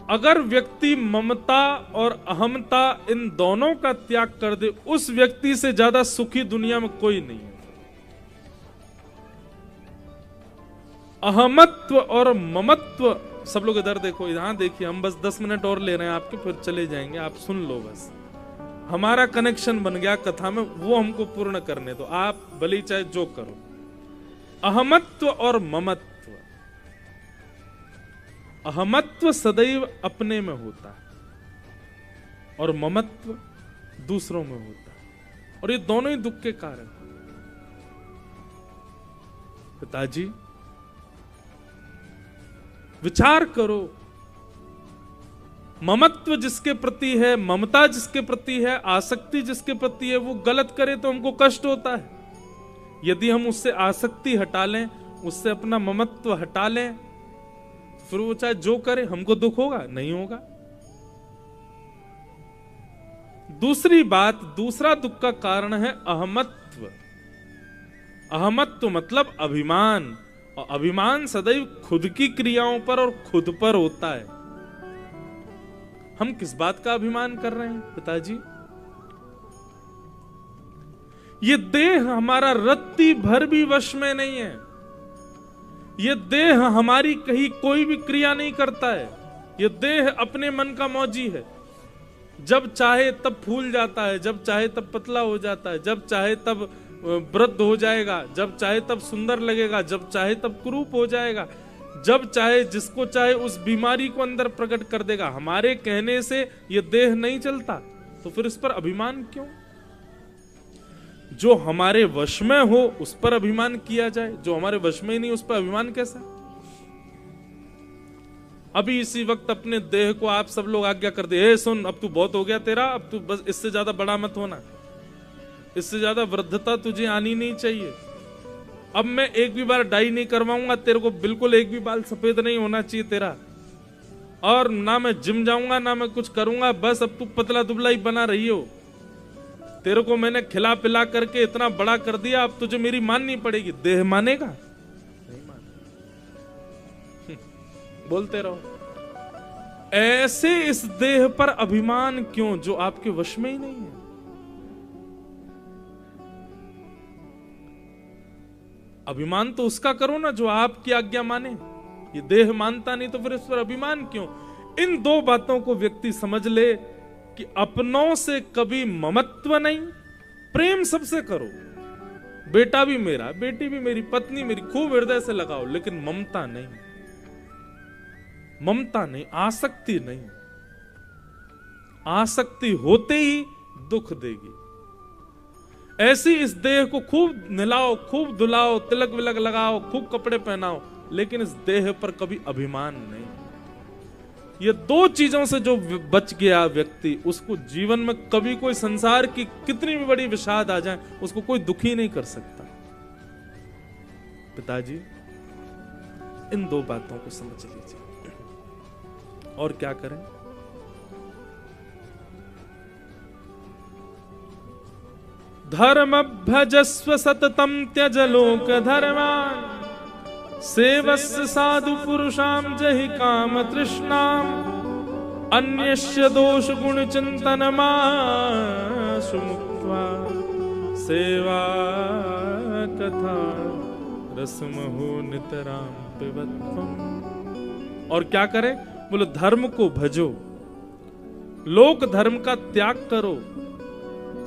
अगर व्यक्ति ममता और अहमता इन दोनों का त्याग कर दे, उस व्यक्ति से ज्यादा सुखी दुनिया में कोई नहीं है। अहमत्व और ममत्व, सब लोग इधर देखो, यहां देखिए, हम बस 10 मिनट और ले रहे हैं आपके, फिर चले जाएंगे, आप सुन लो बस। हमारा कनेक्शन बन गया कथा में, वो हमको पूर्ण करने दो, आप भले चाहे जो करो। अहमत्व और ममत्व। अहमत्व सदैव अपने में होता है और ममत्व दूसरों में होता है, और ये दोनों ही दुख के कारण। पिताजी विचार करो, ममत्व जिसके प्रति है, ममता जिसके प्रति है, आसक्ति जिसके प्रति है, वो गलत करे तो हमको कष्ट होता है। यदि हम उससे आसक्ति हटा लें, उससे अपना ममत्व हटा लें, फिर वो चाहे जो करे हमको दुख होगा? नहीं होगा। दूसरी बात, दूसरा दुख का कारण है अहमत्व। अहमत्व मतलब अभिमान, और अभिमान सदैव खुद की क्रियाओं पर और खुद पर होता है। हम किस बात का अभिमान कर रहे हैं पिताजी? ये देह हमारा रत्ती भर भी वश में नहीं है। ये देह हमारी कहीं कोई भी क्रिया नहीं करता है। ये देह अपने मन का मौजी है। जब चाहे तब फूल जाता है, जब चाहे तब पतला हो जाता है, जब चाहे तब वृद्ध हो जाएगा, जब चाहे तब सुंदर लगेगा, जब चाहे तब कुरूप हो जाएगा, जब चाहे जिसको चाहे उस बीमारी को अंदर प्रकट कर देगा। हमारे कहने से ये देह नहीं चलता, तो फिर इस पर अभिमान क्यों? जो हमारे वश में हो उस पर अभिमान किया जाए, जो हमारे वश में ही नहीं उस पर अभिमान कैसा? अभी इसी वक्त अपने देह को आप सब लोग आज्ञा कर दे, ए सुन, अब तू बहुत हो गया तेरा, अब तू बस इससे ज्यादा बड़ा मत होना, इससे ज्यादा वृद्धता तुझे आनी नहीं चाहिए, अब मैं एक भी बार डाई नहीं करवाऊंगा, तेरे को बिल्कुल एक भी बाल सफेद नहीं होना चाहिए तेरा, और ना मैं जिम जाऊंगा ना मैं कुछ करूंगा, बस अब तू पतला दुबला ही बना रही हो, तेरे को मैंने खिला पिला करके इतना बड़ा कर दिया, अब तुझे मेरी माननी पड़ेगी। देह मानेगा? नहीं मानेगा। बोलते रहो। ऐसे इस देह पर अभिमान क्यों जो आपके वश में ही नहीं है? अभिमान तो उसका करो ना जो आपकी आज्ञा माने। ये देह मानता नहीं तो फिर इस पर अभिमान क्यों? इन दो बातों को व्यक्ति समझ ले कि अपनों से कभी ममत्व नहीं, प्रेम सबसे करो, बेटा भी मेरा, बेटी भी मेरी, पत्नी मेरी, खूब हृदय से लगाओ, लेकिन ममता नहीं, ममता नहीं, आसक्ति नहीं। आसक्ति होते ही दुख देगी। ऐसी इस देह को खूब नहलाओ, खूब धुलाओ, तिलक विलक लगाओ, खूब कपड़े पहनाओ, लेकिन इस देह पर कभी अभिमान नहीं। ये दो चीजों से जो बच गया व्यक्ति, उसको जीवन में कभी कोई संसार की कितनी भी बड़ी विषाद आ जाए उसको कोई दुखी नहीं कर सकता। पिताजी इन दो बातों को समझ लीजिए। और क्या करें? धर्म भजस्व सततम त्यज लोक धर्मान, सेवस्य साधु पुरुषाम जहि काम तृष्णाम, अन्यस्य दोष गुण चिंतन माशु मुक्त्वा, सेवा कथा रसमहो नितराम पिबत्वम्। और क्या करें? बोले धर्म को भजो, लोक धर्म का त्याग करो।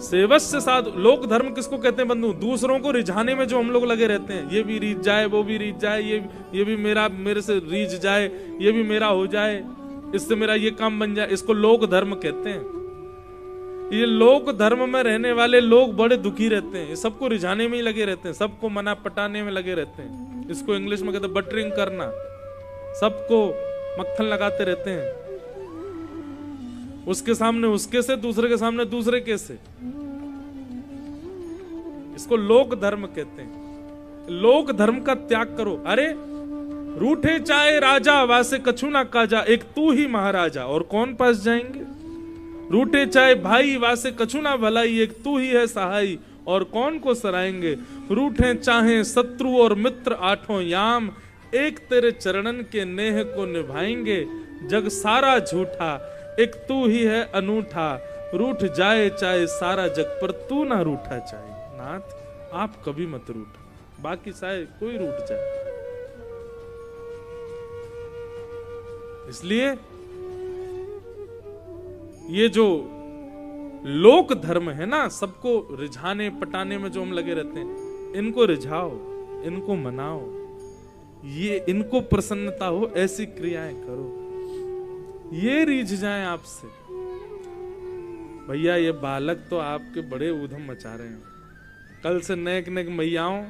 सेवस्य साधु, लोक धर्म किसको कहते हैं बंधु? दूसरों को रिझाने में जो हम लोग लगे रहते हैं, ये भी रीझ जाए, वो भी रीझ जाए, ये भी मेरे से रीझ जाए, ये भी मेरा हो जाए, इससे मेरा ये काम बन जाए, इसको लोक धर्म कहते हैं। ये लोक धर्म में रहने वाले लोग बड़े दुखी रहते हैं, सबको रिझाने में ही लगे रहते हैं, सबको मना पटाने में लगे रहते हैं। इसको इंग्लिश में कहते हैं बटरिंग करना, सबको मक्खन लगाते रहते हैं, उसके सामने उसके से, दूसरे के सामने दूसरे के से। इसको लोक धर्म कहते हैं। लोक धर्म का त्याग करो। अरे रूठे चाहे राजा वासे कछु ना काजा, एक तू ही महाराजा और कौन पास जाएंगे। रूठे चाहे भाई वासे कछु ना भलाई, एक तू ही है सहाई और कौन को सराएंगे। रूठे चाहे शत्रु और मित्र आठों याम, एक तेरे चरणन के नेह को निभाएंगे। जग सारा झूठा, एक तू ही है अनूठा, रूठ जाए चाहे सारा जग पर तू ना रूठा चाहे। नाथ आप कभी मत रूठो, बाकी शायद कोई रूठ जाए। इसलिए ये जो लोक धर्म है ना, सबको रिझाने पटाने में जो हम लगे रहते हैं, इनको रिझाओ, इनको मनाओ, ये इनको प्रसन्नता हो, ऐसी क्रियाएं करो, ये रीझ जाए आपसे। भैया ये बालक तो आपके बड़े ऊधम मचा रहे हैं, कल से नेक नेक मैयाओं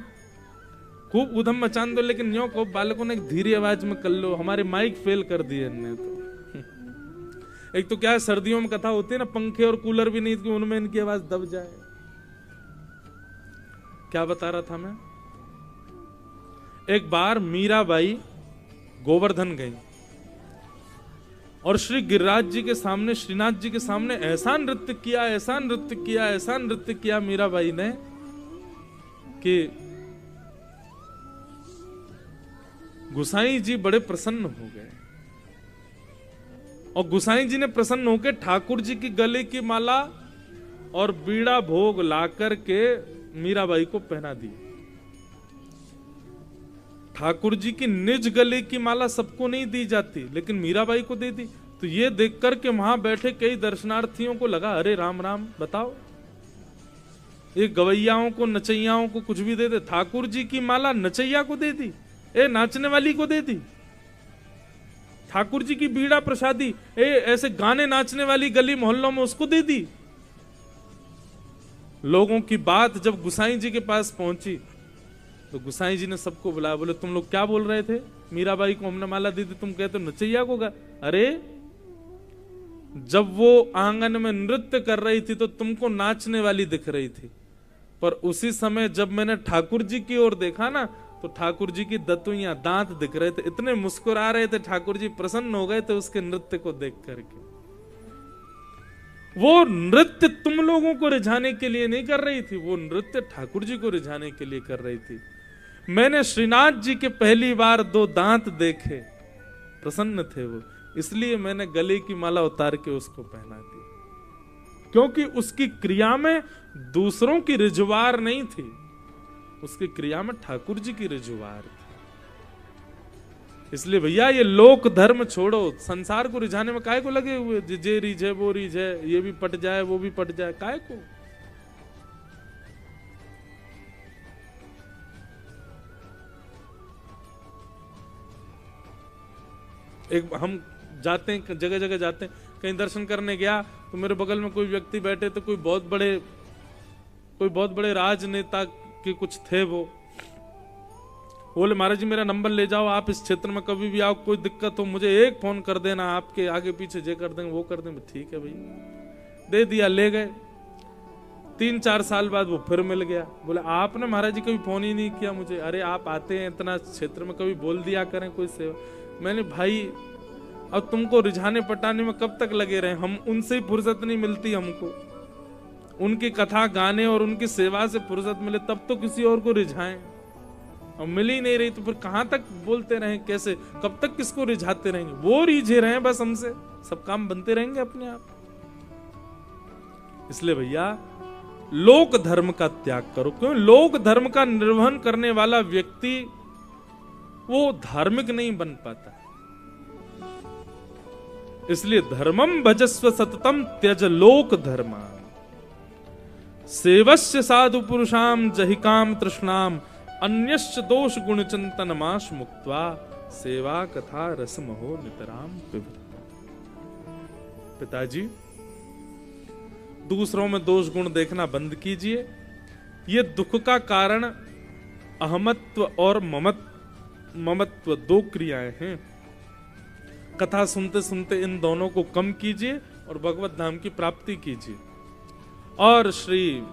खूब ऊधम मचान दो, लेकिन यूं को बालकों ने एक धीरे आवाज में कर लो। हमारे माइक फेल कर दिए इनने तो। एक तो क्या है, सर्दियों में कथा होती है ना, पंखे और कूलर भी नहीं कि उनमें इनकी आवाज दब जाए। क्या बता रहा था मैं? एक बार मीराबाई गोवर्धन गई और श्री गिरिराज जी के सामने, श्रीनाथ जी के सामने ऐसा नृत्य किया, ऐसा नृत्य किया, ऐसा नृत्य किया मीराबाई ने कि गुसाई जी बड़े प्रसन्न हो गए। और गुसाई जी ने प्रसन्न होकर ठाकुर जी की गले की माला और बीड़ा भोग लाकर के मीराबाई को पहना दी। ठाकुर जी की निज गले की माला सबको नहीं दी जाती, लेकिन मीराबाई को दे दी। तो ये देख करके वहां बैठे कई दर्शनार्थियों को लगा, अरे राम राम, बताओ ये गवैयाओं को, नचैयाओं को कुछ भी दे दे। ठाकुर जी की माला नचैया को दे दी, ए नाचने वाली को दे दी। ठाकुर जी की बीड़ा प्रसादी ऐसे गाने नाचने वाली गली मोहल्लों में उसको दे दी। लोगों की बात जब गुसाई जी के पास पहुंची तो गुसाई जी ने सबको बुलाया, बोले तुम लोग क्या बोल रहे थे? मीराबाई को हमने माला दी थी, तुम कहते हो नचैया को गा। अरे जब वो आंगन में नृत्य कर रही थी तो तुमको नाचने वाली दिख रही थी, पर उसी समय जब मैंने ठाकुर जी की ओर देखा ना तो ठाकुर जी की दतुइयां, दांत दिख रहे थे, इतने मुस्कुरा रहे थे, ठाकुर जी प्रसन्न हो गए थे उसके नृत्य को देख करके। वो नृत्य तुम लोगों को रिझाने के लिए नहीं कर रही थी, वो नृत्य ठाकुर जी को रिझाने के लिए कर रही थी। मैंने श्रीनाथ जी के पहली बार 2 दांत देखे, प्रसन्न थे वो, इसलिए मैंने गले की माला उतार के उसको पहना दी, क्योंकि उसकी क्रिया में दूसरों की रिझवार नहीं थी, उसकी क्रिया में ठाकुर जी की रिझवार थी। इसलिए भैया ये लोक धर्म छोड़ो, संसार को रिझाने में काहे को लगे हुए? जे रीझे वो रीझे, ये भी पट जाए वो भी पट जाए, काहे को? एक हम जाते हैं, जगह जगह जाते हैं, कहीं दर्शन करने गया तो मेरे बगल में कोई व्यक्ति बैठे, तो कोई बहुत बड़े राजनेता के कुछ थे, वो बोले महाराज जी मेरा नंबर ले जाओ, आप इस क्षेत्र में कभी भी आओ, कोई दिक्कत हो मुझे एक फोन कर देना, आपके आगे पीछे जे कर देंगे वो कर देंगे। ठीक है भैया, दे दिया, ले गए। 3-4 साल बाद वो फिर मिल गया, बोले आपने महाराज जी कभी फोन ही नहीं किया मुझे। अरे आप आते हैं इतना क्षेत्र में, कभी बोल दिया करें कोई सेवा। मैंने भाई अब तुमको रिझाने पटाने में कब तक लगे रहे, हम उनसे ही फुर्सत नहीं मिलती हमको, उनकी कथा गाने और उनकी सेवा से फुर्सत मिले तब तो किसी और को रिझाएं, और मिल ही नहीं रही तो फिर कहां तक बोलते रहें, कैसे, कब तक किसको रिझाते रहेंगे? वो रिझे रहे बस, हमसे सब काम बनते रहेंगे अपने आप। इसलिए भैया लोक धर्म का त्याग करो, क्यों? लोक धर्म का निर्वहन करने वाला व्यक्ति वो धार्मिक नहीं बन पाता। इसलिए धर्मम भजस्व सततम त्यज लोक धर्मा, सेवस्य साधु पुरुषाम जहिकाम तृष्णाम, अन्यश्च दोष गुण चिंतन माश मुक्त्वा, सेवा कथा रसमहो नितराम पिबत। पिताजी दूसरों में दोष गुण देखना बंद कीजिए, ये दुख का कारण अहमत्व और ममत्व 2 क्रियाएं हैं। कथा सुनते सुनते इन दोनों को कम कीजिए और भगवत धाम की प्राप्ति कीजिए। और श्री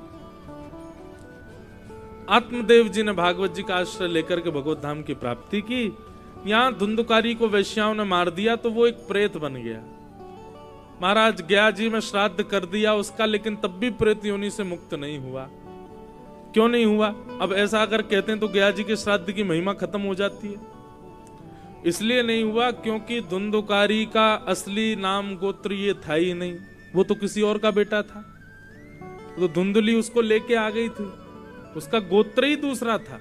आत्मदेव जी ने भागवत जी का आश्रय लेकर के भगवत धाम की प्राप्ति की। यहां धुंधुकारी को वैश्याओं ने मार दिया तो वो एक प्रेत बन गया। महाराज गया जी में श्राद्ध कर दिया उसका, लेकिन तब भी प्रेत योनि से मुक्त नहीं हुआ। क्यों नहीं हुआ? अब ऐसा अगर कहते हैं तो गया जी के श्राद्ध की महिमा खत्म हो जाती है। इसलिए नहीं हुआ क्योंकि धुंधुकारी का असली नाम गोत्र ये था ही नहीं, वो तो किसी और का बेटा था। तो धुंधली उसको लेके आ गई थी, उसका गोत्र ही दूसरा था,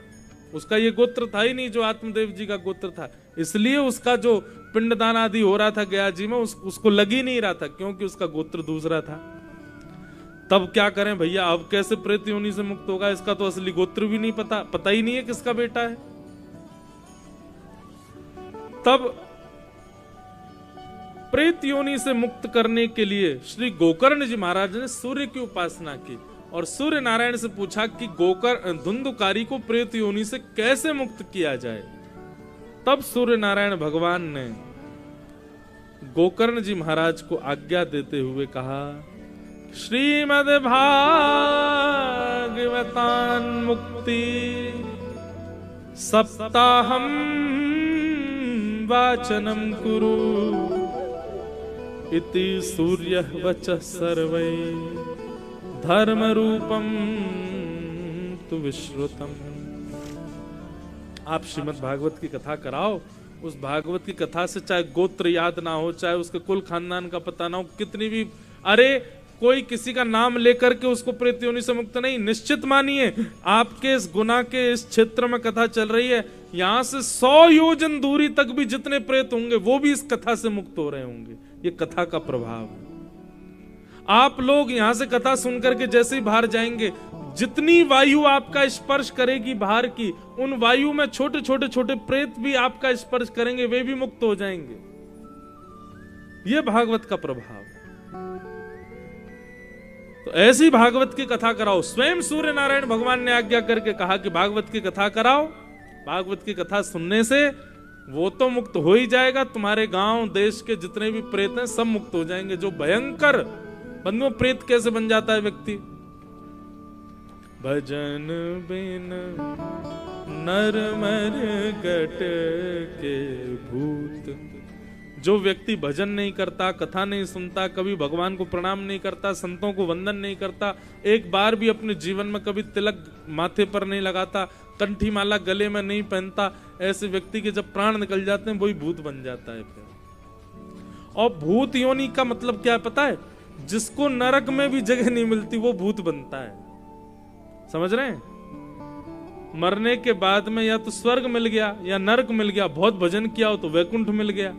उसका ये गोत्र था ही नहीं जो आत्मदेव जी का गोत्र था। इसलिए उसका जो पिंडदान आदि हो रहा था गया जी में उसको लग ही नहीं रहा था, क्योंकि उसका गोत्र दूसरा था। तब क्या करें भैया, अब कैसे प्रेत योनि से मुक्त होगा? इसका तो असली गोत्र भी नहीं पता ही नहीं है किसका बेटा है। तब प्रेत योनि से मुक्त करने के लिए श्री गोकर्ण जी महाराज ने सूर्य की उपासना की और सूर्य नारायण से पूछा कि धुंधुकारी को प्रेत योनि से कैसे मुक्त किया जाए। तब सूर्य नारायण भगवान ने गोकर्ण जी महाराज को आज्ञा देते हुए कहा, श्रीमद् भागवतान मुक्ति सप्ताहम वाचनम कुरु इति सूर्यः वचः सर्वै धर्म रूपम तु विश्रुतम। आप श्रीमद् भागवत की कथा कराओ, उस भागवत की कथा से चाहे गोत्र याद ना हो, चाहे उसके कुल खानदान का पता ना हो, कितनी भी, अरे कोई किसी का नाम लेकर के उसको प्रेत योनि से मुक्त नहीं। निश्चित मानिए आपके इस गुना के इस क्षेत्र में कथा चल रही है, यहां से 100 योजन दूरी तक भी जितने प्रेत होंगे वो भी इस कथा से मुक्त हो रहे होंगे। ये कथा का प्रभाव है। आप लोग यहां से कथा सुनकर के जैसे ही बाहर जाएंगे, जितनी वायु आपका स्पर्श करेगी बाहर की, उन वायु में छोटे छोटे छोटे प्रेत भी आपका स्पर्श करेंगे, वे भी मुक्त हो जाएंगे। यह भागवत का प्रभाव। तो ऐसी भागवत की कथा कराओ। स्वयं सूर्य नारायण भगवान ने आज्ञा करके कहा कि भागवत की कथा कराओ। भागवत की कथा सुनने से वो तो मुक्त हो ही जाएगा, तुम्हारे गांव देश के जितने भी प्रेत हैं सब मुक्त हो जाएंगे। जो भयंकर बंधुओं, प्रेत कैसे बन जाता है व्यक्ति? भजन बिन नर मर गट के भूत। जो व्यक्ति भजन नहीं करता, कथा नहीं सुनता, कभी भगवान को प्रणाम नहीं करता, संतों को वंदन नहीं करता, एक बार भी अपने जीवन में कभी तिलक माथे पर नहीं लगाता, कंठी माला गले में नहीं पहनता, ऐसे व्यक्ति के जब प्राण निकल जाते हैं वही भूत बन जाता है फिर। और भूत योनि का मतलब क्या है पता है? जिसको नरक में भी जगह नहीं मिलती वो भूत बनता है। समझ रहे हैं? मरने के बाद में या तो स्वर्ग मिल गया या नरक मिल गया, बहुत भजन किया हो तो वैकुंठ मिल गया।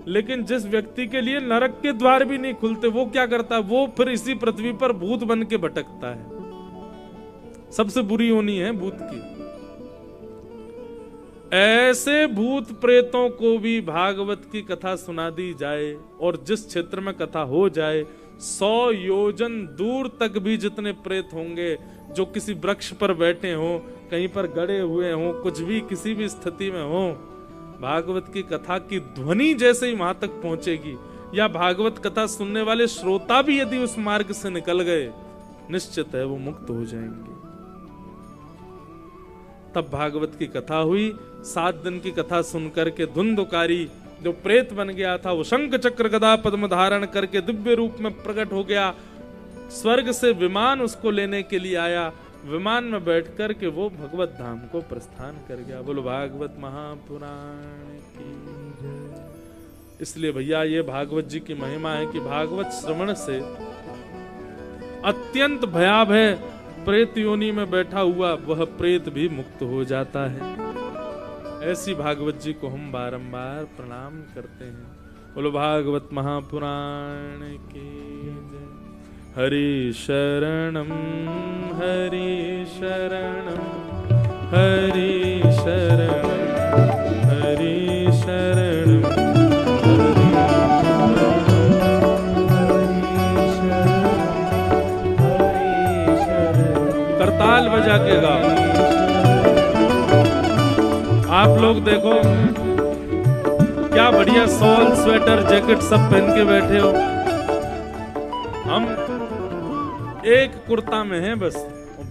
लेकिन जिस व्यक्ति के लिए नरक के द्वार भी नहीं खुलते, वो क्या करता है? वो फिर इसी पृथ्वी पर भूत बन के भटकता है। सबसे बुरी योनि है भूत की। ऐसे भूत प्रेतों को भी भागवत की कथा सुना दी जाए और जिस क्षेत्र में कथा हो जाए, 100 योजन दूर तक भी जितने प्रेत होंगे, जो किसी वृक्ष पर बैठे हों, कहीं पर गड़े हुए हों, कुछ भी किसी भी स्थिति में हों, भागवत की कथा की ध्वनि जैसे ही वहां तक पहुंचेगी, या भागवत कथा सुनने वाले श्रोता भी यदि उस मार्ग से निकल गए, निश्चित है वो मुक्त हो जाएंगे। तब भागवत की कथा हुई। 7 दिन की कथा सुनकर के धुंधुकारी जो प्रेत बन गया था, वो शंख चक्र गदा पद्म धारण करके दिव्य रूप में प्रकट हो गया। स्वर्ग से विमान उसको लेने के लिए आया। विमान में बैठ कर के वो भगवत धाम को प्रस्थान कर गया। बोलो भागवत महापुराण की जय। इसलिए भैया ये भागवत जी की महिमा है कि भागवत श्रवण से अत्यंत भयावह प्रेत योनि में बैठा हुआ वह प्रेत भी मुक्त हो जाता है। ऐसी भागवत जी को हम बारंबार प्रणाम करते हैं। बोलो भागवत महापुराण की जय। हरि शरणम हरि शरणम हरि शरणम हरि शरणम करताल बजा के गाओ। आप लोग देखो क्या बढ़िया शॉल स्वेटर जैकेट सब पहन के बैठे हो। हम एक कुर्ता में हैं बस,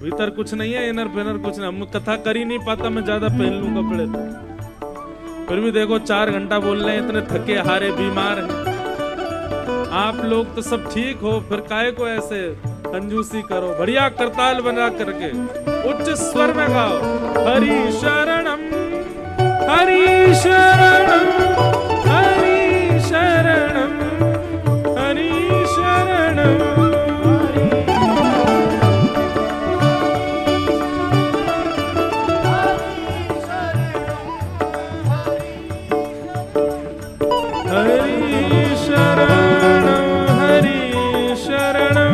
भीतर कुछ नहीं है, इनर फिनर कुछ नहीं। हम कथा कर ही नहीं पाता, मैं ज्यादा पहन लूं कपड़े तो। फिर भी देखो 4 घंटा बोल रहे हैं, इतने थके हारे बीमार हैं। आप लोग तो सब ठीक हो, फिर काहे को ऐसे कंजूसी करो। बढ़िया करताल बना करके उच्च स्वर में गाओ। हरि शरणम हरि शरणम हरि शरणम हरि शरणम। हरि शरणम हरि शरणम